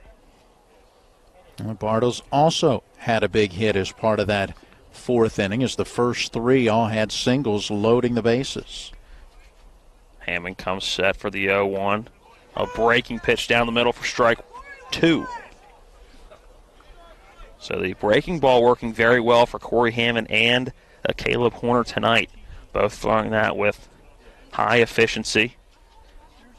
E: And Bartles also had a big hit as part of that 4th inning, as the first 3 all had singles loading the bases.
F: Hammond comes set for the 0-1. A breaking pitch down the middle for strike 2. So the breaking ball working very well for Corey Hammond and Caleb Horner tonight. Both throwing that with high efficiency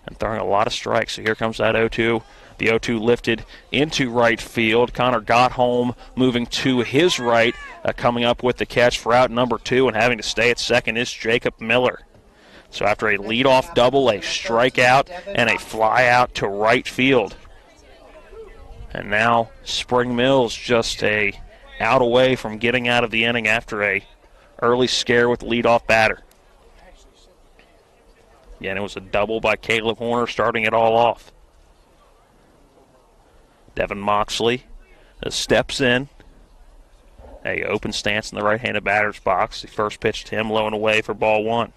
F: and throwing a lot of strikes. So here comes that 0-2. The 0-2 lifted into right field. Connor Gotholm moving to his right, coming up with the catch for out number 2, and having to stay at second is Jacob Miller. So after a leadoff double, a strikeout, and a fly out to right field. And now Spring Mills just a out away from getting out of the inning after a early scare with the leadoff batter. Again, it was a double by Caleb Horner starting it all off. Devin Moxley steps in. A open stance in the right-handed batter's box. The first pitch to him low and away for ball 1.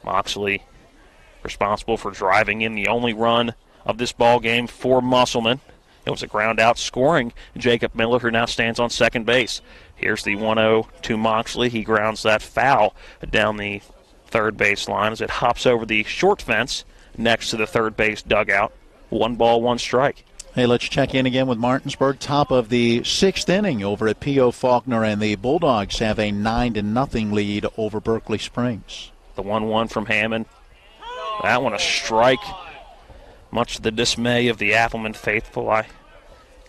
F: Moxley responsible for driving in the only run of this ball game for Musselman. It was a ground out scoring Jacob Miller, who now stands on second base. Here's the 1-0 to Moxley. He grounds that foul down the third base line as it hops over the short fence next to the third base dugout. 1 ball, 1 strike.
E: Hey, let's check in again with Martinsburg. Top of the 6th inning over at P.O. Faulkner, and the Bulldogs have a 9-0 lead over Berkeley Springs.
F: The 1-1 from Hammond. That one a strike, much to the dismay of the Applemen faithful. I'm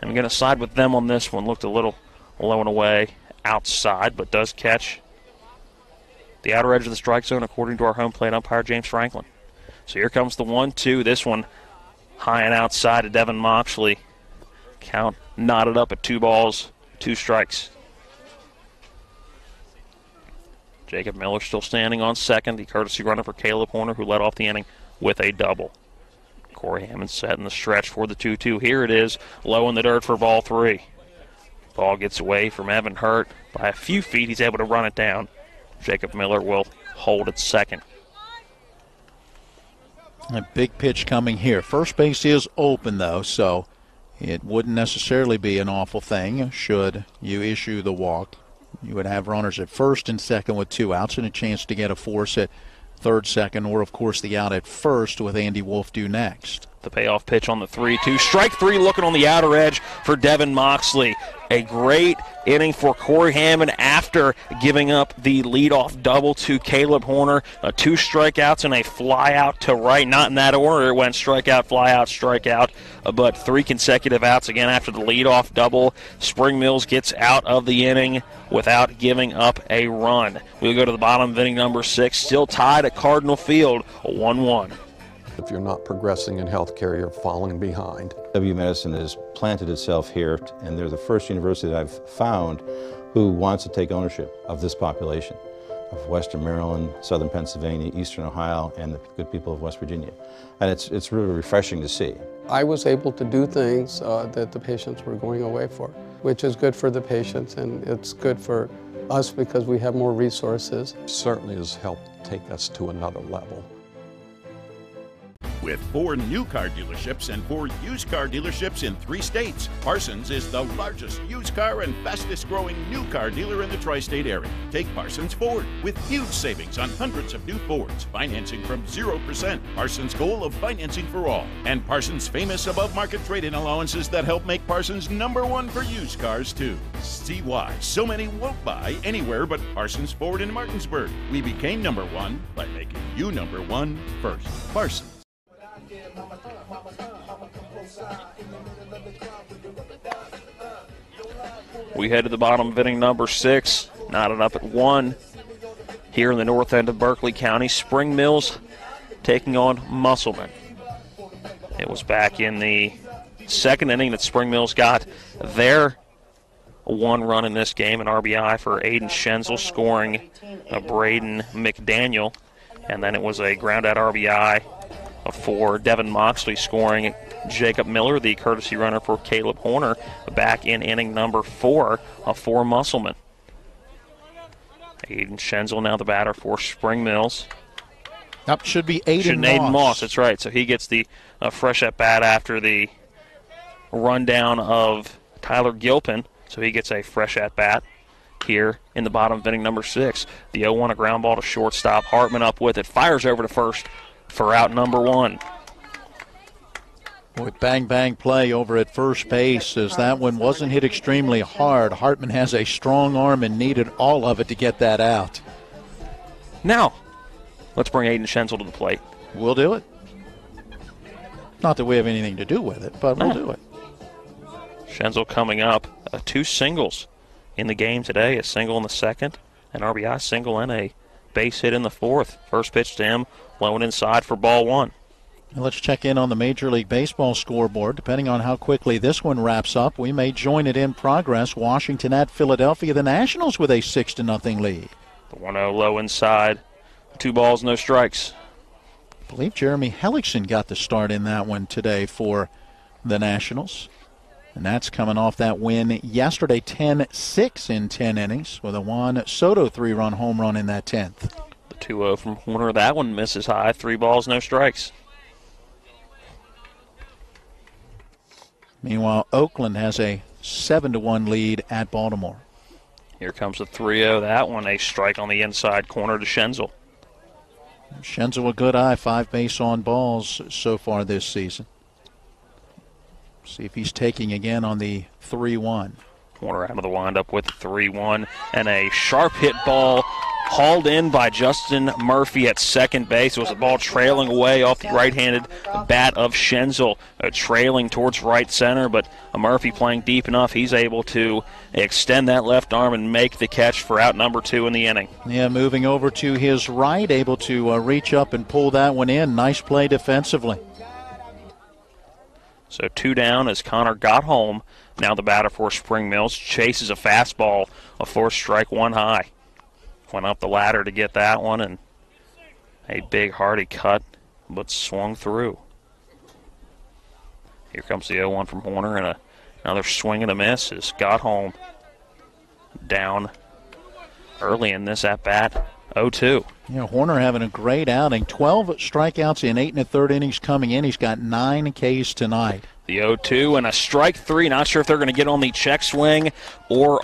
F: going to side with them on this one. Looked a little low and away outside, but does catch the outer edge of the strike zone according to our home plate umpire, James Franklin. So here comes the 1-2. This one high and outside to Devin Moxley. Count knotted up at 2 balls, 2 strikes. Jacob Miller still standing on second, the courtesy runner for Caleb Horner, who led off the inning with a double. Corey Hammond set in the stretch for the 2-2. Here it is, low in the dirt for ball 3. Ball gets away from Evan Hurt by a few feet. He's able to run it down. Jacob Miller will hold at second.
E: A big pitch coming here. First base is open, though, so it wouldn't necessarily be an awful thing should you issue the walk. You would have runners at first and second with 2 outs and a chance to get a force at third, second, or, of course, the out at first with Andy Wolf due next.
F: The payoff pitch on the 3-2. Strike 3 looking on the outer edge for Devin Moxley. A great inning for Corey Hammond after giving up the leadoff double to Caleb Horner. 2 strikeouts and a fly out to right. Not in that order. It went strikeout, fly out, strikeout. But 3 consecutive outs again after the leadoff double. Spring Mills gets out of the inning without giving up a run. We'll go to the bottom of inning number 6. Still tied at Cardinal Field, 1-1.
H: If you're not progressing in healthcare, you're falling behind.
K: WU Medicine has planted itself here, and they're the first university that I've found who wants to take ownership of this population of Western Maryland, Southern Pennsylvania, Eastern Ohio, and the good people of West Virginia. And it's really refreshing to see.
J: I was able to do things that the patients were going away for, which is good for the patients, and it's good for us because we have more resources.
H: Certainly has helped take us to another level.
R: With 4 new car dealerships and 4 used car dealerships in 3 states, Parsons is the largest used car and fastest growing new car dealer in the tri-state area. Take Parsons Ford with huge savings on hundreds of new Fords, financing from 0%, Parsons' goal of financing for all, and Parsons' famous above-market trade-in allowances that help make Parsons #1 for used cars too. See why so many won't buy anywhere but Parsons Ford in Martinsburg. We became #1 by making you #1 first. Parsons.
F: We head to the bottom of inning number 6, knotted up at 1 here in the north end of Berkeley County. Spring Mills taking on Musselman. It was back in the 2nd inning that Spring Mills got their 1 run in this game, an RBI for Aiden Schenzel, scoring Braden McDaniel, and then it was a ground-out RBI for Devin Moxley, scoring Jacob Miller, the courtesy runner for Caleb Horner, back in inning number 4 for Musselman. Aiden Schenzel now the batter for Spring Mills.
E: Up should be Aiden
F: Moss. That's right. So he gets the fresh at bat after the rundown of Tyler Gilpin. So he gets a fresh at bat. here in the bottom of inning number 6. The 0-1, a ground ball to shortstop. Hartman up with it, fires over to first for out number 1.
E: With bang-bang play over at first base, as that one wasn't hit extremely hard. Hartman has a strong arm and needed all of it to get that out.
F: Now, let's bring Aiden Schenzel to the plate.
E: We'll do it. Not that we have anything to do with it, but we'll do it.
F: Schenzel coming up, 2 singles in the game today, a single in the second, an RBI single, and a base hit in the 4th. First pitch to him, low and inside for ball 1.
E: And let's check in on the Major League Baseball scoreboard. Depending on how quickly this one wraps up, we may join it in progress. Washington at Philadelphia, the Nationals with a 6-0 lead.
F: The 1-0 low inside, 2 balls, no strikes.
E: I believe Jeremy Hellickson got the start in that one today for the Nationals. And that's coming off that win yesterday, 10-6 in 10 innings, with a Juan Soto 3-run home run in that 10th.
F: The 2-0 from Horner, that one misses high, 3 balls, no strikes.
E: Meanwhile, Oakland has a 7-1 lead at Baltimore.
F: Here comes the 3-0. That one, a strike on the inside corner to Schenzel.
E: Schenzel a good eye, 5 base on balls so far this season. See if he's taking again on the 3-1.
F: Corner out of the windup with the 3-1, and a sharp hit ball hauled in by Justin Murphy at second base. It was a ball trailing away off the right-handed bat of Schenzel, trailing towards right center, but Murphy playing deep enough, he's able to extend that left arm and make the catch for out number 2 in the inning.
E: Yeah, moving over to his right, able to reach up and pull that one in. Nice play defensively.
F: So 2 down as Connor got home. Now the batter for Spring Mills chases a fastball, a 4th strike, 1 high. Went up the ladder to get that one, and a big hearty cut, but swung through. Here comes the 0-1 from Horner, and another swing and a miss as got home down early in this at-bat, 0-2.
E: Yeah, Horner having a great outing. 12 strikeouts in 8 1/3 innings coming in. He's got 9 Ks tonight.
F: The 0-2 and a strike 3. Not sure if they're going to get on the check swing or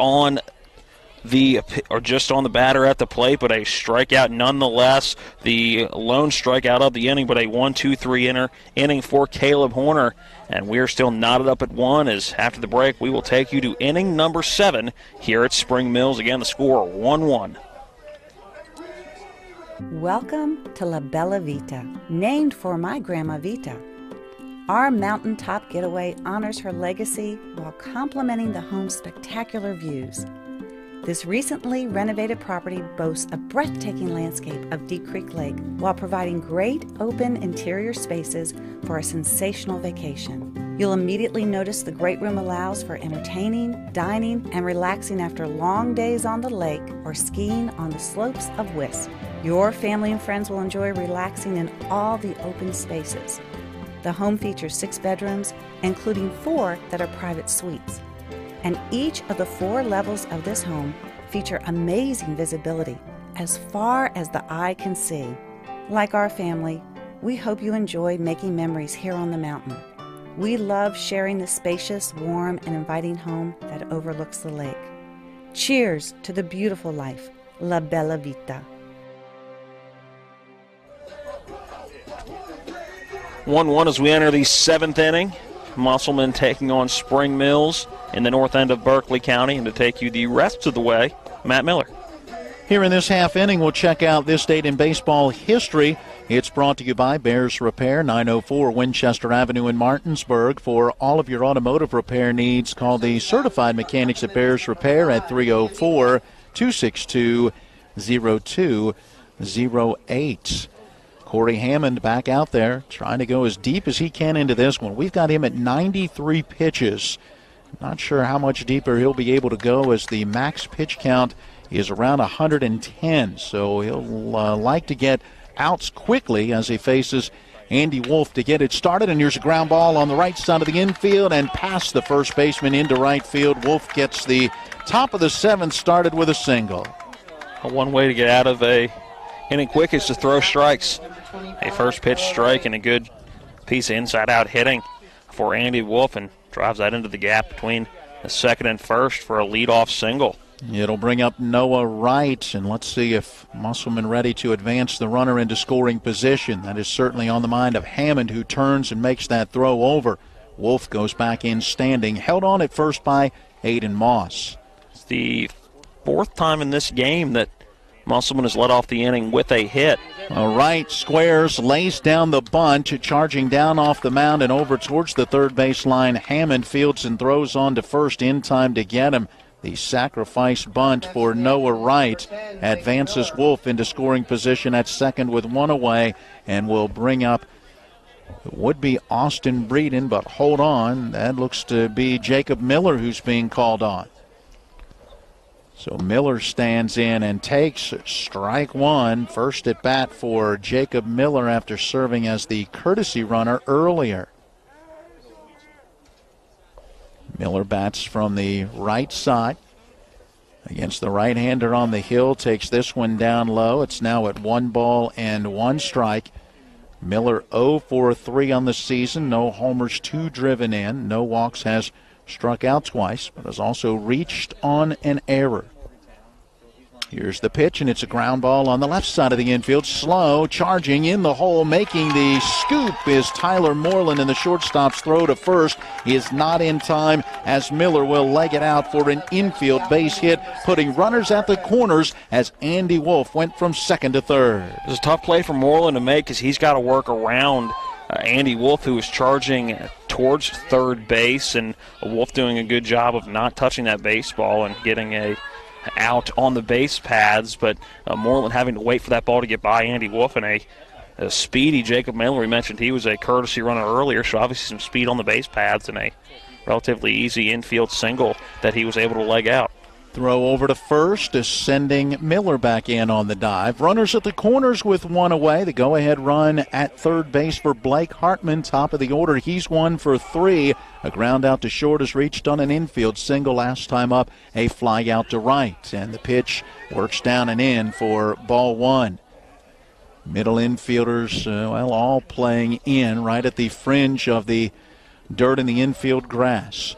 F: just on the batter at the plate, but a strikeout nonetheless. The lone strikeout of the inning, but a 1-2-3 inning for Caleb Horner. And we're still knotted up at 1 as after the break we will take you to inning number 7 here at Spring Mills. Again, the score 1-1.
O: Welcome to La Bella Vita, named for my Grandma Vita. Our mountaintop getaway honors her legacy while complementing the home's spectacular views. This recently renovated property boasts a breathtaking landscape of Deep Creek Lake while providing great open interior spaces for a sensational vacation. You'll immediately notice the great room allows for entertaining, dining, and relaxing after long days on the lake or skiing on the slopes of Wisp. Your family and friends will enjoy relaxing in all the open spaces. The home features 6 bedrooms, including 4 that are private suites. And each of the 4 levels of this home feature amazing visibility as far as the eye can see. Like our family, we hope you enjoy making memories here on the mountain. We love sharing the spacious, warm, and inviting home that overlooks the lake. Cheers to the beautiful life, La Bella Vita.
F: 1-1 as we enter the 7th inning. Musselman taking on Spring Mills in the north end of Berkeley County. And to take you the rest of the way, Matt Miller.
E: Here in this half inning, we'll check out this date in baseball history. It's brought to you by Bears Repair, 904 Winchester Avenue in Martinsburg. For all of your automotive repair needs, call the certified mechanics at Bears Repair at 304-262-0208. Corey Hammond back out there trying to go as deep as he can into this one. We've got him at 93 pitches. Not sure how much deeper he'll be able to go as the max pitch count is around 110. So he'll like to get outs quickly as he faces Andy Wolf to get it started. And here's a ground ball on the right side of the infield and past the first baseman into right field. Wolf gets the top of the 7th started with a single.
F: One way to get out of a inning quick is to throw strikes. A first pitch strike and a good piece of inside-out hitting for Andy Wolf, and drives that into the gap between the second and first for a leadoff single.
E: It'll bring up Noah Wright, and let's see if Musselman ready to advance the runner into scoring position. That is certainly on the mind of Hammond, who turns and makes that throw over. Wolf goes back in standing, held on at first by Aiden Moss.
F: It's the fourth time in this game that Musselman has led off the inning with a hit.
E: Wright squares, lays down the bunt, charging down off the mound and over towards the third baseline. Hammond fields and throws on to first in time to get him. The sacrifice bunt for Noah Wright advances Wolf into scoring position at second with one away, and will bring up would be Austin Breeden, but hold on, that looks to be Jacob Miller who's being called on. So Miller stands in and takes strike one. First at bat for Jacob Miller after serving as the courtesy runner earlier. Miller bats from the right side against the right-hander on the hill. Takes this one down low. It's now at 1-1 strike. Miller 0 for 3 on the season. No homers, 2 driven in. No walks, has struck out twice, but has also reached on an error. Here's the pitch, and it's a ground ball on the left side of the infield. Slow, charging in the hole, making the scoop is Tyler Moreland, and the shortstop's throw to first is not in time, as Miller will leg it out for an infield base hit, putting runners at the corners as Andy Wolf went from second to third.
F: It was a tough play for Moreland to make because he's got to work around Andy Wolf, who is charging towards third base, and Wolf doing a good job of not touching that baseball and getting a out on the base paths, but Moreland having to wait for that ball to get by Andy Wolf, and a speedy Jacob Miller. We mentioned he was a courtesy runner earlier, so obviously some speed on the base paths and a relatively easy infield single that he was able to leg out.
E: Throw over to first is sending Miller back in on the dive. Runners at the corners with one away. The go-ahead run at third base for Blake Hartman, top of the order. He's 1 for 3. A ground out to short is reached on an infield single. Last time up, a fly out to right. And the pitch works down and in for ball one. Middle infielders, all playing in right at the fringe of the dirt in the infield grass.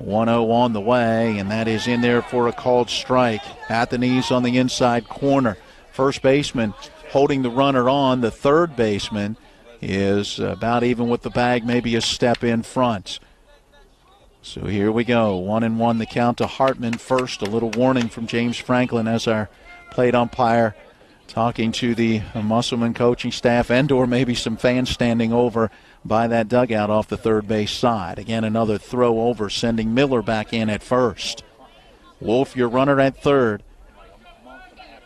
E: 1-0 on the way, and that is in there for a called strike. At the knees on the inside corner. First baseman holding the runner on. The third baseman is about even with the bag, maybe a step in front. So here we go. 1-1 the count to Hartman first. A little warning from James Franklin as our plate umpire talking to the Musselman coaching staff and/or maybe some fans standing over by that dugout off the third base side. Again, another throw over, sending Miller back in at first. Wolf, your runner at third.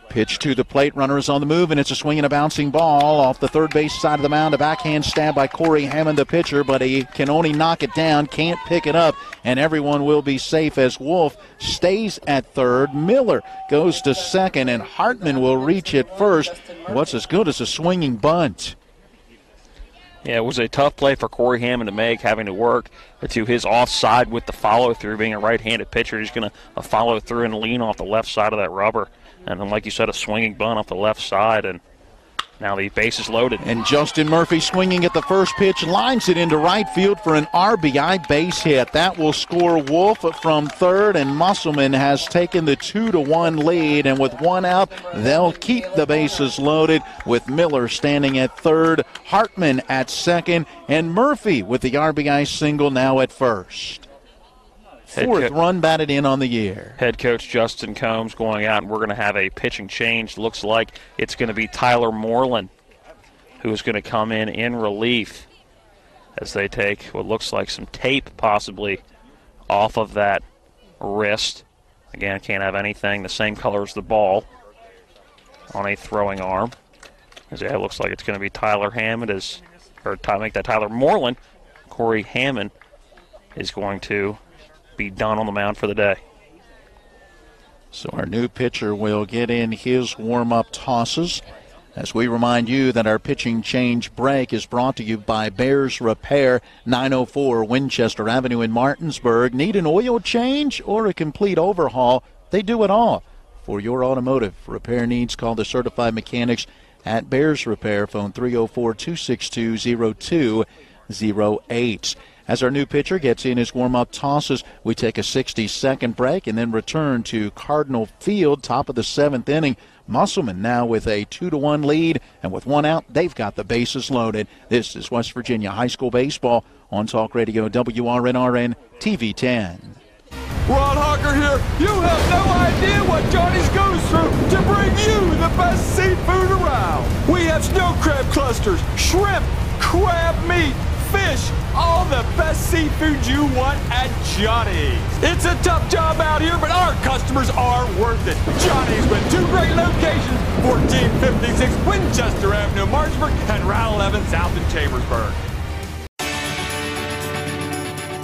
E: Pitch to the plate, runner is on the move, and it's a swing and a bouncing ball off the third base side of the mound. A backhand stab by Corey Hammond, the pitcher, but he can only knock it down, can't pick it up, and everyone will be safe as Wolf stays at third. Miller goes to second, and Hartman will reach it first. What's as good as a swinging bunt?
F: Yeah, it was a tough play for Corey Hammond to make, having to work to his offside with the follow-through. Being a right-handed pitcher, he's going to follow through and lean off the left side of that rubber. And then, like you said, a swinging bunt off the left side, and now the base is loaded.
E: And Justin Murphy swinging at the first pitch, lines it into right field for an RBI base hit. That will score Wolf from third, and Musselman has taken the 2-1 lead. And with one out, they'll keep the bases loaded with Miller standing at third, Hartman at second, and Murphy with the RBI single now at first. Fourth run batted in on the year.
F: Head coach Justin Combs going out, and we're going to have a pitching change. Looks like it's going to be Tyler Moreland who is going to come in relief as they take what looks like some tape possibly off of that wrist. Again, can't have anything the same color as the ball on a throwing arm. As it looks like it's going to be Tyler Hammond make that Tyler Moreland. Corey Hammond is going to be done on the mound for the day.
E: So our new pitcher will get in his warm-up tosses. As we remind you that our pitching change break is brought to you by Bears Repair, 904 Winchester Avenue in Martinsburg. Need an oil change or a complete overhaul? They do it all. For your automotive repair needs, call the certified mechanics at Bears Repair. Phone 304-262-0208. As our new pitcher gets in his warm-up tosses, we take a 60-second break and then return to Cardinal Field, top of the 7th inning. Musselman now with a 2-1 lead, and with one out, they've got the bases loaded. This is West Virginia High School Baseball on Talk Radio WRNR and TV 10.
S: Ron Hawker here. You have no idea what Johnny's goes through to bring you the best seafood around. We have snow crab clusters, shrimp, crab meat, fish, all the best seafood you want at Johnny's. It's a tough job out here, but our customers are worth it. Johnny's with 2 great locations, 1456 Winchester Avenue, Martinsburg, and Route 11 south in Chambersburg.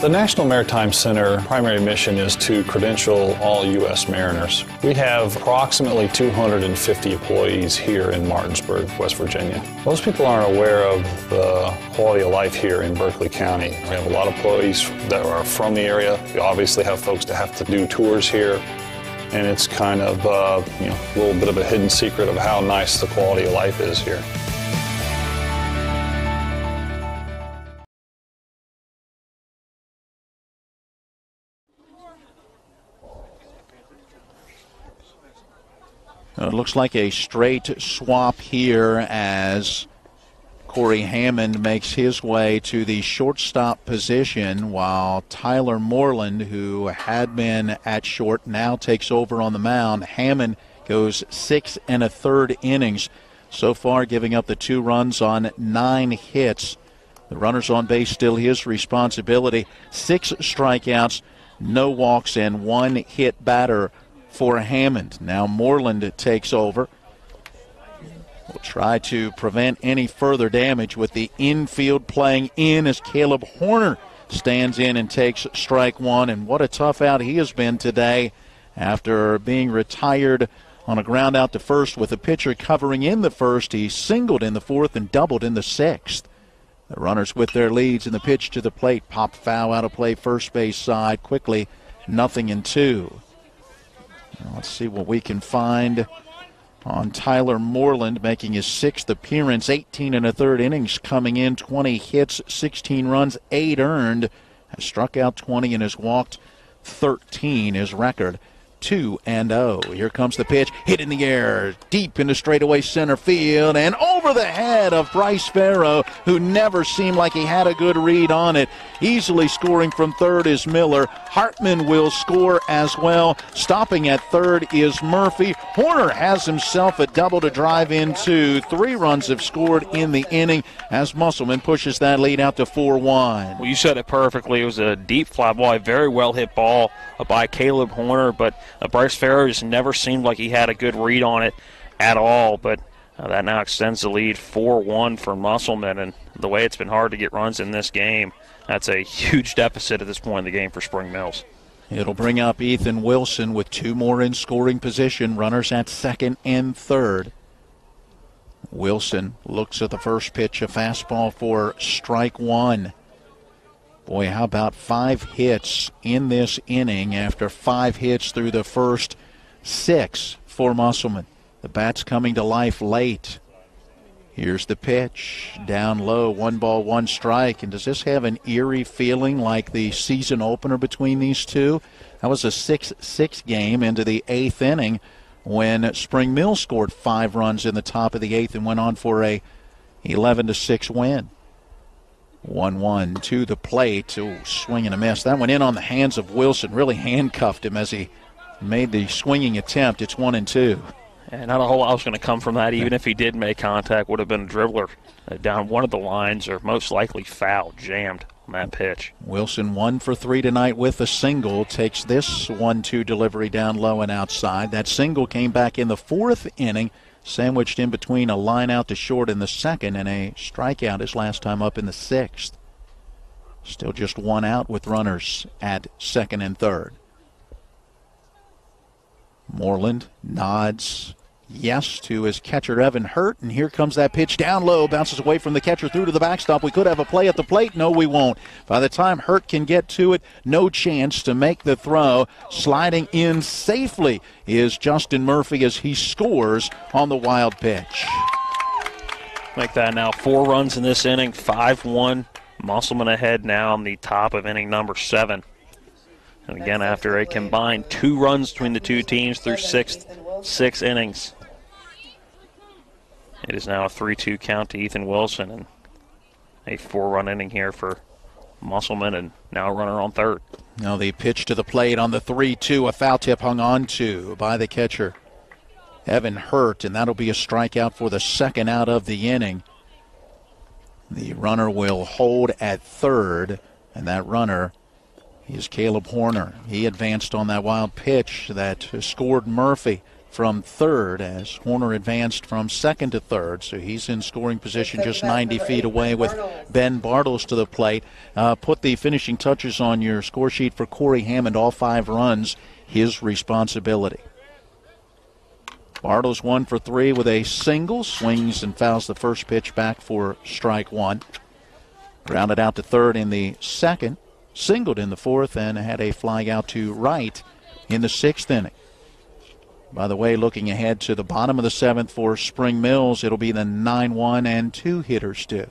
T: The National Maritime Center primary mission is to credential all U.S. mariners. We have approximately 250 employees here in Martinsburg, West Virginia. Most people aren't aware of the quality of life here in Berkeley County. We have a lot of employees that are from the area. We obviously have folks that have to do tours here, and it's kind of a little bit of a hidden secret of how nice the quality of life is here.
E: It looks like a straight swap here as Corey Hammond makes his way to the shortstop position, while Tyler Moreland, who had been at short, now takes over on the mound. Hammond goes 6 1/3 innings, so far giving up the 2 runs on 9 hits. The runners on base still his responsibility. 6 strikeouts, no walks, and 1 hit batter for Hammond. Now Moreland takes over. We'll try to prevent any further damage with the infield playing in as Caleb Horner stands in and takes strike 1. And what a tough out he has been today after being retired on a ground out to first with a pitcher covering in the first. He singled in the 4th and doubled in the 6th. The runners with their leads, and the pitch to the plate. Pop foul out of play first base side quickly. 0-2. Let's see what we can find on Tyler Moreland, making his 6th appearance. 18 1/3 innings coming in, 20 hits, 16 runs, 8 earned. Has struck out 20 and has walked 13. His record 2-0. Here comes the pitch, hit in the air, deep into straightaway center field, and over the head of Bryce Farrow, who never seemed like he had a good read on it. Easily scoring from third is Miller. Hartman will score as well. Stopping at third is Murphy. Horner has himself a double to drive into. 3 runs have scored in the inning as Musselman pushes that lead out to 4-1.
F: Well, you said it perfectly. It was a deep fly ball, a very well hit ball by Caleb Horner, but Bryce Farrow just never seemed like he had a good read on it at all. But that now extends the lead 4-1 for Musselman, and the way it's been hard to get runs in this game, that's a huge deficit at this point in the game for Spring Mills.
E: It'll bring up Ethan Wilson with 2 more in scoring position. Runners at 2nd and 3rd. Wilson looks at the first pitch, a fastball for strike 1. Boy, how about 5 hits in this inning after 5 hits through the first 6 for Musselman. The bat's coming to life late. Here's the pitch, down low, 1 ball, 1 strike. And does this have an eerie feeling like the season opener between these two? That was a 6-6 game into the 8th inning when Spring Mill scored 5 runs in the top of the 8th and went on for a 11-6 win. 1-1 to the plate. Ooh, swing and a miss. That went in on the hands of Wilson. Really handcuffed him as he made the swinging attempt. It's 1-2.
F: And not a whole lot was going to come from that. Even if he did make contact, would have been a dribbler down one of the lines, or most likely foul, jammed on that pitch.
E: Wilson 1 for 3 tonight with a single. Takes this 1-2 delivery down low and outside. That single came back in the 4th inning, sandwiched in between a line out to short in the 2nd and a strikeout his last time up in the 6th. Still just 1 out with runners at 2nd and 3rd. Moreland nods yes to his catcher Evan Hurt, and here comes that pitch down low, bounces away from the catcher through to the backstop. We could have a play at the plate. No, we won't. By the time Hurt can get to it, no chance to make the throw. Sliding in safely is Justin Murphy as he scores on the wild pitch.
F: Make that now 4 runs in this inning, 5-1 Musselman ahead now on the top of inning number 7. And again, after a combined 2 runs between the two teams through 6 innings. It is now a 3-2 count to Ethan Wilson, and a 4-run inning here for Musselman, and now a runner on third.
E: Now the pitch to the plate on the 3-2, a foul tip hung on to by the catcher, Evan Hurt, and that'll be a strikeout for the second out of the inning. The runner will hold at third, and that runner is Caleb Horner. He advanced on that wild pitch that scored Murphy from third as Horner advanced from second to third. So he's in scoring position just 90 feet away with Ben Bartles to the plate. Put the finishing touches on your score sheet for Corey Hammond, all 5 runs, his responsibility. Bartles 1 for 3 with a single, swings and fouls the first pitch back for strike 1. Grounded out to third in the second, singled in the fourth, and had a fly out to right in the 6th inning. By the way, looking ahead to the bottom of the 7th for Spring Mills, it'll be the 9-1 and 2 hitters due.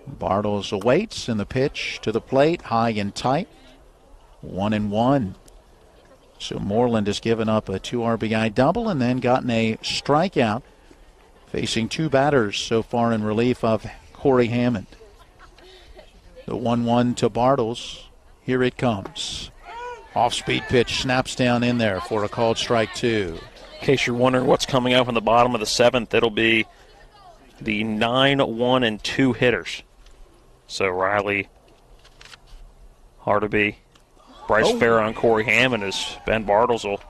E: Bartles awaits, and the pitch to the plate, high and tight, 1-1. So Moreland has given up a 2 RBI double and then gotten a strikeout, facing 2 batters so far in relief of Corey Hammond. The 1-1 to Bartles. Here it comes. Off-speed pitch snaps down in there for a called strike 2.
F: In case you're wondering what's coming up in the bottom of the 7th, it'll be the 9-1 and 2 hitters. So Riley, Hardaby, Bryce Farah, and Corey Hammond as Ben Bartles will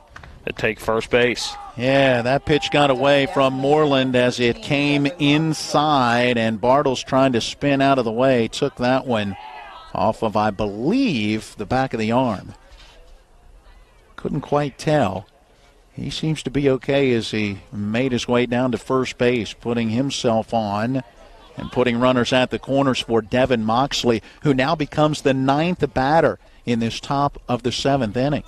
F: take first base.
E: Yeah, that pitch got away from Moreland as it came inside, and Bartles trying to spin out of the way, took that one off of, I believe, the back of the arm. Couldn't quite tell. He seems to be okay as he made his way down to first base, putting himself on and putting runners at the corners for Devin Moxley, who now becomes the 9th batter in this top of the 7th inning.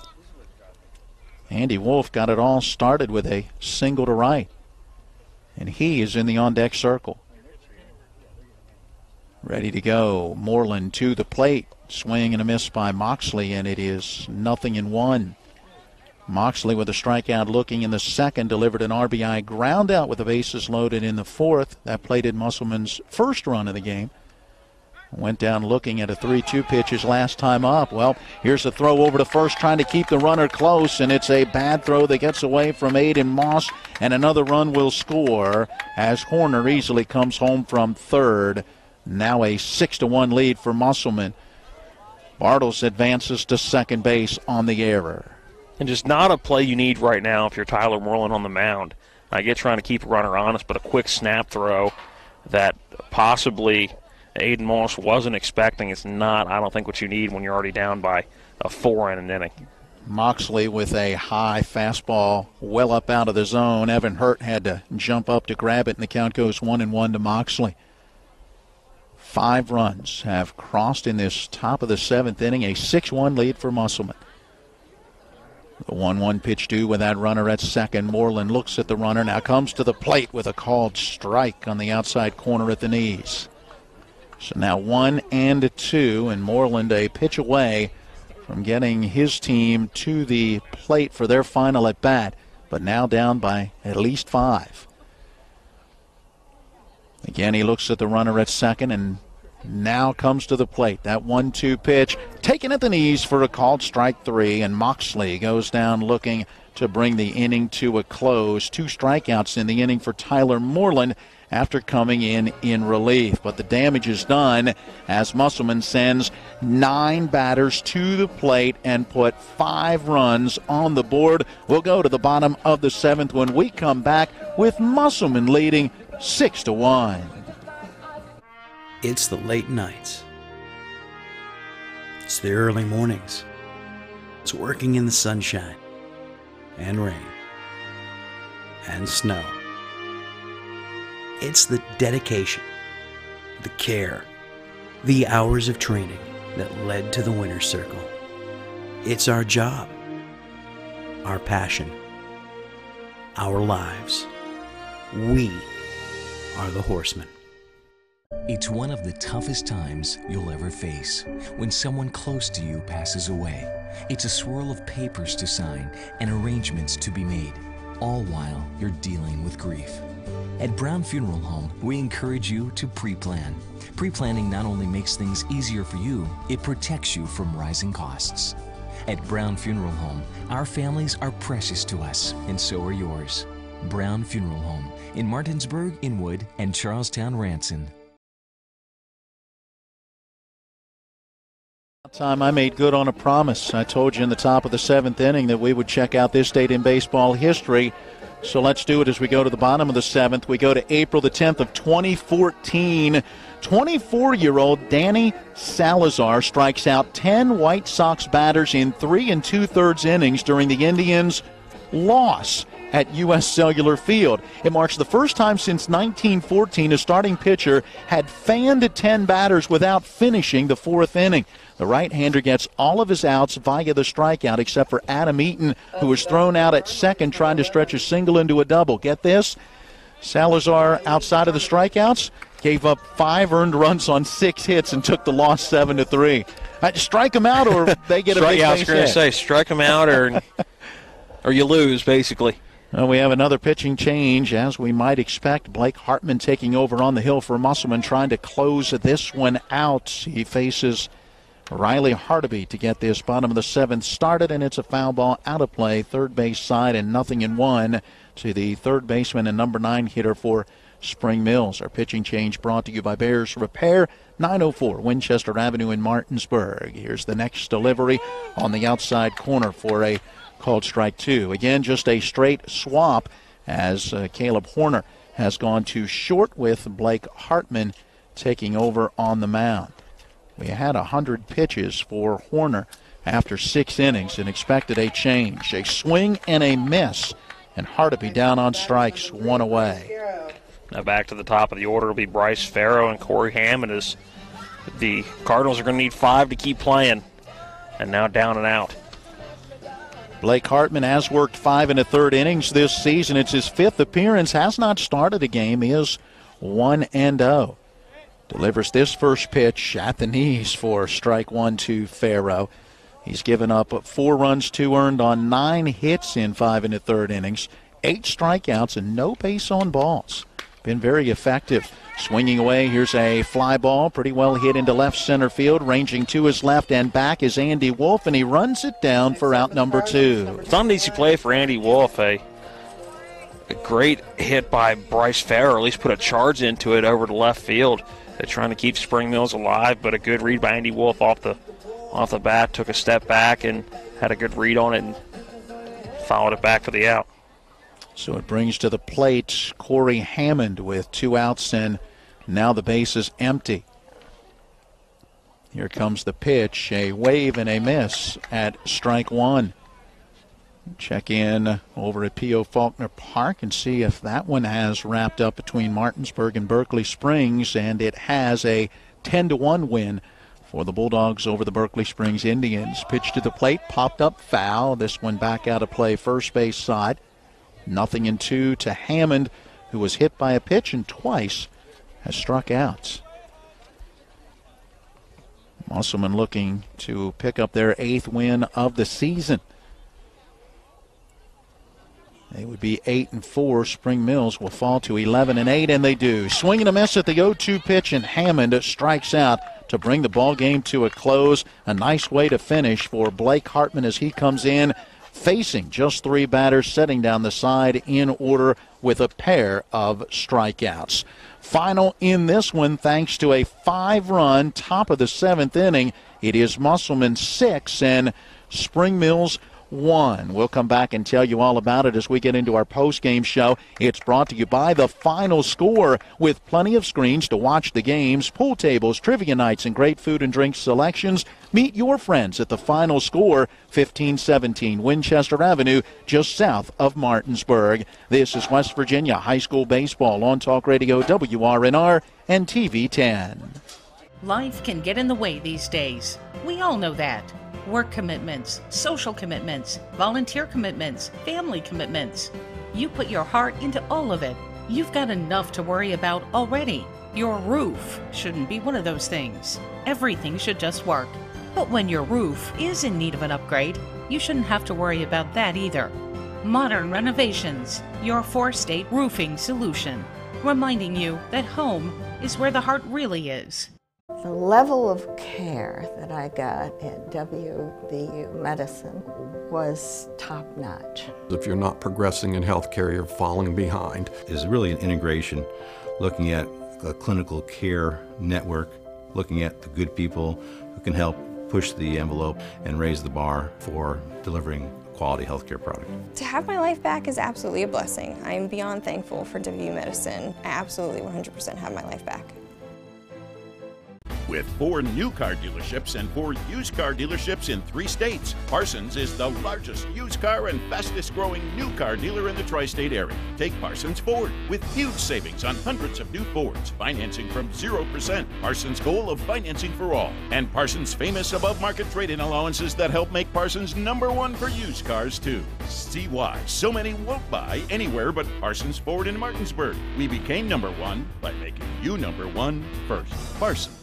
E: Andy Wolf got it all started with a single to right, and he is in the on-deck circle. Ready to go. Moreland to the plate. Swing and a miss by Moxley, and it is 0-1. Moxley with a strikeout looking in the 2nd, delivered an RBI ground out with the bases loaded in the 4th. That plated Musselman's first run of the game. Went down looking at a 3-2 pitch his last time up. Well, here's a throw over to first, trying to keep the runner close, and it's a bad throw that gets away from Aiden Moss, and another run will score as Horner easily comes home from third. Now a 6-1 lead for Musselman. Bartles advances to second base on the error.
F: And just not a play you need right now if you're Tyler Moreland on the mound. I get trying to keep a runner honest, but a quick snap throw that possibly Aiden Moss wasn't expecting. It's not, I don't think, what you need when you're already down by a 4 in an inning.
E: Moxley with a high fastball well up out of the zone. Evan Hurt had to jump up to grab it, and the count goes 1-1 to Moxley. 5 runs have crossed in this top of the 7th inning, a 6-1 lead for Musselman. The 1-1 pitch due with that runner at second. Moreland looks at the runner, now comes to the plate with a called strike on the outside corner at the knees. So now 1-2, and Moreland a pitch away from getting his team to the plate for their final at bat, but now down by at least 5. Again, he looks at the runner at second and now comes to the plate. That 1-2 pitch taken at the knees for a called strike 3, and Moxley goes down looking to bring the inning to a close. 2 strikeouts in the inning for Tyler Moreland after coming in relief. But the damage is done as Musselman sends 9 batters to the plate and put 5 runs on the board. We'll go to the bottom of the 7th when we come back with Musselman leading 6-1.
U: It's the late nights. It's the early mornings. It's working in the sunshine and rain and snow. It's the dedication, the care, the hours of training that led to the winner's circle. It's our job, our passion, our lives. We are the horsemen.
G: It's one of the toughest times you'll ever face when someone close to you passes away. It's a swirl of papers to sign and arrangements to be made, all while you're dealing with grief. At Brown Funeral Home, we encourage you to pre-plan. Pre-planning not only makes things easier for you, it protects you from rising costs. At Brown Funeral Home, our families are precious to us, and so are yours. Brown Funeral Home in Martinsburg, Inwood, and Charlestown, Ranson.
E: Time I made good on a promise. I told you in the top of the 7th inning that we would check out this date in baseball history. So let's do it as we go to the bottom of the 7th. We go to April the 10th of 2014. 24-year-old Danny Salazar strikes out 10 White Sox batters in 3 2/3 innings during the Indians' loss at U.S. Cellular Field. It marks the first time since 1914 a starting pitcher had fanned 10 batters without finishing the 4th inning. The right-hander gets all of his outs via the strikeout except for Adam Eaton, who was thrown out at second trying to stretch a single into a double. Get this? Salazar, outside of the strikeouts, gave up 5 earned runs on 6 hits and took the loss 7-3. Strike them out or they get a big base hit.
F: I was going to say, strike them out or you lose, basically.
E: Well, we have another pitching change, as we might expect. Blake Hartman taking over on the hill for Musselman, trying to close this one out. He faces Riley Hardeby to get this bottom of the 7th started, and it's a foul ball out of play, third base side, and 0-1 to the third baseman and number 9 hitter for Spring Mills. Our pitching change brought to you by Bears Repair, 904 Winchester Avenue in Martinsburg. Here's the next delivery on the outside corner for a called strike 2. Again, just a straight swap as Caleb Horner has gone to short with Blake Hartman taking over on the mound. We had 100 pitches for Horner after 6 innings and expected a change. A swing and a miss, and Hardeby down on strikes, 1 away.
F: Now back to the top of the order will be Bryce Farrow and Corey Hammond, as the Cardinals are going to need 5 to keep playing, and now down and out.
E: Blake Hartman has worked 5 1/3 innings this season. It's his 5th appearance, has not started a game, he is 1-0. Delivers this first pitch at the knees for strike 1 to Farrow. He's given up 4 runs, 2 earned on 9 hits in 5 1/3 innings, 8 strikeouts, and no base on balls. Been very effective. Swinging away, here's a fly ball, pretty well hit into left center field. Ranging to his left and back is Andy Wolf, and he runs it down for out number 2.
F: It's not an easy play for Andy Wolf. A great hit by Bryce Farrow, at least put a charge into it over to left field. They're trying to keep Spring Mills alive, but a good read by Andy Wolf off the bat. Took a step back and had a good read on it and followed it back for the out.
E: So it brings to the plate Corey Hammond with 2 outs, and now the base is empty. Here comes the pitch, a wave and a miss at strike 1. Check in over at P.O. Faulkner Park and see if that one has wrapped up between Martinsburg and Berkeley Springs, and it has a 10-1 win for the Bulldogs over the Berkeley Springs Indians. Pitch to the plate, popped up foul. This one back out of play, first base side. 0-2 to Hammond, who was hit by a pitch and twice has struck out. Musselman looking to pick up their 8th win of the season. They would be 8-4. Spring Mills will fall to 11-8, and they do. Swing and a miss at the 0-2 pitch, and Hammond strikes out to bring the ball game to a close. A nice way to finish for Blake Hartman as he comes in, facing just 3 batters, setting down the side in order with a pair of strikeouts. Final in this one, thanks to a 5-run top of the 7th inning. It is Musselman 6 and Spring Mills 1. We'll come back and tell you all about it as we get into our post-game show. It's brought to you by The Final Score, with plenty of screens to watch the games, pool tables, trivia nights, and great food and drink selections. Meet your friends at The Final Score, 1517 Winchester Avenue, just south of Martinsburg. This is West Virginia High School Baseball on Talk Radio WRNR and TV 10.
B: Life can get in the way these days. We all know that. Work commitments, social commitments, volunteer commitments, family commitments. You put your heart into all of it. You've got enough to worry about already. Your roof shouldn't be one of those things. Everything should just work. But when your roof is in need of an upgrade, you shouldn't have to worry about that either. Modern Renovations, your four-state roofing solution, reminding you that home is where the heart really is.
P: The level of care that I got at WVU Medicine was top-notch.
H: If you're not progressing in healthcare, you're falling behind.
K: Is really an integration, looking at a clinical care network, looking at the good people who can help push the envelope and raise the bar for delivering quality healthcare product.
Q: To have my life back is absolutely a blessing. I'm beyond thankful for WVU Medicine. I absolutely 100% have my life back.
R: With 4 new car dealerships and 4 used car dealerships in 3 states, Parsons is the largest used car and fastest growing new car dealer in the tri-state area. Take Parsons Ford with huge savings on hundreds of new Fords, financing from 0%, Parsons' goal of financing for all, and Parsons' famous above-market trade-in allowances that help make Parsons #1 for used cars too. See why so many won't buy anywhere but Parsons Ford in Martinsburg. We became #1 by making you #1 first. Parsons.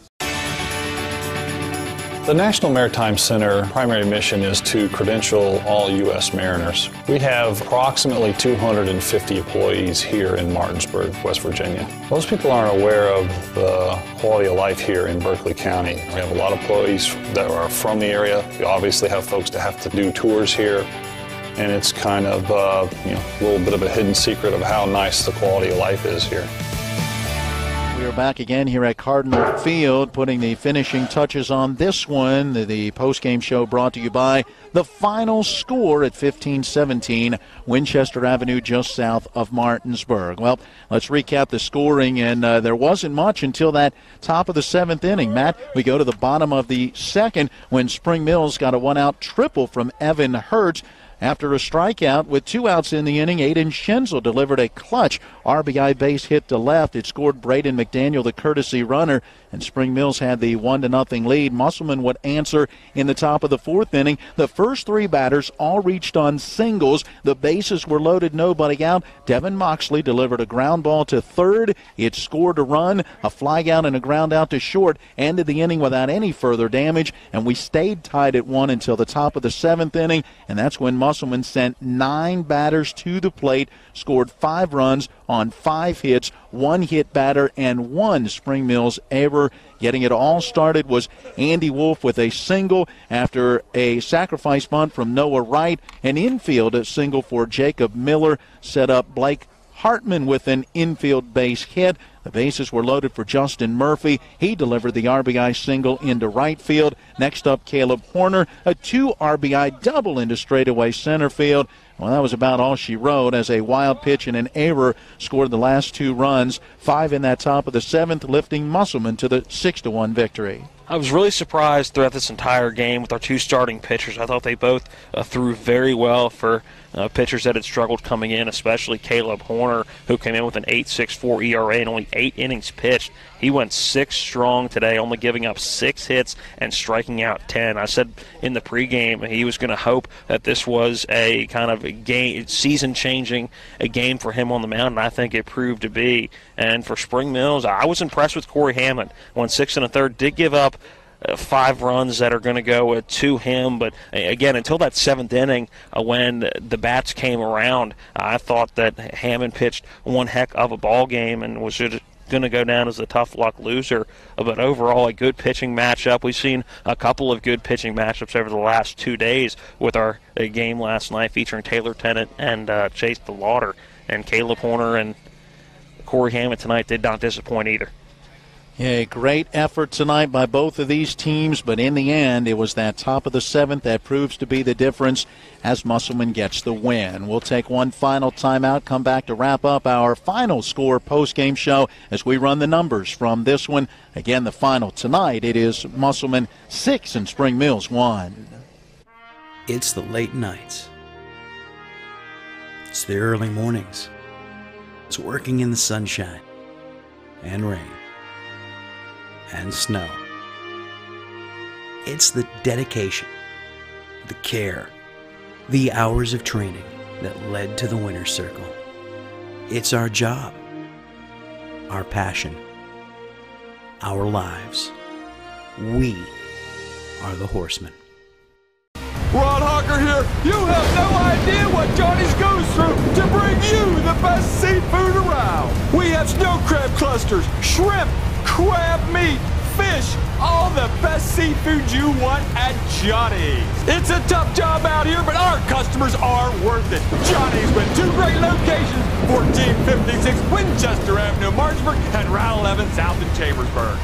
T: The National Maritime Center primary mission is to credential all U.S. mariners. We have approximately 250 employees here in Martinsburg, West Virginia. Most people aren't aware of the quality of life here in Berkeley County. We have a lot of employees that are from the area. We obviously have folks that have to do tours here, and it's kind of a little bit of a hidden secret of how nice the quality of life is here.
E: We are back again here at Cardinal Field, putting the finishing touches on this one. The post-game show brought to you by the final score at 15-17, Winchester Avenue, just south of Martinsburg. Well, let's recap the scoring, and there wasn't much until that top of the 7th inning. Matt, we go to the bottom of the 2nd when Spring Mills got a one-out triple from Evan Hertz. After a strikeout with 2 outs in the inning, Aiden Schenzel delivered a clutch RBI base hit to left. It scored Braden McDaniel, the courtesy runner, and Spring Mills had the 1-0 lead. Musselman would answer in the top of the 4th inning. The first 3 batters all reached on singles. The bases were loaded, nobody out. Devin Moxley delivered a ground ball to third. It scored a run, a fly out, and a ground out to short. Ended the inning without any further damage, and we stayed tied at 1 until the top of the 7th inning, and that's when Musselman sent 9 batters to the plate, scored 5 runs on 5 hits, 1 hit batter, and 1 Spring Mills error. Getting it all started was Andy Wolf with a single after a sacrifice bunt from Noah Wright. An infield single for Jacob Miller set up Blake Hartman with an infield base hit. The bases were loaded for Justin Murphy. He delivered the RBI single into right field. Next up, Caleb Horner, a 2 RBI double into straightaway center field. Well, that was about all she wrote, as a wild pitch and an error scored the last 2 runs. 5 in that top of the 7th, lifting Musselman to the 6-1 victory.
F: I was really surprised throughout this entire game with our 2 starting pitchers. I thought they both threw very well for pitchers that had struggled coming in, especially Caleb Horner, who came in with an 8.64 ERA and only 8 innings pitched. He went 6 strong today, only giving up 6 hits and striking out 10. I said in the pregame he was going to hope that this was a kind of a game, season-changing a game for him on the mound, and I think it proved to be. And for Spring Mills, I was impressed with Corey Hammond. Went 6 1/3, did give up 5 runs that are going to go to him, but again, until that 7th inning when the bats came around, I thought that Hammond pitched one heck of a ball game and was going to go down as a tough luck loser. But overall, a good pitching matchup. We've seen a couple of good pitching matchups over the last 2 days with our game last night featuring Taylor Tennant and Chase DeLauder. And Caleb Horner and Corey Hammond tonight did not disappoint either.
E: Yeah, great effort tonight by both of these teams, but in the end, it was that top of the 7th that proves to be the difference as Musselman gets the win. We'll take one final timeout, come back to wrap up our final score post-game show as we run the numbers from this one. Again, the final tonight, it is Musselman 6 and Spring Mills 1.
U: It's the late nights. It's the early mornings. It's working in the sunshine and rain and snow. It's the dedication, the care, the hours of training that led to the winner's circle. It's our job, our passion, our lives. We are the Horsemen.
S: Ron Hawker here. You have no idea what Johnny's goes through to bring you the best seafood around. We have snow crab clusters, shrimp, crab meat, fish, all the best seafood you want at Johnny's. It's a tough job out here, but our customers are worth it. Johnny's with 2 great locations, 1456 Winchester Avenue, Martinsburg, and Route 11 south in Chambersburg.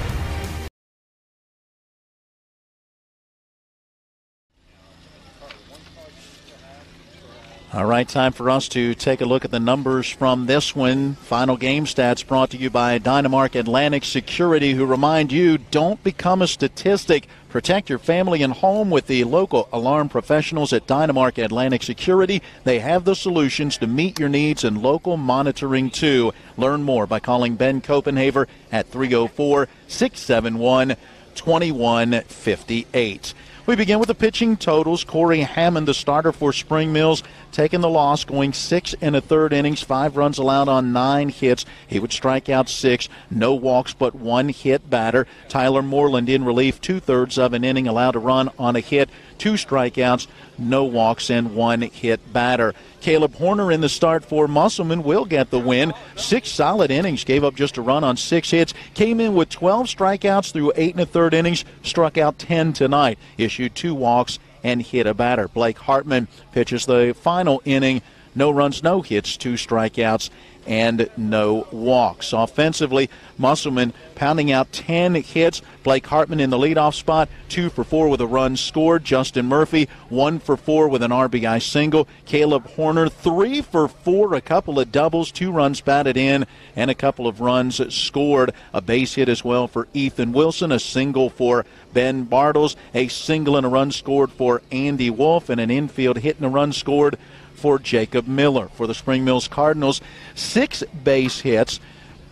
E: All right, time for us to take a look at the numbers from this one. Final game stats brought to you by Dynamark Atlantic Security, who remind you, don't become a statistic. Protect your family and home with the local alarm professionals at Dynamark Atlantic Security. They have the solutions to meet your needs and local monitoring, too. Learn more by calling Ben Copenhaver at 304-671-2158. We begin with the pitching totals. Corey Hammond, the starter for Spring Mills, taking the loss, going 6 1/3 innings, 5 runs allowed on 9 hits. He would strike out 6, no walks but 1 hit batter. Tyler Moreland in relief, 2/3 of an inning, allowed a run on a hit, 2 strikeouts, no walks, and 1 hit batter. Caleb Horner in the start for Musselman will get the win. 6 solid innings, gave up just a run on 6 hits, came in with 12 strikeouts through 8 1/3 innings, struck out 10 tonight, issued 2 walks, and hit a batter. Blake Hartman pitches the final inning. No runs, no hits, 2 strikeouts, and no walks. Offensively, Musselman pounding out 10 hits. Blake Hartman in the leadoff spot, 2 for 4 with a run scored. Justin Murphy, 1 for 4 with an RBI single. Caleb Horner, 3 for 4, a couple of doubles, 2 runs batted in, and a couple of runs scored. A base hit as well for Ethan Wilson, a single for Ben Bartles, a single and a run scored for Andy Wolf, and an infield hit and a run scored for Jacob Miller. For the Spring Mills Cardinals, 6 base hits,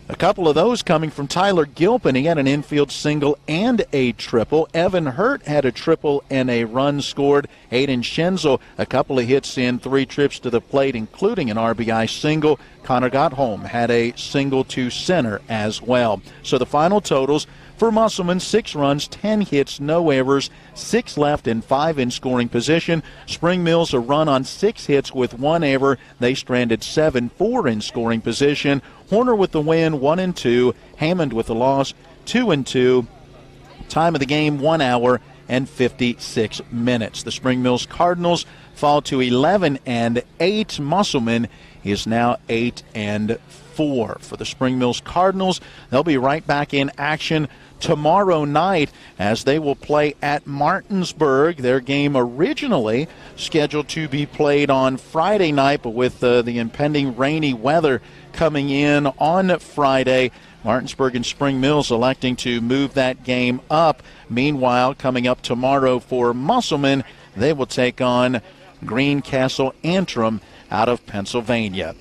E: a couple of those coming from Tyler Gilpin. He had an infield single and a triple. Evan Hurt had a triple and a run scored. Aiden Schenzel, a couple of hits in 3 trips to the plate, including an RBI single. Connor Gottholm had a single to center as well. So the final totals for Musselman, 6 runs, 10 hits, no errors, 6 left and 5 in scoring position. Spring Mills a run on 6 hits with 1 error. They stranded 7-4 in scoring position. Horner with the win, 1-2. Hammond with the loss, 2-2. Time of the game, 1 hour and 56 minutes. The Spring Mills Cardinals fall to 11-8. Musselman is now 8-4. For the Spring Mills Cardinals, they'll be right back in action tomorrow night as they will play at Martinsburg. Their game originally scheduled to be played on Friday night, but with the impending rainy weather coming in on Friday, Martinsburg and Spring Mills electing to move that game up. Meanwhile, coming up tomorrow for Musselman, they will take on Greencastle Antrim out of Pennsylvania.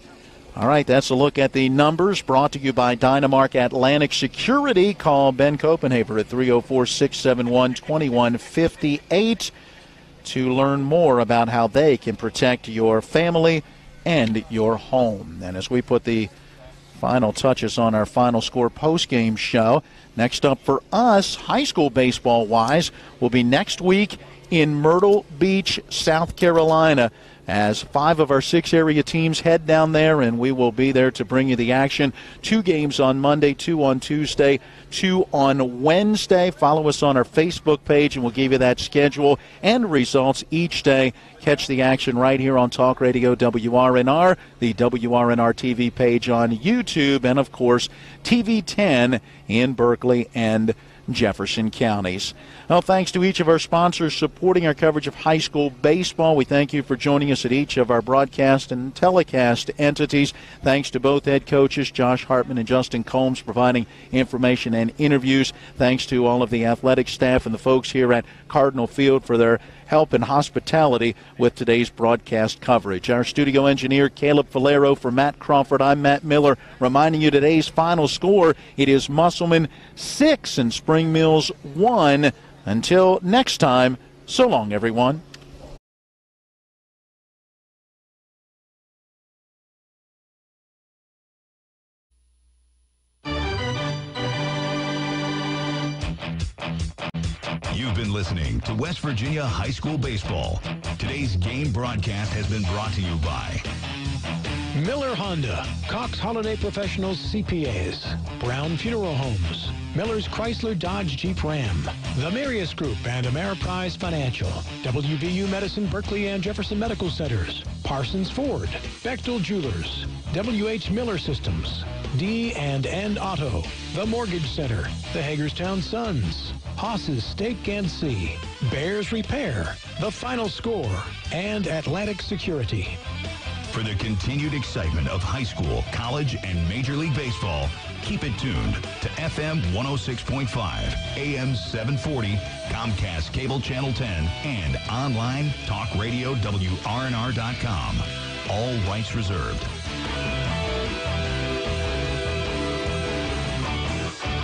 E: All right, that's a look at the numbers brought to you by Dynamark Atlantic Security. Call Ben Copenhaver at 304-671-2158 to learn more about how they can protect your family and your home. And as we put the final touches on our Final Score postgame show, next up for us, high school baseball-wise, will be next week in Myrtle Beach, South Carolina, as 5 of our 6 area teams head down there, and we will be there to bring you the action. 2 games on Monday, 2 on Tuesday, 2 on Wednesday. Follow us on our Facebook page, and we'll give you that schedule and results each day. Catch the action right here on Talk Radio WRNR, the WRNR TV page on YouTube, and, of course, TV 10 in Berkeley and Jefferson counties. Well, thanks to each of our sponsors supporting our coverage of high school baseball. We thank you for joining us at each of our broadcast and telecast entities. Thanks to both head coaches, Josh Hartman and Justin Combs, providing information and interviews. Thanks to all of the athletic staff and the folks here at Cardinal Field for their help and hospitality with today's broadcast coverage. Our studio engineer, Caleb Falero. For Matt Crawford, I'm Matt Miller, reminding you today's final score. It is Musselman 6 and Spring Mills 1. Until next time, so long, everyone.
C: You've been listening to West Virginia High School Baseball. Today's game broadcast has been brought to you by
D: Miller Honda, Cox Holiday Professionals CPAs, Brown Funeral Homes, Miller's Chrysler Dodge Jeep Ram, The Marius Group and Ameriprise Financial, WVU Medicine Berkeley and Jefferson Medical Centers, Parsons Ford, Bechtel Jewelers, WH Miller Systems, D&N Auto, The Mortgage Center, the Hagerstown Suns, Haas's Steak and Sea, Bears Repair, The Final Score, and Atlantic Security.
C: For the continued excitement of high school, college, and Major League Baseball, keep it tuned to FM 106.5, AM 740, Comcast Cable Channel 10, and online talk radio WRNR.com. All rights reserved.